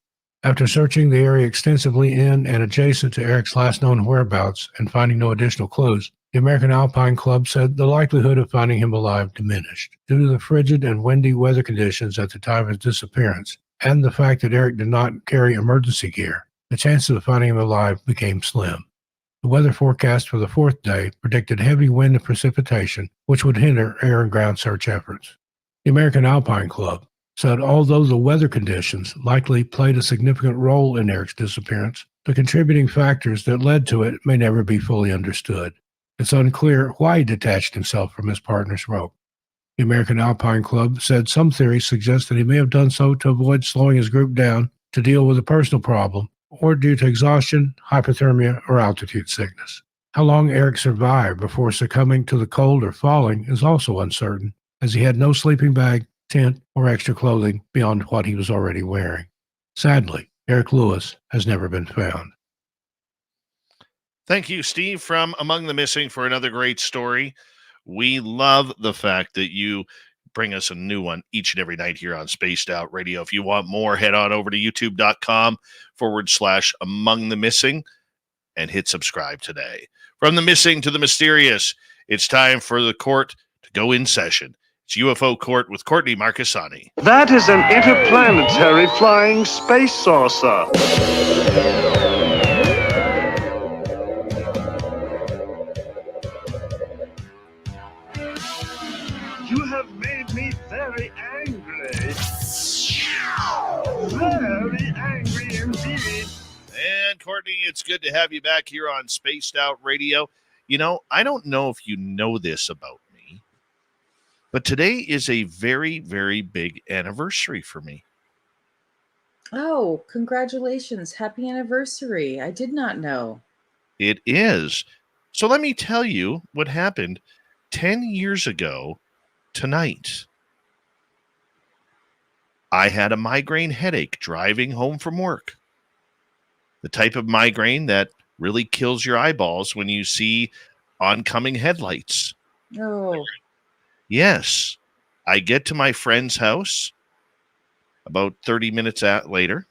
After searching the area extensively in and adjacent to Eric's last known whereabouts and finding no additional clues, the American Alpine Club said the likelihood of finding him alive diminished due to the frigid and windy weather conditions at the time of his disappearance and the fact that Eric did not carry emergency gear. The chances of finding him alive became slim. The weather forecast for the fourth day predicted heavy wind and precipitation, which would hinder air and ground search efforts. The American Alpine Club said although the weather conditions likely played a significant role in Eric's disappearance, the contributing factors that led to it may never be fully understood. It's unclear why he detached himself from his partner's rope. The American Alpine Club said some theories suggest that he may have done so to avoid slowing his group down to deal with a personal problem, or due to exhaustion, hypothermia, or altitude sickness. How long Eric survived before succumbing to the cold or falling is also uncertain, as he had no sleeping bag, tent, or extra clothing beyond what he was already wearing. Sadly, Eric Lewis has never been found. Thank you, Steve, from Among the Missing, for another great story. We love the fact that you bring us a new one each and every night here on Spaced Out Radio. If you want more, head on over to youtube.com/Among the Missing and hit subscribe today. From the missing to the mysterious, it's time for the court to go in session. It's UFO Court with Courtney Marcassani. That is an interplanetary flying space saucer. You have made me very angry. Very angry indeed. And Courtney, it's good to have you back here on Spaced Out Radio. You know, I don't know if you know this about me, but today is a very, very big anniversary for me. Oh, congratulations. Happy anniversary. I did not know. It is. So let me tell you what happened 10 years ago tonight. I had a migraine headache driving home from work. The type of migraine that really kills your eyeballs when you see oncoming headlights. Oh, Yes. I get to my friend's house about 30 minutes later.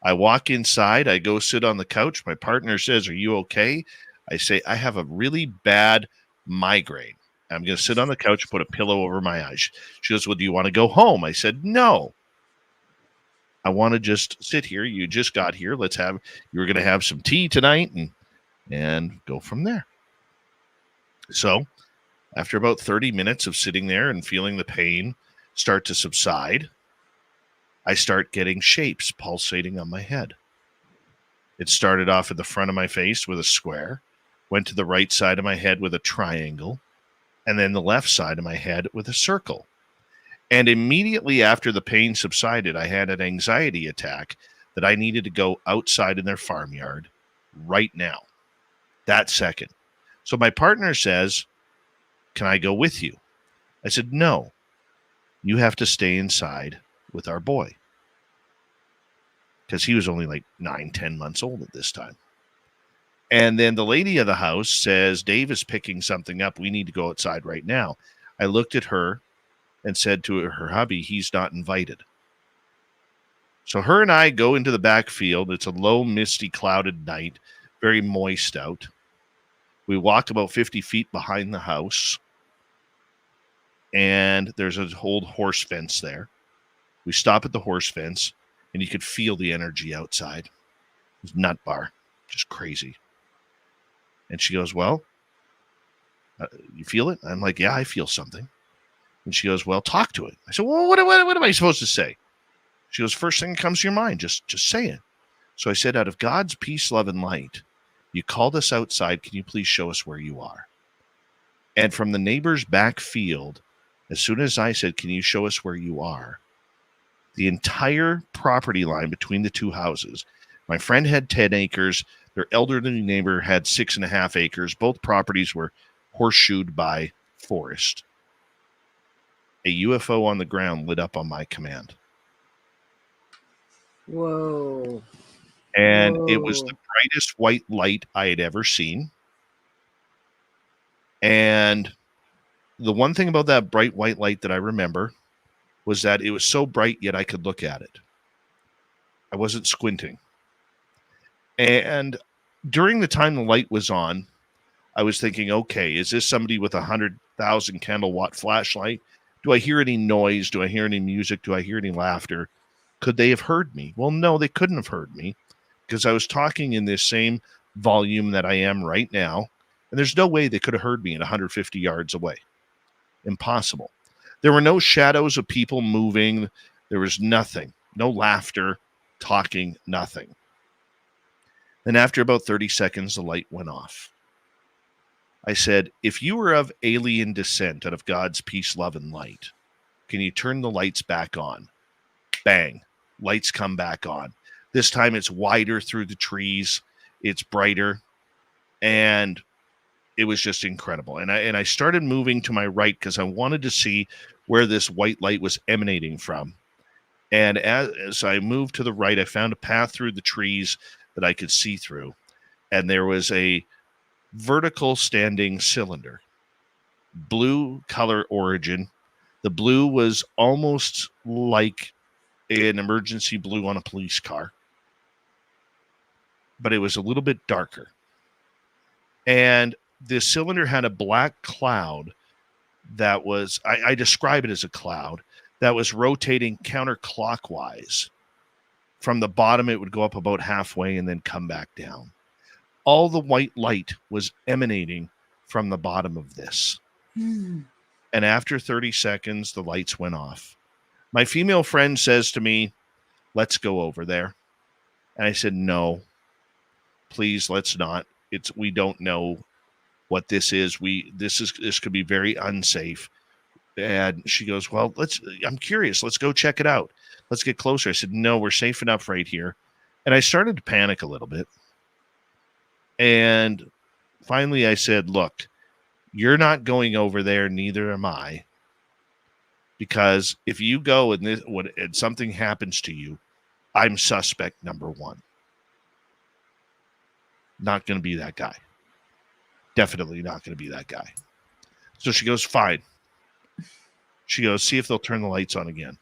I walk inside. I go sit on the couch. My partner says, "Are you okay?" I say, "I have a really bad migraine. I'm going to sit on the couch, put a pillow over my eyes." She goes, "Well, do you want to go home?" I said, "No. I want to just sit here. You just got here. You were going to have some tea tonight and go from there." So after about 30 minutes of sitting there and feeling the pain start to subside, I start getting shapes pulsating on my head. It started off at the front of my face with a square, went to the right side of my head with a triangle, and then the left side of my head with a circle. And immediately after the pain subsided, I had an anxiety attack that I needed to go outside in their farmyard right now, that second. So my partner says, "Can I go with you?" I said, "No, you have to stay inside with our boy." Because he was only like 9-10 months old at this time. And then the lady of the house says, "Dave is picking something up. We need to go outside right now." I looked at her and said to her hubby, "He's not invited." So her and I go into the backfield. It's a low, misty, clouded night, very moist out. We walked about 50 feet behind the house, and there's an old horse fence there. We stop at the horse fence, and you could feel the energy outside. It was nut bar, just crazy. And she goes, well, you feel it? I'm like, yeah, I feel something. And she goes, well, talk to it. I said, well, what am I supposed to say? She goes, first thing that comes to your mind, just say it. So I said, out of God's peace, love, and light, you called us outside. Can you please show us where you are? And from the neighbor's back field, as soon as I said, can you show us where you are? The entire property line between the two houses, my friend had 10 acres. Their elderly neighbor had 6.5 acres. Both properties were horseshoed by forest. A UFO on the ground lit up on my command. Whoa. And it was Whoa. the brightest white light I had ever seen. And the one thing about that bright white light that I remember was that it was so bright, yet I could look at it. I wasn't squinting. And during the time the light was on, I was thinking, okay, is this somebody with 100,000 candle watt flashlight? Do I hear any noise? Do I hear any music? Do I hear any laughter? Could they have heard me? Well, no, they couldn't have heard me because I was talking in this same volume that I am right now. And there's no way they could have heard me at 150 yards away. Impossible. There were no shadows of people moving. There was nothing. No laughter, talking, nothing. Then after about 30 seconds, the light went off. I said, if you were of alien descent out of God's peace, love, and light, can you turn the lights back on? Bang. Lights come back on. This time it's wider through the trees. It's brighter. And it was just incredible. And I started moving to my right because I wanted to see where this white light was emanating from. And as I moved to the right, I found a path through the trees that I could see through. And there was a vertical standing cylinder, blue color origin. The blue was almost like an emergency blue on a police car, but it was a little bit darker. And this cylinder had a black cloud that was, I describe it as a cloud that was rotating counterclockwise. From the bottom, it would go up about halfway and then come back down. All the white light was emanating from the bottom of this. And after 30 seconds, the lights went off. My female friend says to me, let's go over there. And I said, no, please, let's not. We don't know what this is. This could be very unsafe. And she goes, well, I'm curious. Let's go check it out. Let's get closer. I said, no, we're safe enough right here. And I started to panic a little bit. And finally I said, look, you're not going over there. Neither am I. Because if you go and something happens to you, I'm suspect number one. Not going to be that guy. Definitely not going to be that guy. So she goes, fine. She goes, see if they'll turn the lights on again.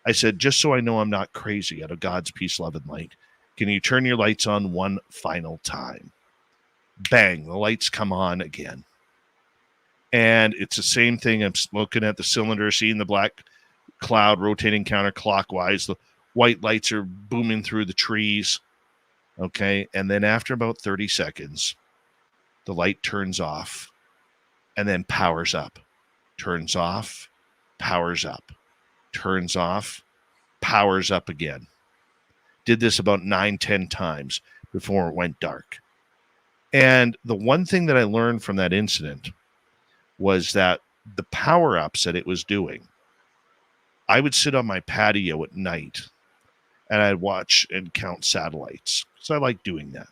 I said, just so I know I'm not crazy, out of God's peace, love, and light, can you turn your lights on one final time? Bang, the lights come on again. And it's the same thing. I'm looking at the cylinder, seeing the black cloud rotating counterclockwise. The white lights are booming through the trees. Okay. And then after about 30 seconds, the light turns off and then powers up. Turns off, powers up. Turns off, powers up again. Did this about 9-10 times before it went dark. And the one thing that I learned from that incident was that the power-ups that it was doing, I would sit on my patio at night and I'd watch and count satellites. So I like doing that.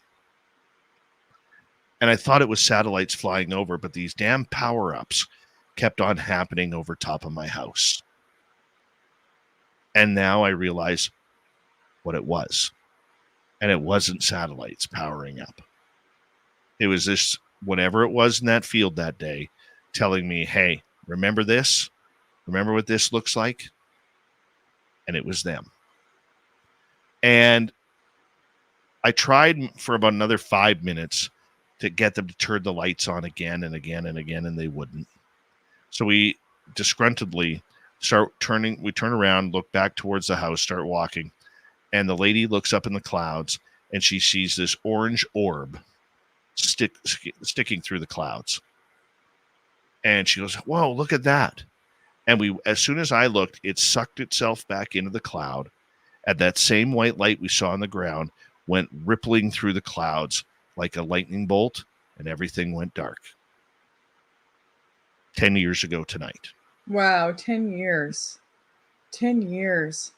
And I thought it was satellites flying over, but these damn power-ups kept on happening over top of my house. And now I realize what it was. And it wasn't satellites powering up. It was this, whatever it was in that field that day, telling me, hey, remember this? Remember what this looks like? And it was them. And I tried for about another 5 minutes to get them to turn the lights on again and again and again, and they wouldn't. So we disgruntledly we turn around, look back towards the house, start walking, and the lady looks up in the clouds and she sees this orange orb sticking through the clouds. And she goes, "Whoa, look at that." And as soon as I looked, it sucked itself back into the cloud. And that same white light we saw on the ground went rippling through the clouds like a lightning bolt, and everything went dark. 10 years ago tonight. Wow, 10 years. 10 years.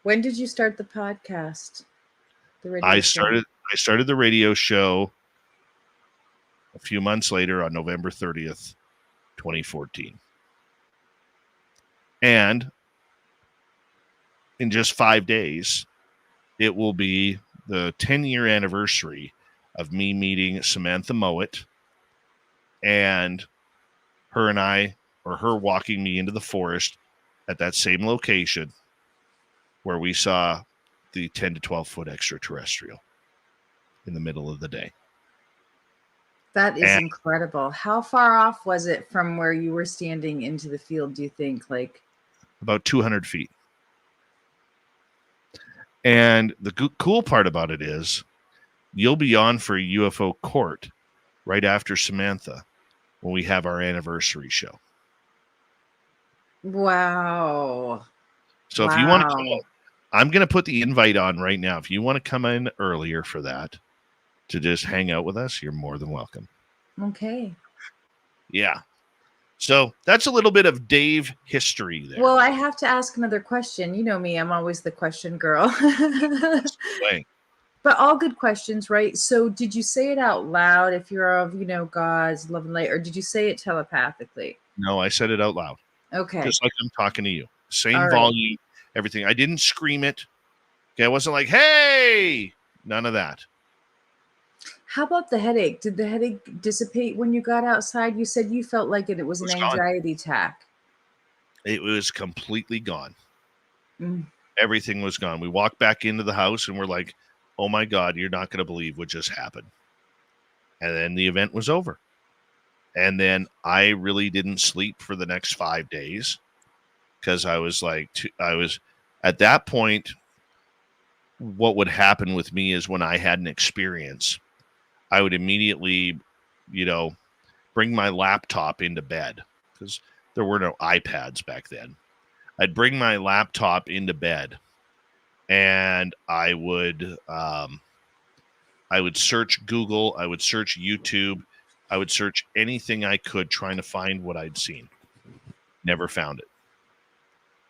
When did you start the podcast? The radio show? I started the radio show a few months later on November 30th, 2014. And in just 5 days, it will be the 10-year anniversary of me meeting Samantha Mowat and her walking me into the forest at that same location where we saw the 10 to 12 foot extraterrestrial in the middle of the day. That is incredible. How far off was it from where you were standing into the field, do you think? Like about 200 feet. And the cool part about it is you'll be on for a UFO court right after Samantha when we have our anniversary show. Wow. So if you want to come, I'm going to put the invite on right now. If you want to come in earlier for that, to just hang out with us, you're more than welcome. Okay. Yeah. So that's a little bit of Dave history there. Well, I have to ask another question. You know me, I'm always the question girl. But all good questions, right? So did you say it out loud if you're of, God's love and light, or did you say it telepathically? No, I said it out loud. Okay. Just like I'm talking to you. Same all volume, right. Everything. I didn't scream it. Okay, I wasn't like, "Hey!" None of that. How about the headache? Did the headache dissipate when you got outside? You said you felt like it was an anxiety attack. It was completely gone. Mm. Everything was gone. We walked back into the house and we're like, "Oh my God, you're not going to believe what just happened." And then the event was over. And then I really didn't sleep for the next 5 days because I was at that point, what would happen with me is when I had an experience, I would immediately, bring my laptop into bed because there were no iPads back then. I'd bring my laptop into bed and I would search Google, I would search YouTube, I would search anything I could trying to find what I'd seen. Never found it.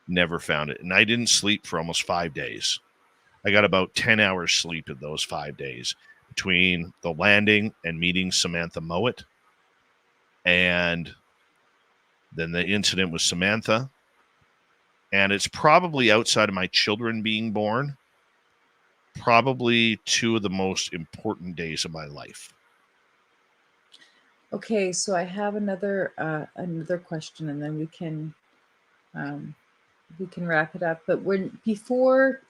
And I didn't sleep for almost 5 days. I got about 10 hours sleep in those 5 days between the landing and meeting Samantha Mowat. And then the incident with Samantha. And it's probably outside of my children being born, probably two of the most important days of my life. Okay, so I have another question, and then we can wrap it up. But do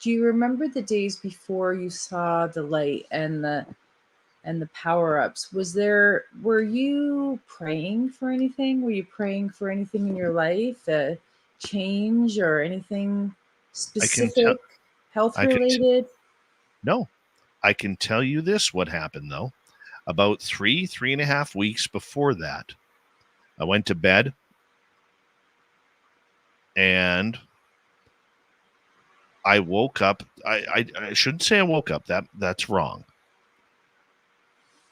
you remember the days before you saw the light and the power-ups? Were you praying for anything? Were you praying for anything in your life, a change or anything specific, health related? No, I can tell you this, what happened though. About 3.5 weeks before that, I went to bed and I woke up. I shouldn't say I woke up. That's wrong.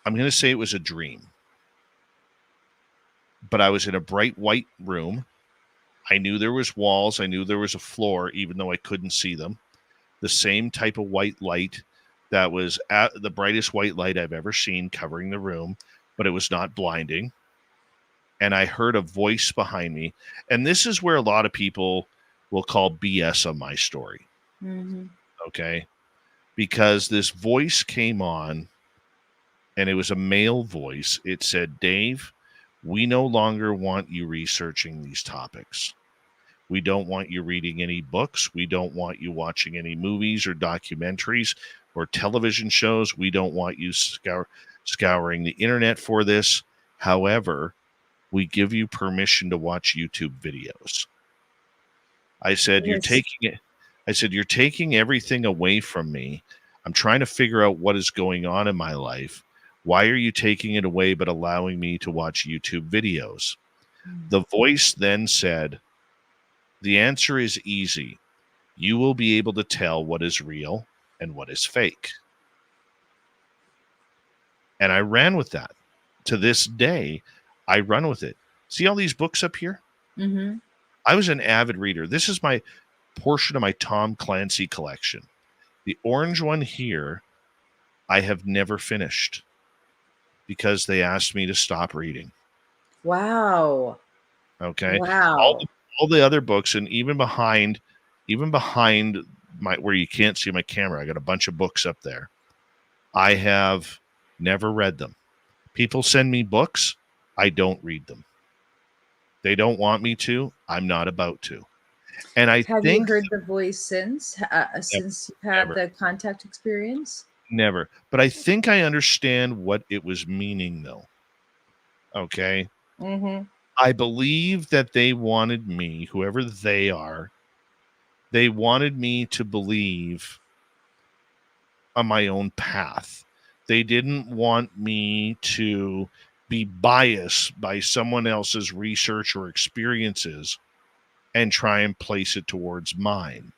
I'm going to say it was a dream. But I was in a bright white room. I knew there was walls. I knew there was a floor, even though I couldn't see them. The same type of white light that was at the brightest white light I've ever seen covering the room, but it was not blinding. And I heard a voice behind me. And this is where a lot of people will call BS on my story. Mm-hmm. Okay? Because this voice came on, and it was a male voice. It said, "Dave, we no longer want you researching these topics. We don't want you reading any books. We don't want you watching any movies or documentaries. or television shows. We don't want you scouring the internet for this. However, we give you permission to watch YouTube videos. I said, you're taking it. I said, you're taking everything away from me. I'm trying to figure out what is going on in my life. Why are you taking it away but allowing me to watch YouTube videos? The voice then said, the answer is easy. You will be able to tell what is real and what is fake. And I ran with that. To this day, I run with it. See all these books up here? Mm-hmm. I was an avid reader. This is my portion of my Tom Clancy collection. The orange one here, I have never finished because they asked me to stop reading. Wow. Okay. Wow. All the other books, and even behind my, where you can't see my camera, I got a bunch of books up there. I have never read them. People send me books. I don't read them. They don't want me to. I'm not about to. And I Have think you heard the voice since you've had the contact experience? Never. But I think I understand what it was meaning, though. Okay. Mm-hmm. I believe that they wanted me, whoever they are, they wanted me to believe on my own path. They didn't want me to be biased by someone else's research or experiences and try and place it towards mine.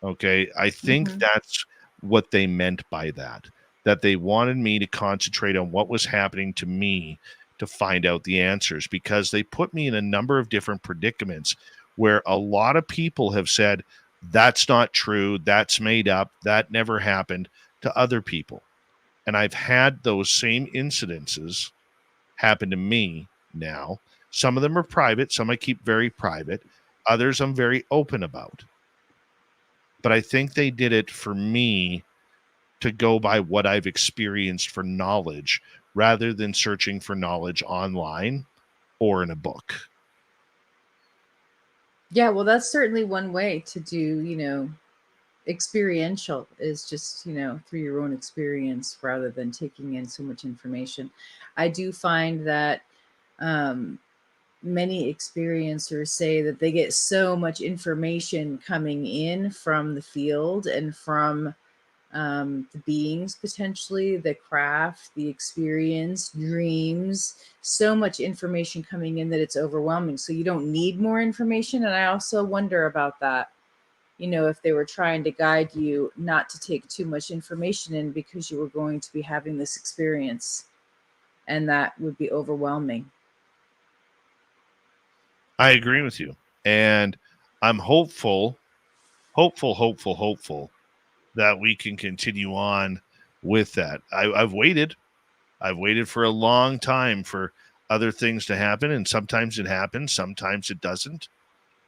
Okay. I think that's what they meant by that they wanted me to concentrate on what was happening to me to find out the answers, because they put me in a number of different predicaments where a lot of people have said, that's not true, that's made up, that never happened, to other people. And I've had those same incidences happen to me now. Some of them are private, some I keep very private, others I'm very open about. But I think they did it for me to go by what I've experienced for knowledge rather than searching for knowledge online or in a book. Yeah, well, that's certainly one way to do, experiential, is just, through your own experience rather than taking in so much information. I do find that many experiencers say that they get so much information coming in from the field and from the beings, potentially the craft, the experience, dreams, so much information coming in that it's overwhelming. So you don't need more information. And I also wonder about that, if they were trying to guide you not to take too much information in because you were going to be having this experience, and that would be overwhelming. I agree with you. And I'm hopeful that we can continue on with that. I've waited for a long time for other things to happen, and sometimes it happens, sometimes it doesn't.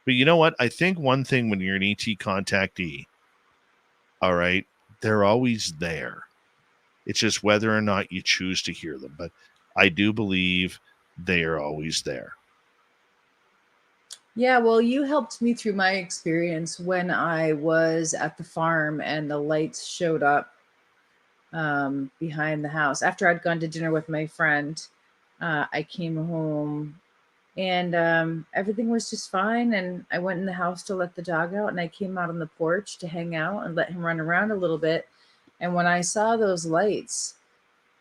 But you know what? I think one thing when you're an ET contactee, all right, they're always there. It's just whether or not you choose to hear them. But I do believe they are always there. Yeah, well, you helped me through my experience when I was at the farm and the lights showed up behind the house. After I'd gone to dinner with my friend, I came home and everything was just fine. And I went in the house to let the dog out, and I came out on the porch to hang out and let him run around a little bit. And when I saw those lights,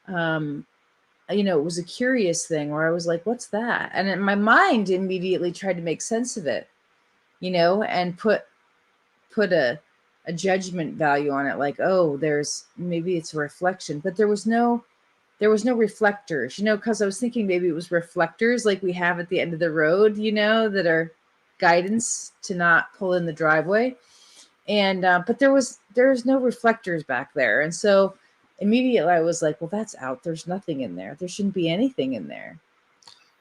it was a curious thing where I was like, what's that? And in my mind immediately tried to make sense of it, and put a judgment value on it. Like, oh, maybe it's a reflection, but there was no reflectors, because I was thinking maybe it was reflectors like we have at the end of the road, that are guidance to not pull in the driveway. And, but there's no reflectors back there. And so immediately I was like, well, that's out. There's nothing in there. There shouldn't be anything in there.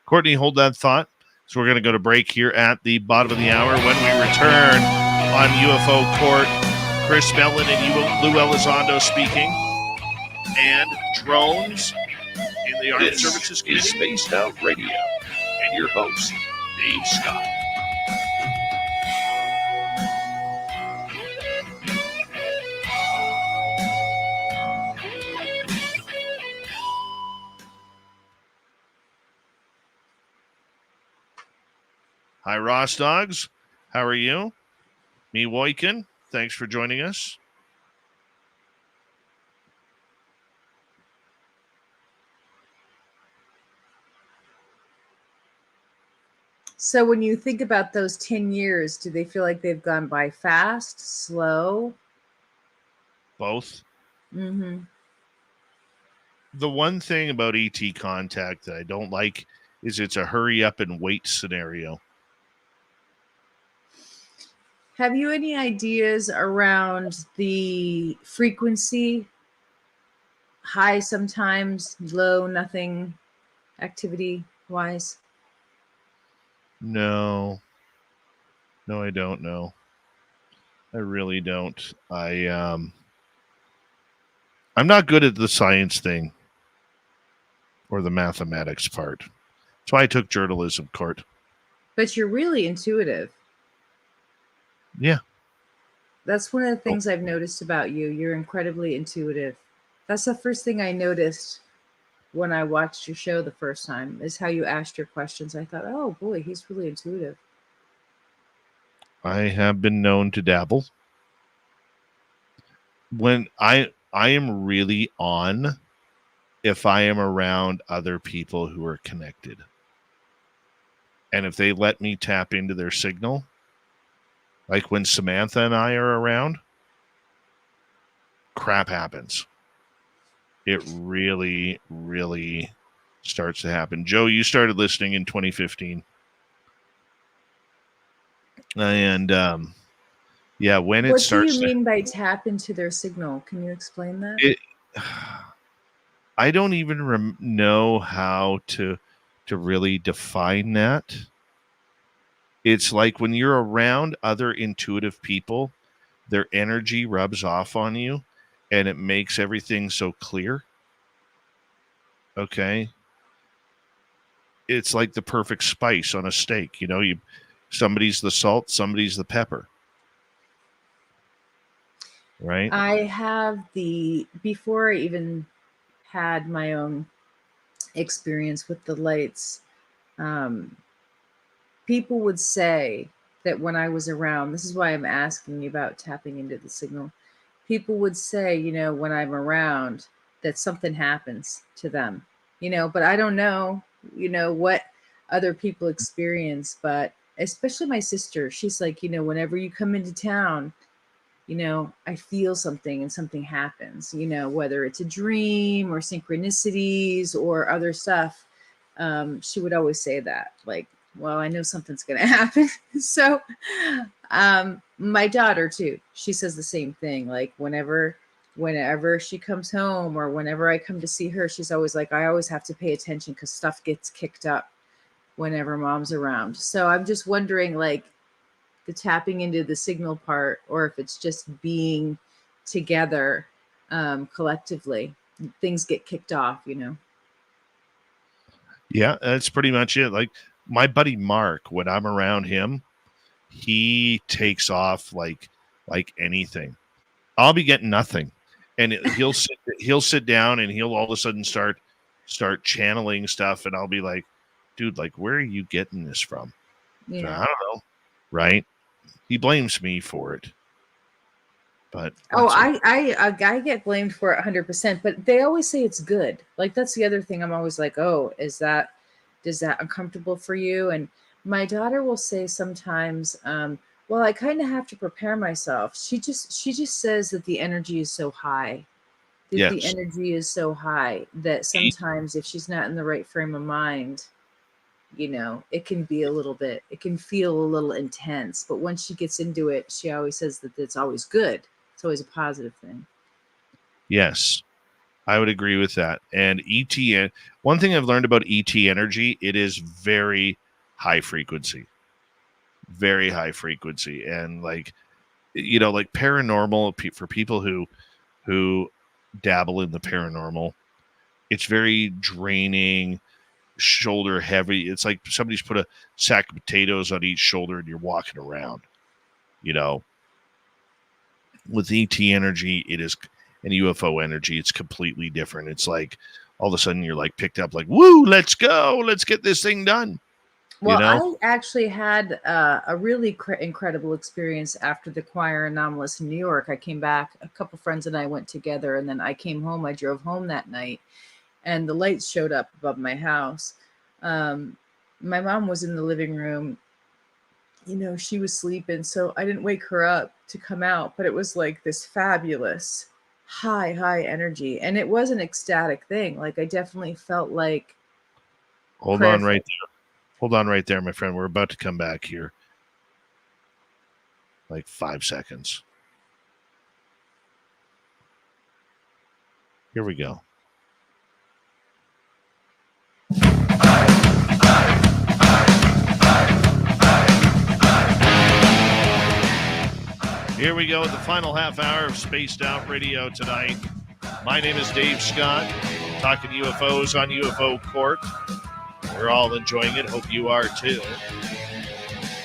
Courtney, hold that thought. So we're going to go to break here at the bottom of the hour. When we return on UFO Court, Chris Mellon and Lou Elizondo speaking, and drones in the Armed Services is Spaced Out Radio, and your host, Dave Scott. Hi, Ross Dogs. How are you? Me, Woykin. Thanks for joining us. So when you think about those 10 years, do they feel like they've gone by fast, slow? Both. Mm-hmm. The one thing about ET contact that I don't like is it's a hurry up and wait scenario. Have you any ideas around the frequency? High sometimes, low, nothing activity wise? No, I don't know. I really don't. I'm not good at the science thing or the mathematics part. That's why I took journalism court. But you're really intuitive. Yeah. That's one of the things I've noticed about you. You're incredibly intuitive. That's the first thing I noticed when I watched your show the first time, is how you asked your questions. I thought, oh boy, he's really intuitive. I have been known to dabble. When I am really on if I am around other people who are connected. And if they let me tap into their signal, like when Samantha and I are around, crap happens. It really, really starts to happen. Joe, you started listening in 2015. And yeah, when it What starts do you mean by tap into their signal? Can you explain that? I don't even know how to really define that. It's like when you're around other intuitive people, their energy rubs off on you and it makes everything so clear. Okay. It's like the perfect spice on a steak. You know, somebody's the salt, somebody's the pepper. Right? I have before I even had my own experience with the lights, people would say that when I was around, this is why I'm asking you about tapping into the signal. People would say, when I'm around, that something happens to them, but I don't know, what other people experience, but especially my sister, she's like, whenever you come into town, I feel something and something happens, whether it's a dream or synchronicities or other stuff. She would always say that, like, well, I know something's going to happen. So my daughter too, she says the same thing. Like whenever she comes home or whenever I come to see her, she's always like, I always have to pay attention because stuff gets kicked up whenever mom's around. So I'm just wondering, like, the tapping into the signal part, or if it's just being together collectively, things get kicked off, Yeah, that's pretty much it. Like my buddy Mark, when I'm around him, he takes off like anything. I'll be getting nothing, and he'll sit down and he'll all of a sudden start channeling stuff, and I'll be like, dude, like, where are you getting this from? Yeah. I don't know, right? He blames me for it, but I get blamed for it 100%, but they always say it's good. Like that's the other thing. I'm always like, oh, does that uncomfortable for you? And my daughter will say sometimes, well, I kind of have to prepare myself. She just says that the energy is so high. The energy is so high that sometimes if she's not in the right frame of mind, it can be it can feel a little intense. But once she gets into it, she always says that it's always good. It's always a positive thing. Yes, I would agree with that. And ET, one thing I've learned about ET energy, it is very high frequency. Very high frequency. And like paranormal, for people who dabble in the paranormal, it's very draining, shoulder heavy. It's like somebody's put a sack of potatoes on each shoulder and you're walking around. With ET energy, it is, and UFO energy, it's completely different. It's like all of a sudden you're like picked up, like, woo, let's go, let's get this thing done. Well, know? I actually had a really incredible experience after the choir anomalous in New York. I came back, a couple friends and I went together, and then I came home. I drove home that night, and the lights showed up above my house. My mom was in the living room. She was sleeping, so I didn't wake her up to come out, but it was like this fabulous high energy, and it was an ecstatic thing. Like, I definitely felt like Hold on right there. Hold on right there, my friend. We're about to come back here. Like 5 seconds. Here we go. Here we go at the final half hour of Spaced Out Radio tonight. My name is Dave Scott, talking UFOs on UFO Court. We're all enjoying it. Hope you are too.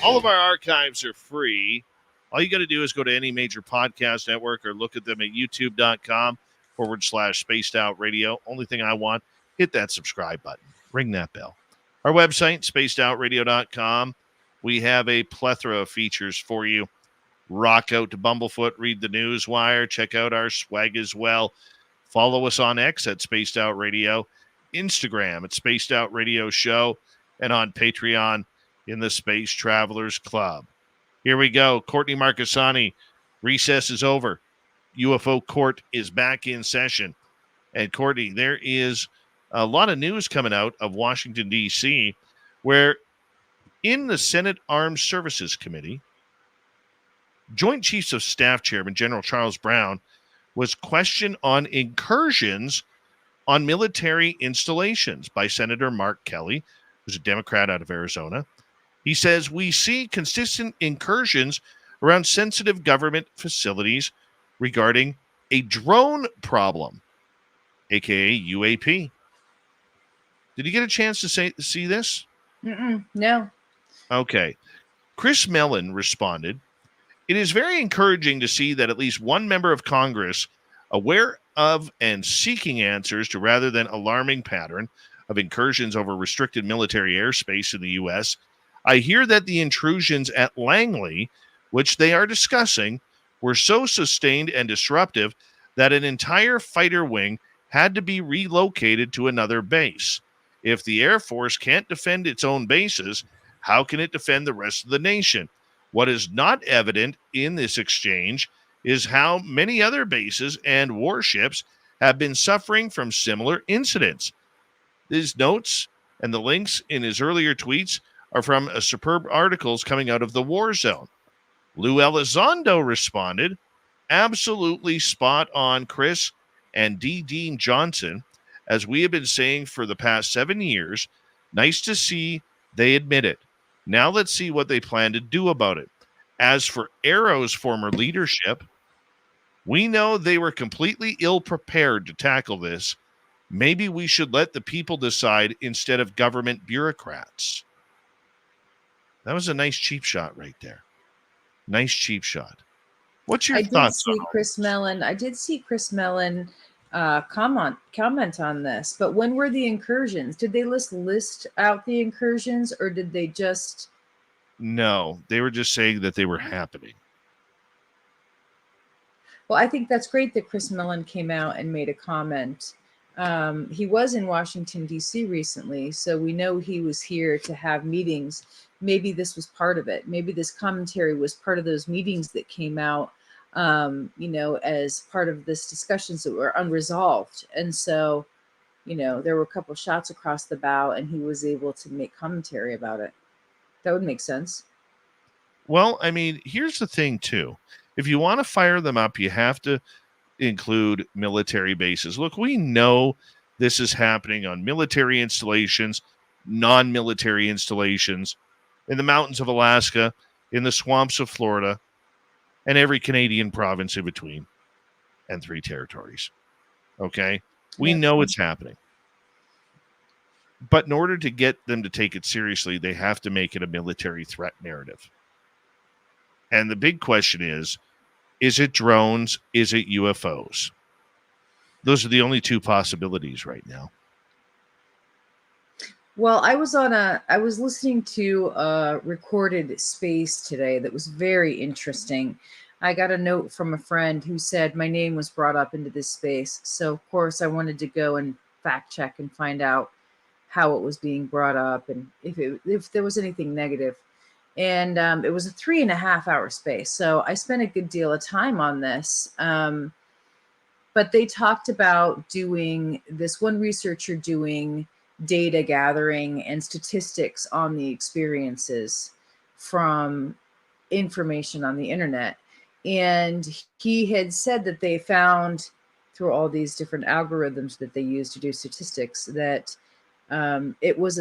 All of our archives are free. All you got to do is go to any major podcast network or look at them at youtube.com/Spaced Out Radio. Only thing I want, hit that subscribe button. Ring that bell. Our website, spacedoutradio.com. We have a plethora of features for you. Rock out to Bumblefoot, read the news wire, check out our swag as well. Follow us on X at Spaced Out Radio, Instagram at Spaced Out Radio Show, and on Patreon in the Space Travelers Club. Here we go. Courtney Marcassani, recess is over. UFO Court is back in session. And Courtney, there is a lot of news coming out of Washington, D.C., where in the Senate Armed Services Committee, Joint Chiefs of Staff Chairman General Charles Brown was questioned on incursions on military installations by Senator Mark Kelly, who's a Democrat out of Arizona. He says, we see consistent incursions around sensitive government facilities regarding a drone problem, aka UAP. Did you get a chance to see this? No. Okay. Chris Mellon responded, it is very encouraging to see that at least one member of Congress aware of and seeking answers to rather than alarming pattern of incursions over restricted military airspace in the U.S. I hear that the intrusions at Langley, which they are discussing, were so sustained and disruptive that an entire fighter wing had to be relocated to another base. If the Air Force can't defend its own bases, how can it defend the rest of the nation? What is not evident in this exchange is how many other bases and warships have been suffering from similar incidents. His notes and the links in his earlier tweets are from superb articles coming out of the war zone. Lou Elizondo responded, absolutely spot on, Chris and D. Dean Johnson. As we have been saying for the past 7 years, nice to see they admit it. Now let's see what they plan to do about it. As for Arrow's former leadership, we know they were completely ill-prepared to tackle this. Maybe we should let the people decide instead of government bureaucrats. That was a nice cheap shot right there. Nice cheap shot. What's your thoughts on Chris Mellon? I did see Chris Mellon comment on this, but when were the incursions? Did they list out the incursions, or did they just... No, they were just saying that they were happening. Well, I think that's great that Chris Mellon came out and made a comment. He was in Washington, D.C. recently, so we know he was here to have meetings. Maybe this was part of it. Maybe this commentary was part of those meetings that came out, as part of this discussions that were unresolved. And so, there were a couple of shots across the bow, and he was able to make commentary about it. That would make sense. Well, I mean, here's the thing, too. If you want to fire them up, you have to include military bases. Look, we know this is happening on military installations, non-military installations, in the mountains of Alaska, in the swamps of Florida, and every Canadian province in between, and 3 territories. Okay? We know it's happening. But in order to get them to take it seriously, they have to make it a military threat narrative. And the big question is it drones? Is it UFOs? Those are the only 2 possibilities right now. Well, I was listening to a recorded space today that was very interesting. I got a note from a friend who said my name was brought up into this space. So of course I wanted to go and fact check and find out how it was being brought up and if there was anything negative. And it was a 3.5 hour space. So I spent a good deal of time on this. But they talked about doing this one researcher doing data gathering and statistics on the experiences from information on the internet. And he had said that they found through all these different algorithms that they use to do statistics that it was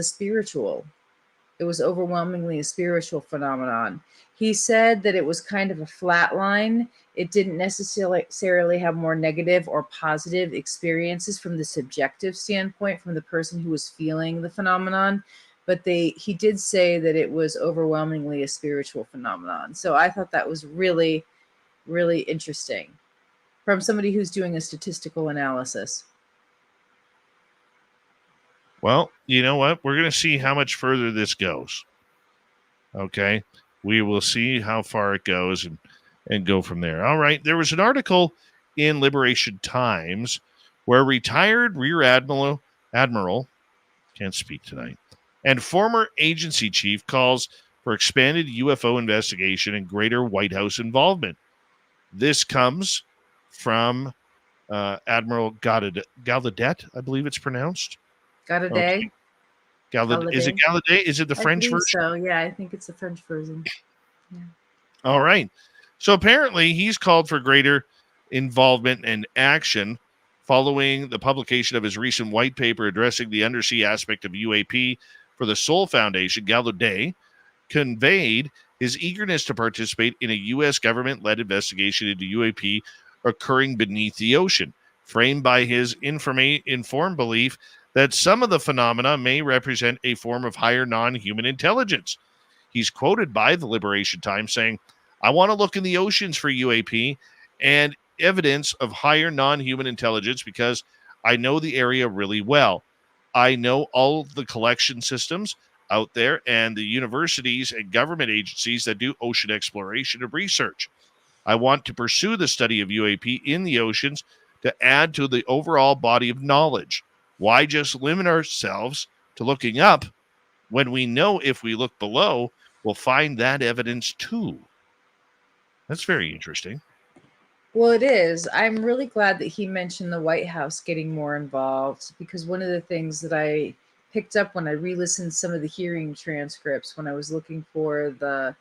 overwhelmingly a spiritual phenomenon. He said that it was kind of a flat line. It didn't necessarily have more negative or positive experiences from the subjective standpoint from the person who was feeling the phenomenon, but he did say that it was overwhelmingly a spiritual phenomenon. So I thought that was really, really interesting from somebody who's doing a statistical analysis. Well, you know what? We're going to see how much further this goes. Okay. We will see how far it goes and go from there. All right. There was an article in Liberation Times where retired Rear Admiral, can't speak tonight, and former agency chief calls for expanded UFO investigation and greater White House involvement. This comes from Admiral Gallaudet, I believe it's pronounced. Gallaudet. Okay. Is it Gallaudet? Is it the French version? So yeah, I think it's the French version. Yeah. All right. So apparently he's called for greater involvement and action following the publication of his recent white paper addressing the undersea aspect of UAP for the Soul Foundation. Gallaudet conveyed his eagerness to participate in a U.S. government-led investigation into UAP occurring beneath the ocean, framed by his informed belief that some of the phenomena may represent a form of higher non-human intelligence. He's quoted by the Liberation Times saying, "I want to look in the oceans for UAP and evidence of higher non-human intelligence because I know the area really well. I know all the collection systems out there and the universities and government agencies that do ocean exploration and research. I want to pursue the study of UAP in the oceans to add to the overall body of knowledge. Why just limit ourselves to looking up when we know if we look below, we'll find that evidence too?" That's very interesting. Well, it is. I'm really glad that he mentioned the White House getting more involved, because one of the things that I picked up when I re-listened some of the hearing transcripts when I was looking for the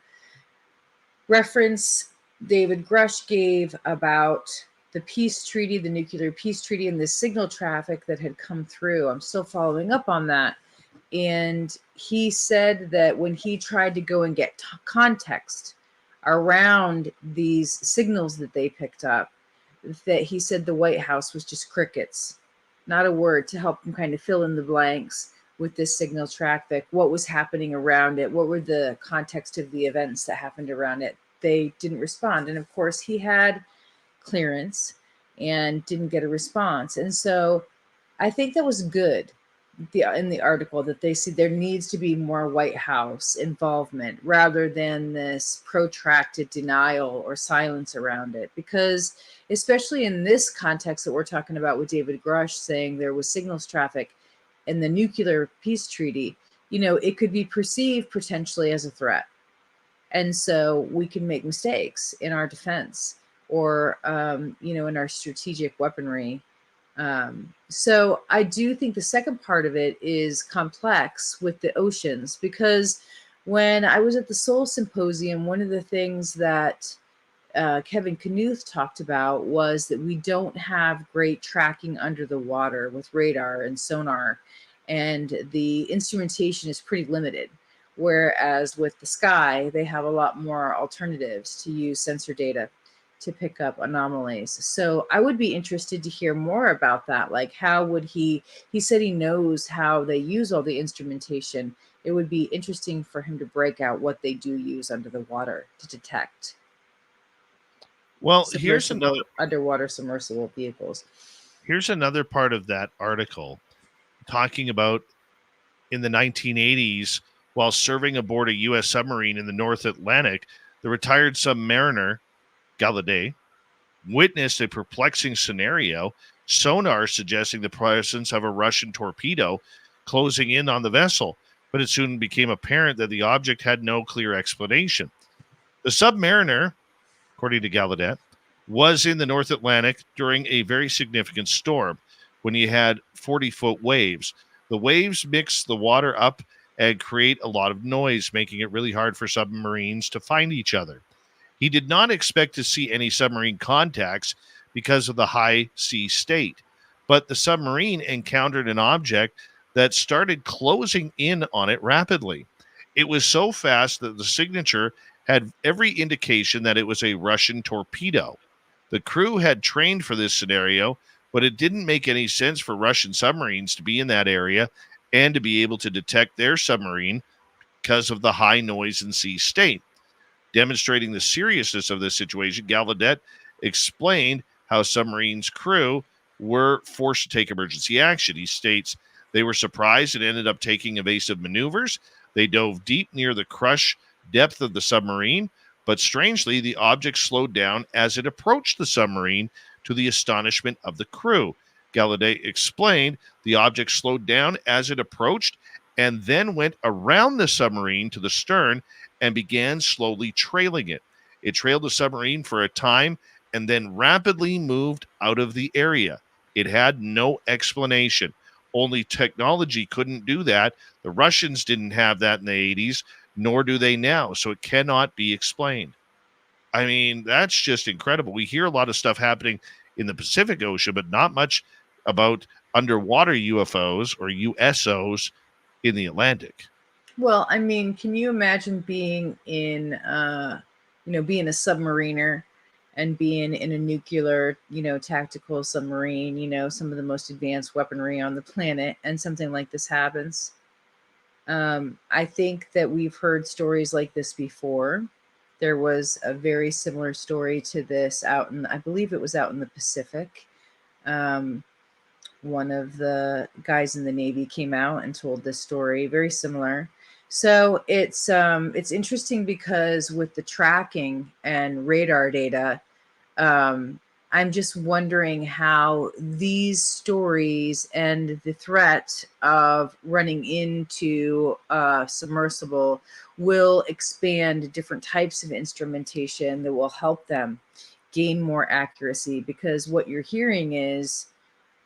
reference David Grush gave about the peace treaty, the nuclear peace treaty, and the signal traffic that had come through. I'm still following up on that. And he said that when he tried to go and get context around these signals that they picked up, that he said the White House was just crickets, not a word to help them kind of fill in the blanks with this signal traffic, what was happening around it, what were the context of the events that happened around it. They didn't respond. And of course, he had clearance and didn't get a response. And so I think that was good in the article that they see there needs to be more White House involvement rather than this protracted denial or silence around it. Because especially in this context that we're talking about with David Grush saying there was signals traffic in the nuclear peace treaty, you know, it could be perceived potentially as a threat. And so we can make mistakes in our defense or, you know, in our strategic weaponry. So I do think the second part of it is complex with the oceans, because when I was at the Soul Symposium, one of the things that Kevin Knuth talked about was that we don't have great tracking under the water with radar and sonar, and the instrumentation is pretty limited. Whereas with the sky, they have a lot more alternatives to use sensor data to pick up anomalies. So I would be interested to hear more about that. Like, how would he said he knows how they use all the instrumentation. It would be interesting for him to break out what they do use under the water to detect. Well, here's another underwater submersible vehicles. Here's another part of that article talking about in the 1980s while serving aboard a U.S. submarine in the North Atlantic. The retired submariner, Gallaudet, witnessed a perplexing scenario, sonar suggesting the presence of a Russian torpedo closing in on the vessel, but it soon became apparent that the object had no clear explanation. The submariner, according to Gallaudet, was in the North Atlantic during a very significant storm when he had 40-foot waves. The waves mix the water up and create a lot of noise, making it really hard for submarines to find each other. He did not expect to see any submarine contacts because of the high sea state, but the submarine encountered an object that started closing in on it rapidly. It was so fast that the signature had every indication that it was a Russian torpedo. The crew had trained for this scenario, but it didn't make any sense for Russian submarines to be in that area and to be able to detect their submarine because of the high noise and sea state. Demonstrating the seriousness of this situation, Gallaudet explained how submarine's crew were forced to take emergency action. He states they were surprised and ended up taking evasive maneuvers. They dove deep near the crush depth of the submarine, but strangely, the object slowed down as it approached the submarine to the astonishment of the crew. Gallaudet explained the object slowed down as it approached and then went around the submarine to the stern and began slowly trailing it. It trailed the submarine for a time and then rapidly moved out of the area. It had no explanation. Only technology couldn't do that. The Russians didn't have that in the 80s, nor do they now, so it cannot be explained. I mean, that's just incredible. We hear a lot of stuff happening in the Pacific Ocean, but not much about underwater UFOs or USOs in the Atlantic. Well, I mean, can you imagine being in, being a submariner and being in a nuclear, tactical submarine, some of the most advanced weaponry on the planet, and something like this happens? I think that we've heard stories like this before. There was a very similar story to this I believe it was out in the Pacific. One of the guys in the Navy came out and told this story, very similar. So it's interesting because with the tracking and radar data, I'm just wondering how these stories and the threat of running into a submersible will expand different types of instrumentation that will help them gain more accuracy. Because what you're hearing is,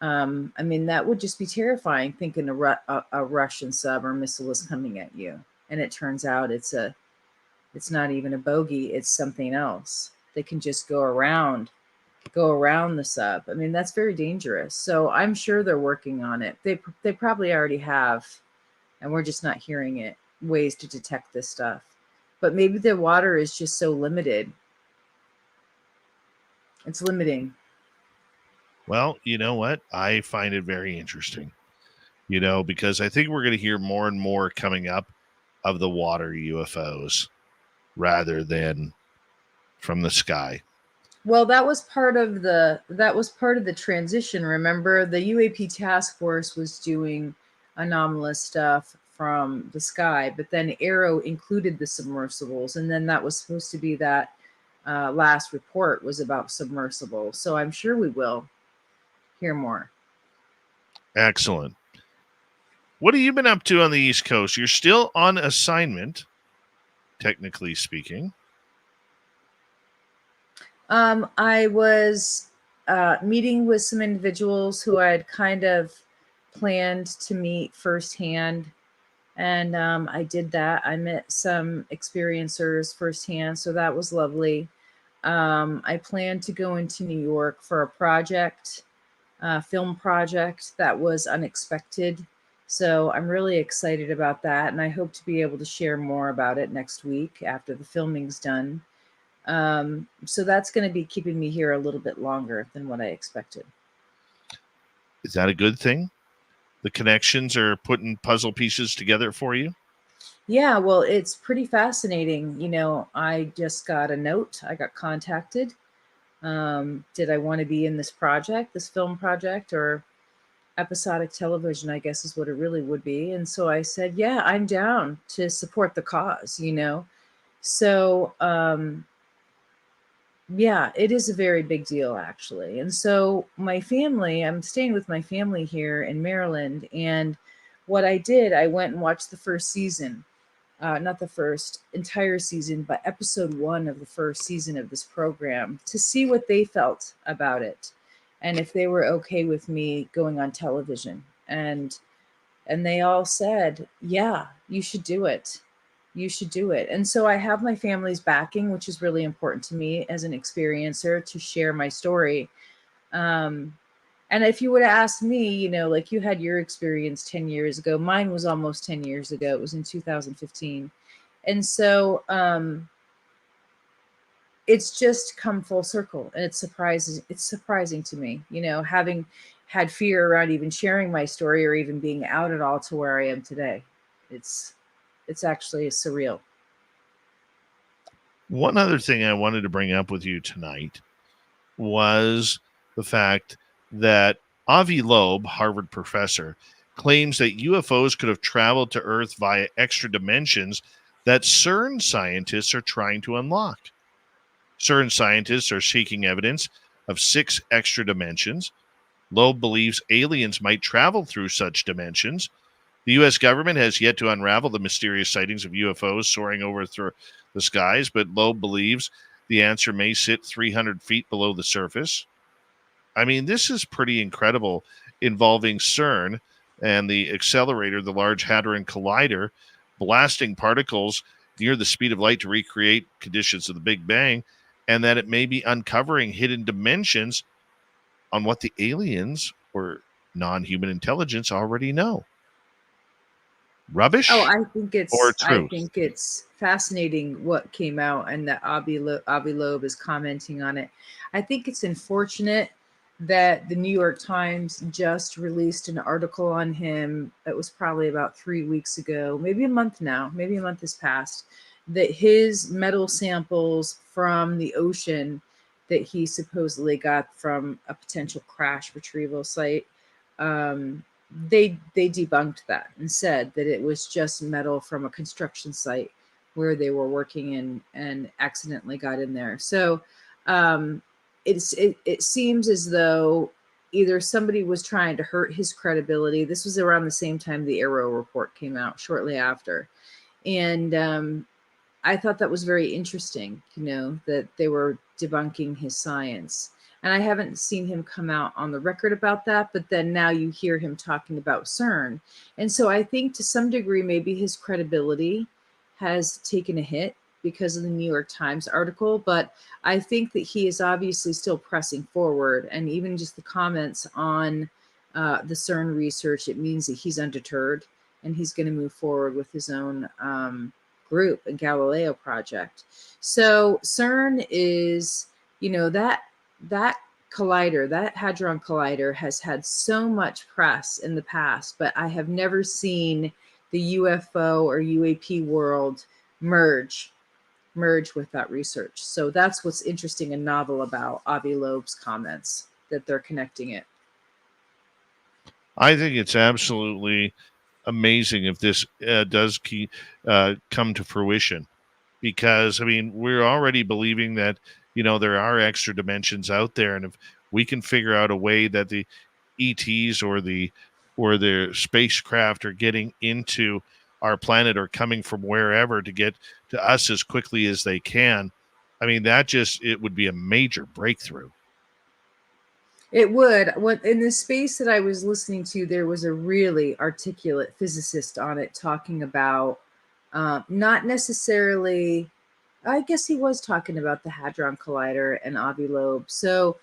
that would just be terrifying, thinking a Russian sub or missile is coming at you, and it turns out it's not even a bogey, it's something else. They can just go around the sub. That's very dangerous. So I'm sure they're working on it. They probably already have, and we're just not hearing it, ways to detect this stuff. But maybe the water is just so limited. It's limiting. Well, you know what? I find it very interesting, because I think we're going to hear more and more coming up of the water UFOs rather than from the sky. Well, that was part of the transition. Remember, the UAP task force was doing anomalous stuff from the sky, but then Arrow included the submersibles, and then that was supposed to be that last report was about submersibles. So I'm sure we will hear more. Excellent. What have you been up to on the East Coast? You're still on assignment, technically speaking. I was meeting with some individuals who I had kind of planned to meet firsthand. And I did that. I met some experiencers firsthand, so that was lovely. I planned to go into New York for a project, film project that was unexpected. So I'm really excited about that. And I hope to be able to share more about it next week after the filming's done. So that's going to be keeping me here a little bit longer than what I expected. Is that a good thing? The connections are putting puzzle pieces together for you? Yeah, well, it's pretty fascinating. I just got a note. I got contacted. Did I want to be in this project, this film project, or episodic television, I guess is what it really would be. And so I said, yeah, I'm down to support the cause, you know? So, yeah, it is a very big deal, actually. And so my family, I'm staying with my family here in Maryland. And what I did, I went and watched the first season, not the first entire season, but episode 1 of the first season of this program to see what they felt about it and if they were okay with me going on television. And they all said, yeah, you should do it. You should do it. And so I have my family's backing, which is really important to me as an experiencer to share my story. Um, and if you would have asked me, you know, like you had your experience 10 years ago, mine was almost 10 years ago. It was in 2015. And so it's just come full circle, and it's surprising to me, you know, having had fear around even sharing my story or even being out at all to where I am today. It's actually surreal. One other thing I wanted to bring up with you tonight was the fact that Avi Loeb, Harvard professor, claims that UFOs could have traveled to Earth via extra dimensions that CERN scientists are trying to unlock. CERN scientists are seeking evidence of 6 extra dimensions. Loeb believes aliens might travel through such dimensions. The U.S. government has yet to unravel the mysterious sightings of UFOs soaring over through the skies, but Loeb believes the answer may sit 300 feet below the surface. I mean, this is pretty incredible, involving CERN and the accelerator, the Large Hadron Collider, blasting particles near the speed of light to recreate conditions of the Big Bang, and that it may be uncovering hidden dimensions on what the aliens or non-human intelligence already know. Rubbish Oh, or I truth? think it's fascinating what came out and that Avi Loeb is commenting on it. I think it's unfortunate that the New York Times just released an article on him. It was probably about 3 weeks ago, maybe a month now, maybe a month has passed, that his metal samples from the ocean that he supposedly got from a potential crash retrieval site, they debunked that and said that it was just metal from a construction site where they were working and accidentally got in there. So it seems as though either somebody was trying to hurt his credibility. This was around the same time the Arrow report came out, shortly after. And I thought that was very interesting, you know, that they were debunking his science. And I haven't seen him come out on the record about that, but then now you hear him talking about CERN. And so I think to some degree, maybe his credibility has taken a hit because of the New York Times article, but I think that he is obviously still pressing forward. And even just the comments on the CERN research, it means that he's undeterred and he's going to move forward with his own group, a Galileo project. So CERN is, you know, that collider, that hadron collider has had so much press in the past, but I have never seen the UFO or UAP world merge with that research. So that's what's interesting and novel about Avi Loeb's comments, that they're connecting it. I think it's absolutely amazing if this does come to fruition, because I mean, we're already believing that, you know, there are extra dimensions out there, and if we can figure out a way that the ETs or the spacecraft are getting into our planet or coming from wherever to get to us as quickly as they can, I mean, it would be a major breakthrough. It would. What in the space that I was listening to, there was a really articulate physicist on it talking about not necessarily, I guess he was talking about the Hadron Collider and Avi Loeb. So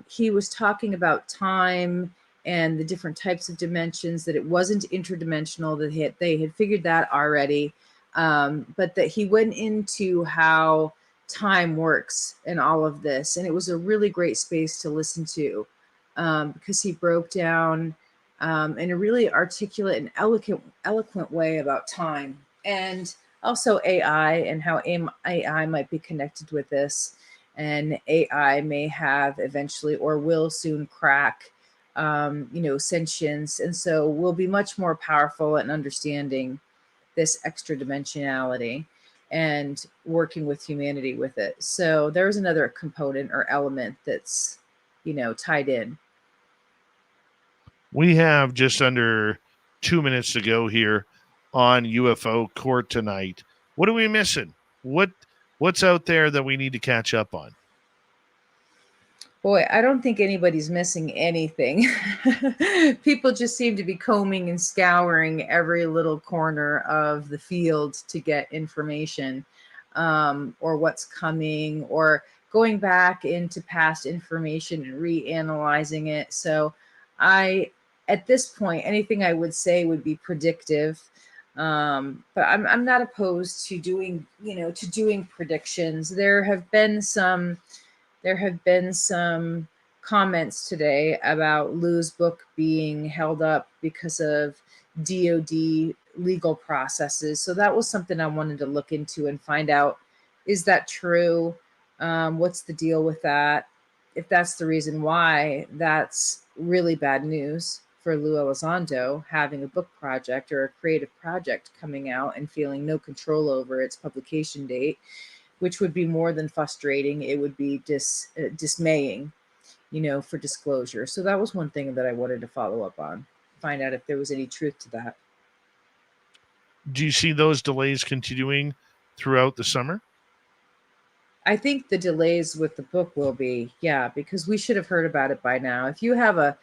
he was talking about time and the different types of dimensions, that it wasn't interdimensional, that they had figured that already, but that he went into how time works and all of this. And it was a really great space to listen to because he broke down in a really articulate and eloquent way about time, and also AI and how AI might be connected with this. And AI may have eventually or will soon crack sentience. And so we'll be much more powerful in understanding this extra dimensionality and working with humanity with it. So there's another component or element that's, tied in. We have just under 2 minutes to go here on UFO Court tonight. What are we missing? What's out there that we need to catch up on? Boy, I don't think anybody's missing anything. People just seem to be combing and scouring every little corner of the field to get information, or what's coming, or going back into past information and reanalyzing it. So at this point, anything I would say would be predictive. But I'm not opposed to doing predictions. There have been some comments today about Lou's book being held up because of DOD legal processes. So that was something I wanted to look into and find out, is that true? What's the deal with that? If that's the reason why, that's really bad news for Lou Elizondo, having a book project or a creative project coming out and feeling no control over its publication date, which would be more than frustrating. It would be dismaying, for disclosure. So that was one thing that I wanted to follow up on, find out if there was any truth to that. Do you see those delays continuing throughout the summer? I think the delays with the book will be, because we should have heard about it by now. If you have a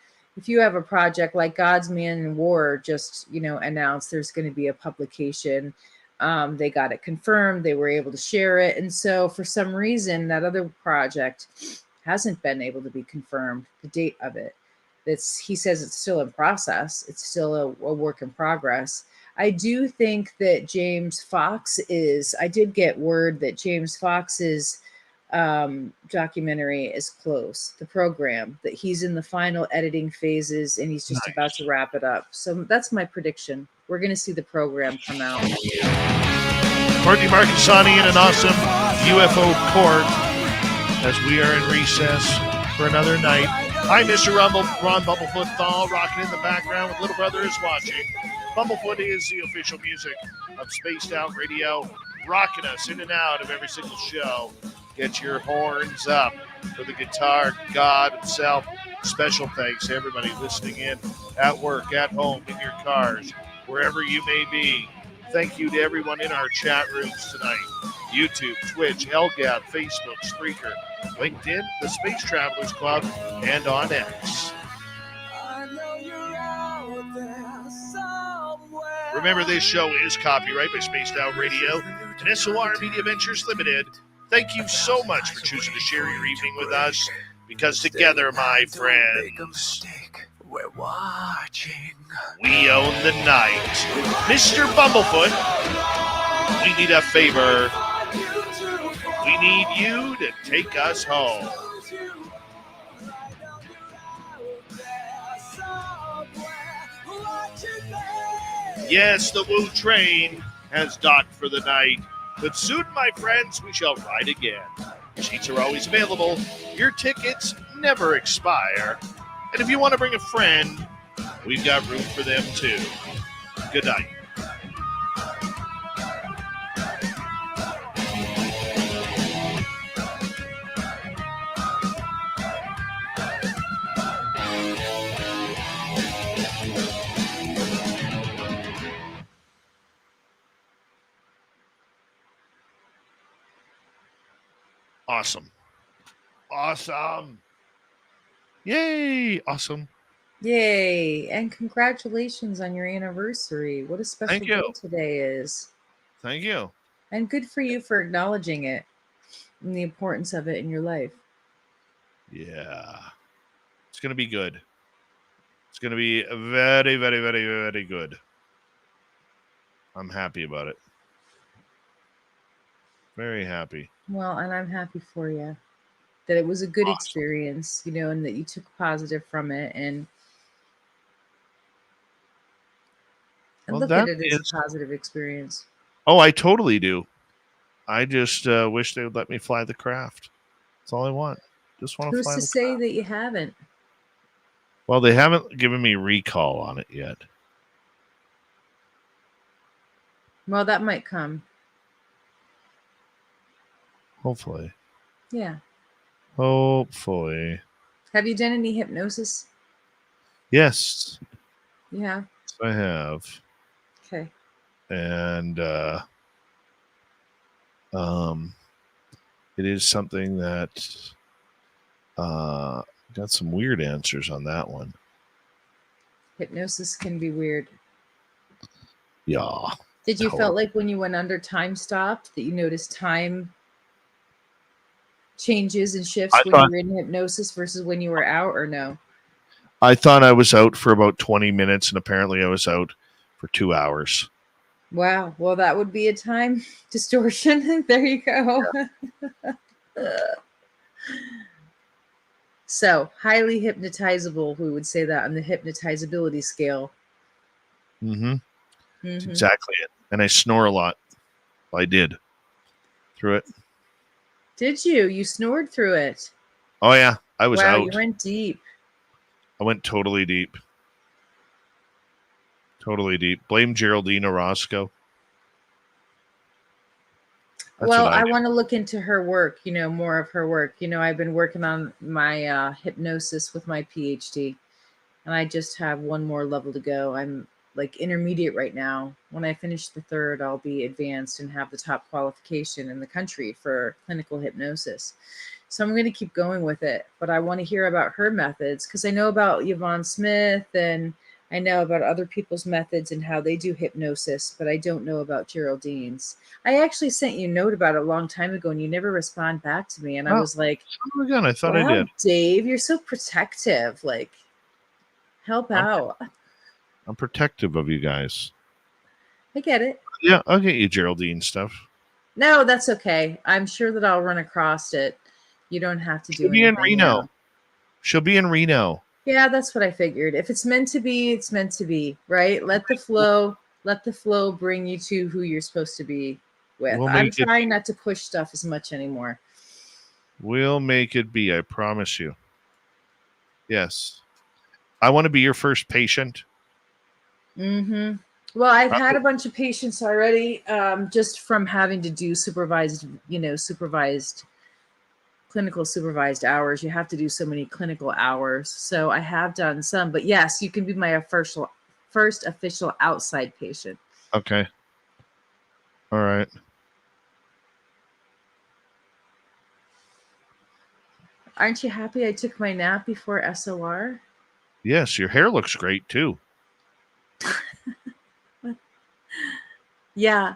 project like God's Man in War just, announced there's going to be a publication, they got it confirmed, they were able to share it. And so for some reason, that other project hasn't been able to be confirmed, the date of it. He says it's still in process. It's still a work in progress. I do think that I did get word that James Fox's documentary is close, the program, that he's in the final editing phases and he's just about to wrap it up. So that's my prediction. We're going to see the program come out. Courtney Marcassani in an awesome UFO Court as we are in recess for another night. Hi, Mr. Ron Bumblefoot Thal, rocking in the background with Little Brother is watching. Bumblefoot is the official music of Spaced Out Radio, rocking us in and out of every single show. Get your horns up for the guitar god himself. Special thanks to everybody listening in at work, at home, in your cars, wherever you may be. Thank you to everyone in our chat rooms tonight. YouTube, Twitch, LGAB, Facebook, Spreaker, LinkedIn, the Space Travelers Club, and on X. Remember, this show is copyright by Spaced Out Radio and SOR Media Ventures Limited. Thank you so much for choosing to share your evening with us, because together, my friends, we're watching. We own the night. Mr. Bumblefoot, we need a favor. We need you to take us home. Yes, the Woo train has docked for the night, but soon, my friends, we shall ride again. Seats are always available. Your tickets never expire. And if you want to bring a friend, we've got room for them too. Good night. Awesome. Awesome. Yay. Awesome. Yay. And congratulations on your anniversary. What a special day today is. Thank you. And good for you for acknowledging it and the importance of it in your life. Yeah. It's going to be good. It's going to be very, very, very, very good. I'm happy about it. Very happy. Well, and I'm happy for you that it was a good experience, and that you took positive from it, and look at it as a positive experience. Oh, I totally do. I just wish they would let me fly the craft. That's all I want. Just want to fly the craft. Who's to say that you haven't? Well, they haven't given me recall on it yet. Well, that might come. Hopefully. Yeah. Hopefully. Have you done any hypnosis? Yes, Yeah. I have. Okay. And it is something that got some weird answers on that one. Hypnosis can be weird. Yeah. Did you Totally. felt like when you went under, time stopped, that you noticed time changes and shifts when you were in hypnosis versus when you were out, or no? I thought I was out for about 20 minutes, and apparently I was out for 2 hours. Wow. Well, that would be a time distortion. There you go. So, highly hypnotizable, we would say that on the hypnotizability scale. Mm-hmm. That's Mhm. exactly it. And I snore a lot. I did. Through it. Did you? You snored through it. Oh, yeah. I was Wow, out. you went deep. I went totally deep. Totally deep. Blame Geraldine Orozco. That's Well, what I did. want to look into her work, more of her work. I've been working on my hypnosis with my PhD, and I just have one more level to go. I'm like intermediate right now. When I finish the third, I'll be advanced and have the top qualification in the country for clinical hypnosis. So I'm going to keep going with it, but I want to hear about her methods because I know about Yvonne Smith and I know about other people's methods and how they do hypnosis, but I don't know about Geraldine's. I actually sent you a note about it a long time ago and you never respond back to me. And I was like, oh, again, I thought wow, I did. Dave, you're so protective. Like, help out. I'm protective of you guys. I get it. Yeah, I'll get you Geraldine stuff. No, that's okay. I'm sure that I'll run across it. You don't have to do She'll be in anything Reno. now. She'll be in Reno. Yeah, that's what I figured. If it's meant to be, it's meant to be, right? Let the flow bring you to who you're supposed to be with. We'll I'm make it- trying not to push stuff as much anymore. We'll make it be, I promise you. Yes. I want to be your first patient. Mm-hmm. Well, I've had a bunch of patients already, just from having to do clinical supervised hours. You have to do so many clinical hours. So I have done some, but yes, you can be my first official outside patient. Okay. All right. Aren't you happy I took my nap before SOR? Yes, your hair looks great too. Yeah.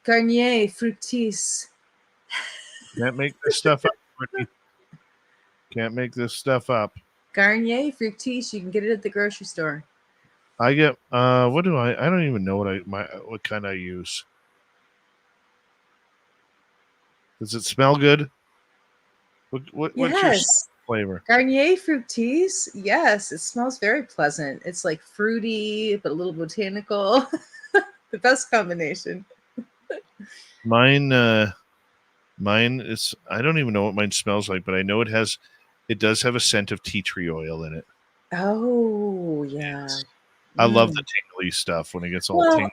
Garnier Fructis. Can't make this stuff up. Ricky. Can't make this stuff up. Garnier Fructis. You can get it at the grocery store. I get what do I don't even know what kind I use. Does it smell good? What's your flavor? Garnier Fructis. Yes, it smells very pleasant. It's like fruity, but a little botanical. The best combination. Mine is, I don't even know what mine smells like, but I know it does have a scent of tea tree oil in it. Oh, yeah. I love the tingly stuff when it gets all tingly.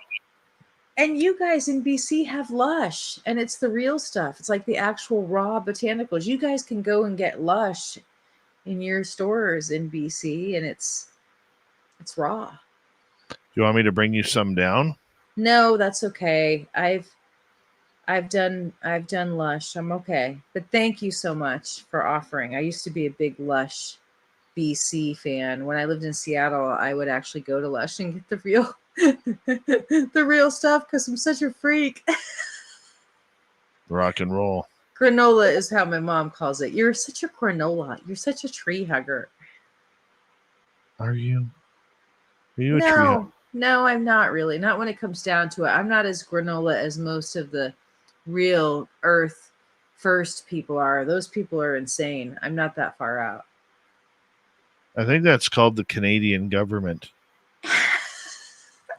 And you guys in BC have Lush, and it's the real stuff. It's like the actual raw botanicals. You guys can go and get Lush in your stores in BC, and it's raw. Do you want me to bring you some down? No, that's okay. I've done Lush. I'm okay. But thank you so much for offering. I used to be a big Lush BC fan. When I lived in Seattle, I would actually go to Lush and get the real stuff because I'm such a freak. Rock and roll. Granola is how my mom calls it. You're such a granola. You're such a tree hugger. Are you? Are you a tree hugger? No, I'm not really. Not when it comes down to it. I'm not as granola as most of the real Earth first people are. Those people are insane. I'm not that far out. I think that's called the Canadian government.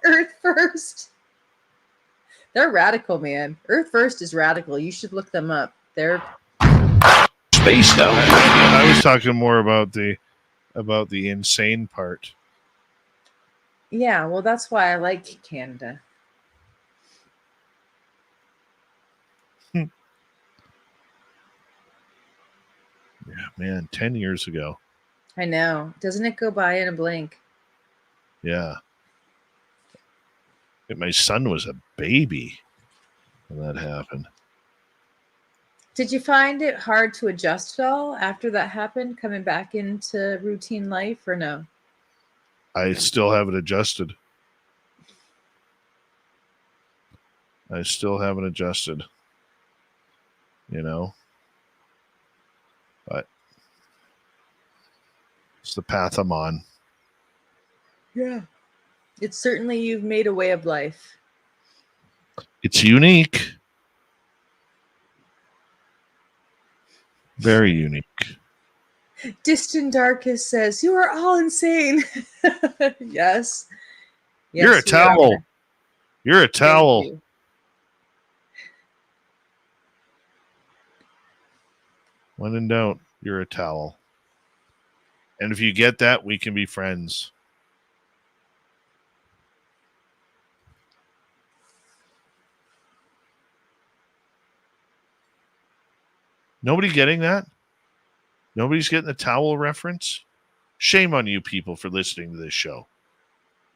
Earth first. They're radical, man. Earth first is radical. You should look them up. They're spaced out. I was talking more about the about the insane part. Yeah, well, that's why I like Canada. Yeah, man, 10 years ago. I know. Doesn't it go by in a blink? Yeah. My son was a baby when that happened. Did you find it hard to adjust at all after that happened, coming back into routine life, or no? I still haven't adjusted. You know, but it's the path I'm on. Yeah. It's certainly, you've made a way of life. It's unique. Very unique. Distant Darkest says, "You are all insane." Yes. You're a Yes, we towel. are. You're a Thank towel. you. When in doubt, you're a towel. And if you get that, we can be friends. Nobody getting that? Nobody's getting the towel reference? Shame on you people for listening to this show.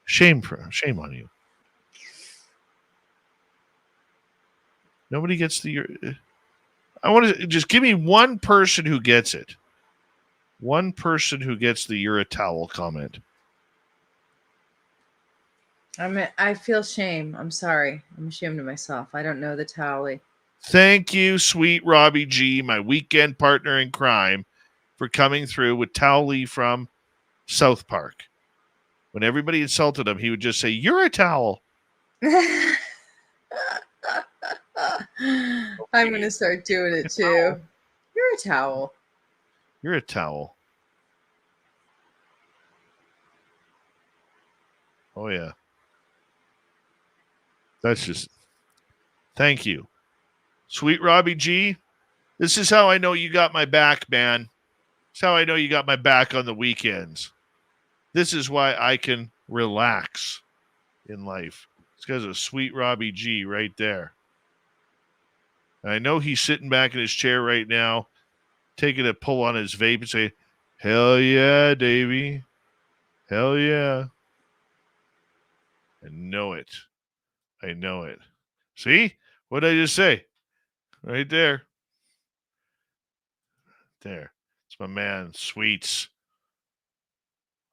Shame on you. Nobody gets I want to just give me one person who gets it. One person who gets the "you're a towel" comment. I feel shame. I'm sorry. I'm ashamed of myself. I don't know the towel. Thank you, sweet Robbie G, my weekend partner in crime, for coming through with Towley from South Park. When everybody insulted him, he would just say, "You're a towel." I'm going to start doing it too. You're a towel. You're a towel. Oh, yeah. That's just... Thank you. Sweet Robbie G, this is how I know you got my back, man. This is how I know you got my back on the weekends. This is why I can relax in life. This guy's a sweet Robbie G right there. And I know he's sitting back in his chair right now, taking a pull on his vape and saying, "Hell yeah, Davey. Hell yeah." I know it. I know it. See? What did I just say? Right there. There. It's my man, Sweets.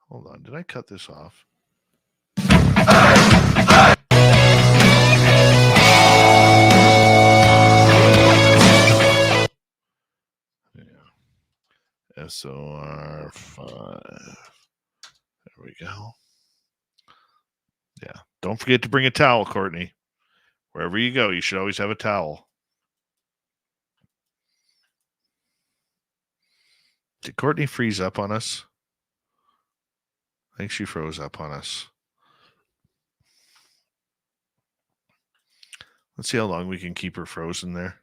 Hold on. Did I cut this off? Yeah. SOR 5. There we go. Yeah. Don't forget to bring a towel, Courtney. Wherever you go, you should always have a towel. Did Courtney freeze up on us? I think she froze up on us. Let's see how long we can keep her frozen there.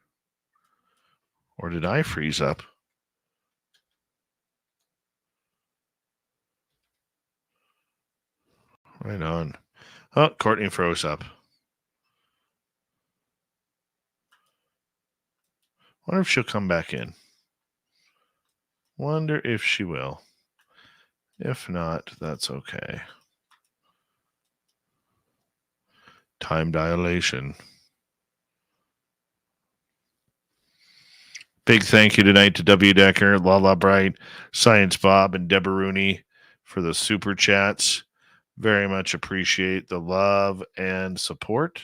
Or did I freeze up? Right on. Oh, Courtney froze up. Wonder if she'll come back in. Wonder if she will. If not, that's okay. Time dilation. Big thank you tonight to W. Decker, Lala Bright, Science Bob, and Deborah Rooney for the super chats. Very much appreciate the love and support.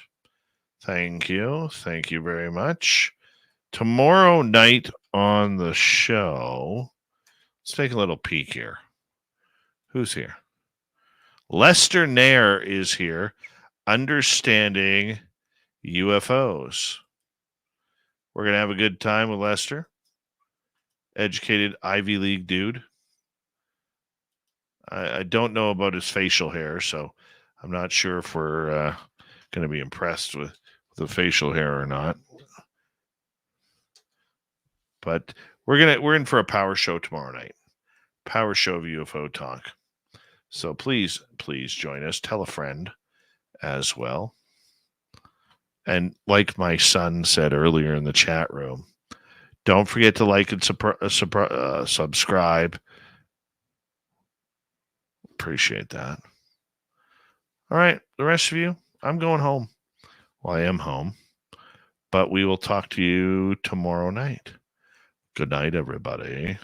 Thank you. Thank you very much. Tomorrow night on the show, let's take a little peek here. Who's here? Lester Nair is here, understanding UFOs. We're going to have a good time with Lester. Educated Ivy League dude. I don't know about his facial hair, so I'm not sure if we're going to be impressed with the facial hair or not. But we're in for a power show tomorrow night. Power Show of UFO Talk. So please join us. Tell a friend as well. And like my son said earlier in the chat room, don't forget to like and subscribe. Appreciate that. All right, the rest of you, I'm going home. Well, I am home, but we will talk to you tomorrow night. Good night, everybody.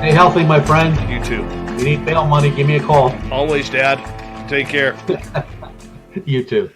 Stay healthy, my friend. You too. If you need bail money, give me a call. Always, Dad. Take care. You too.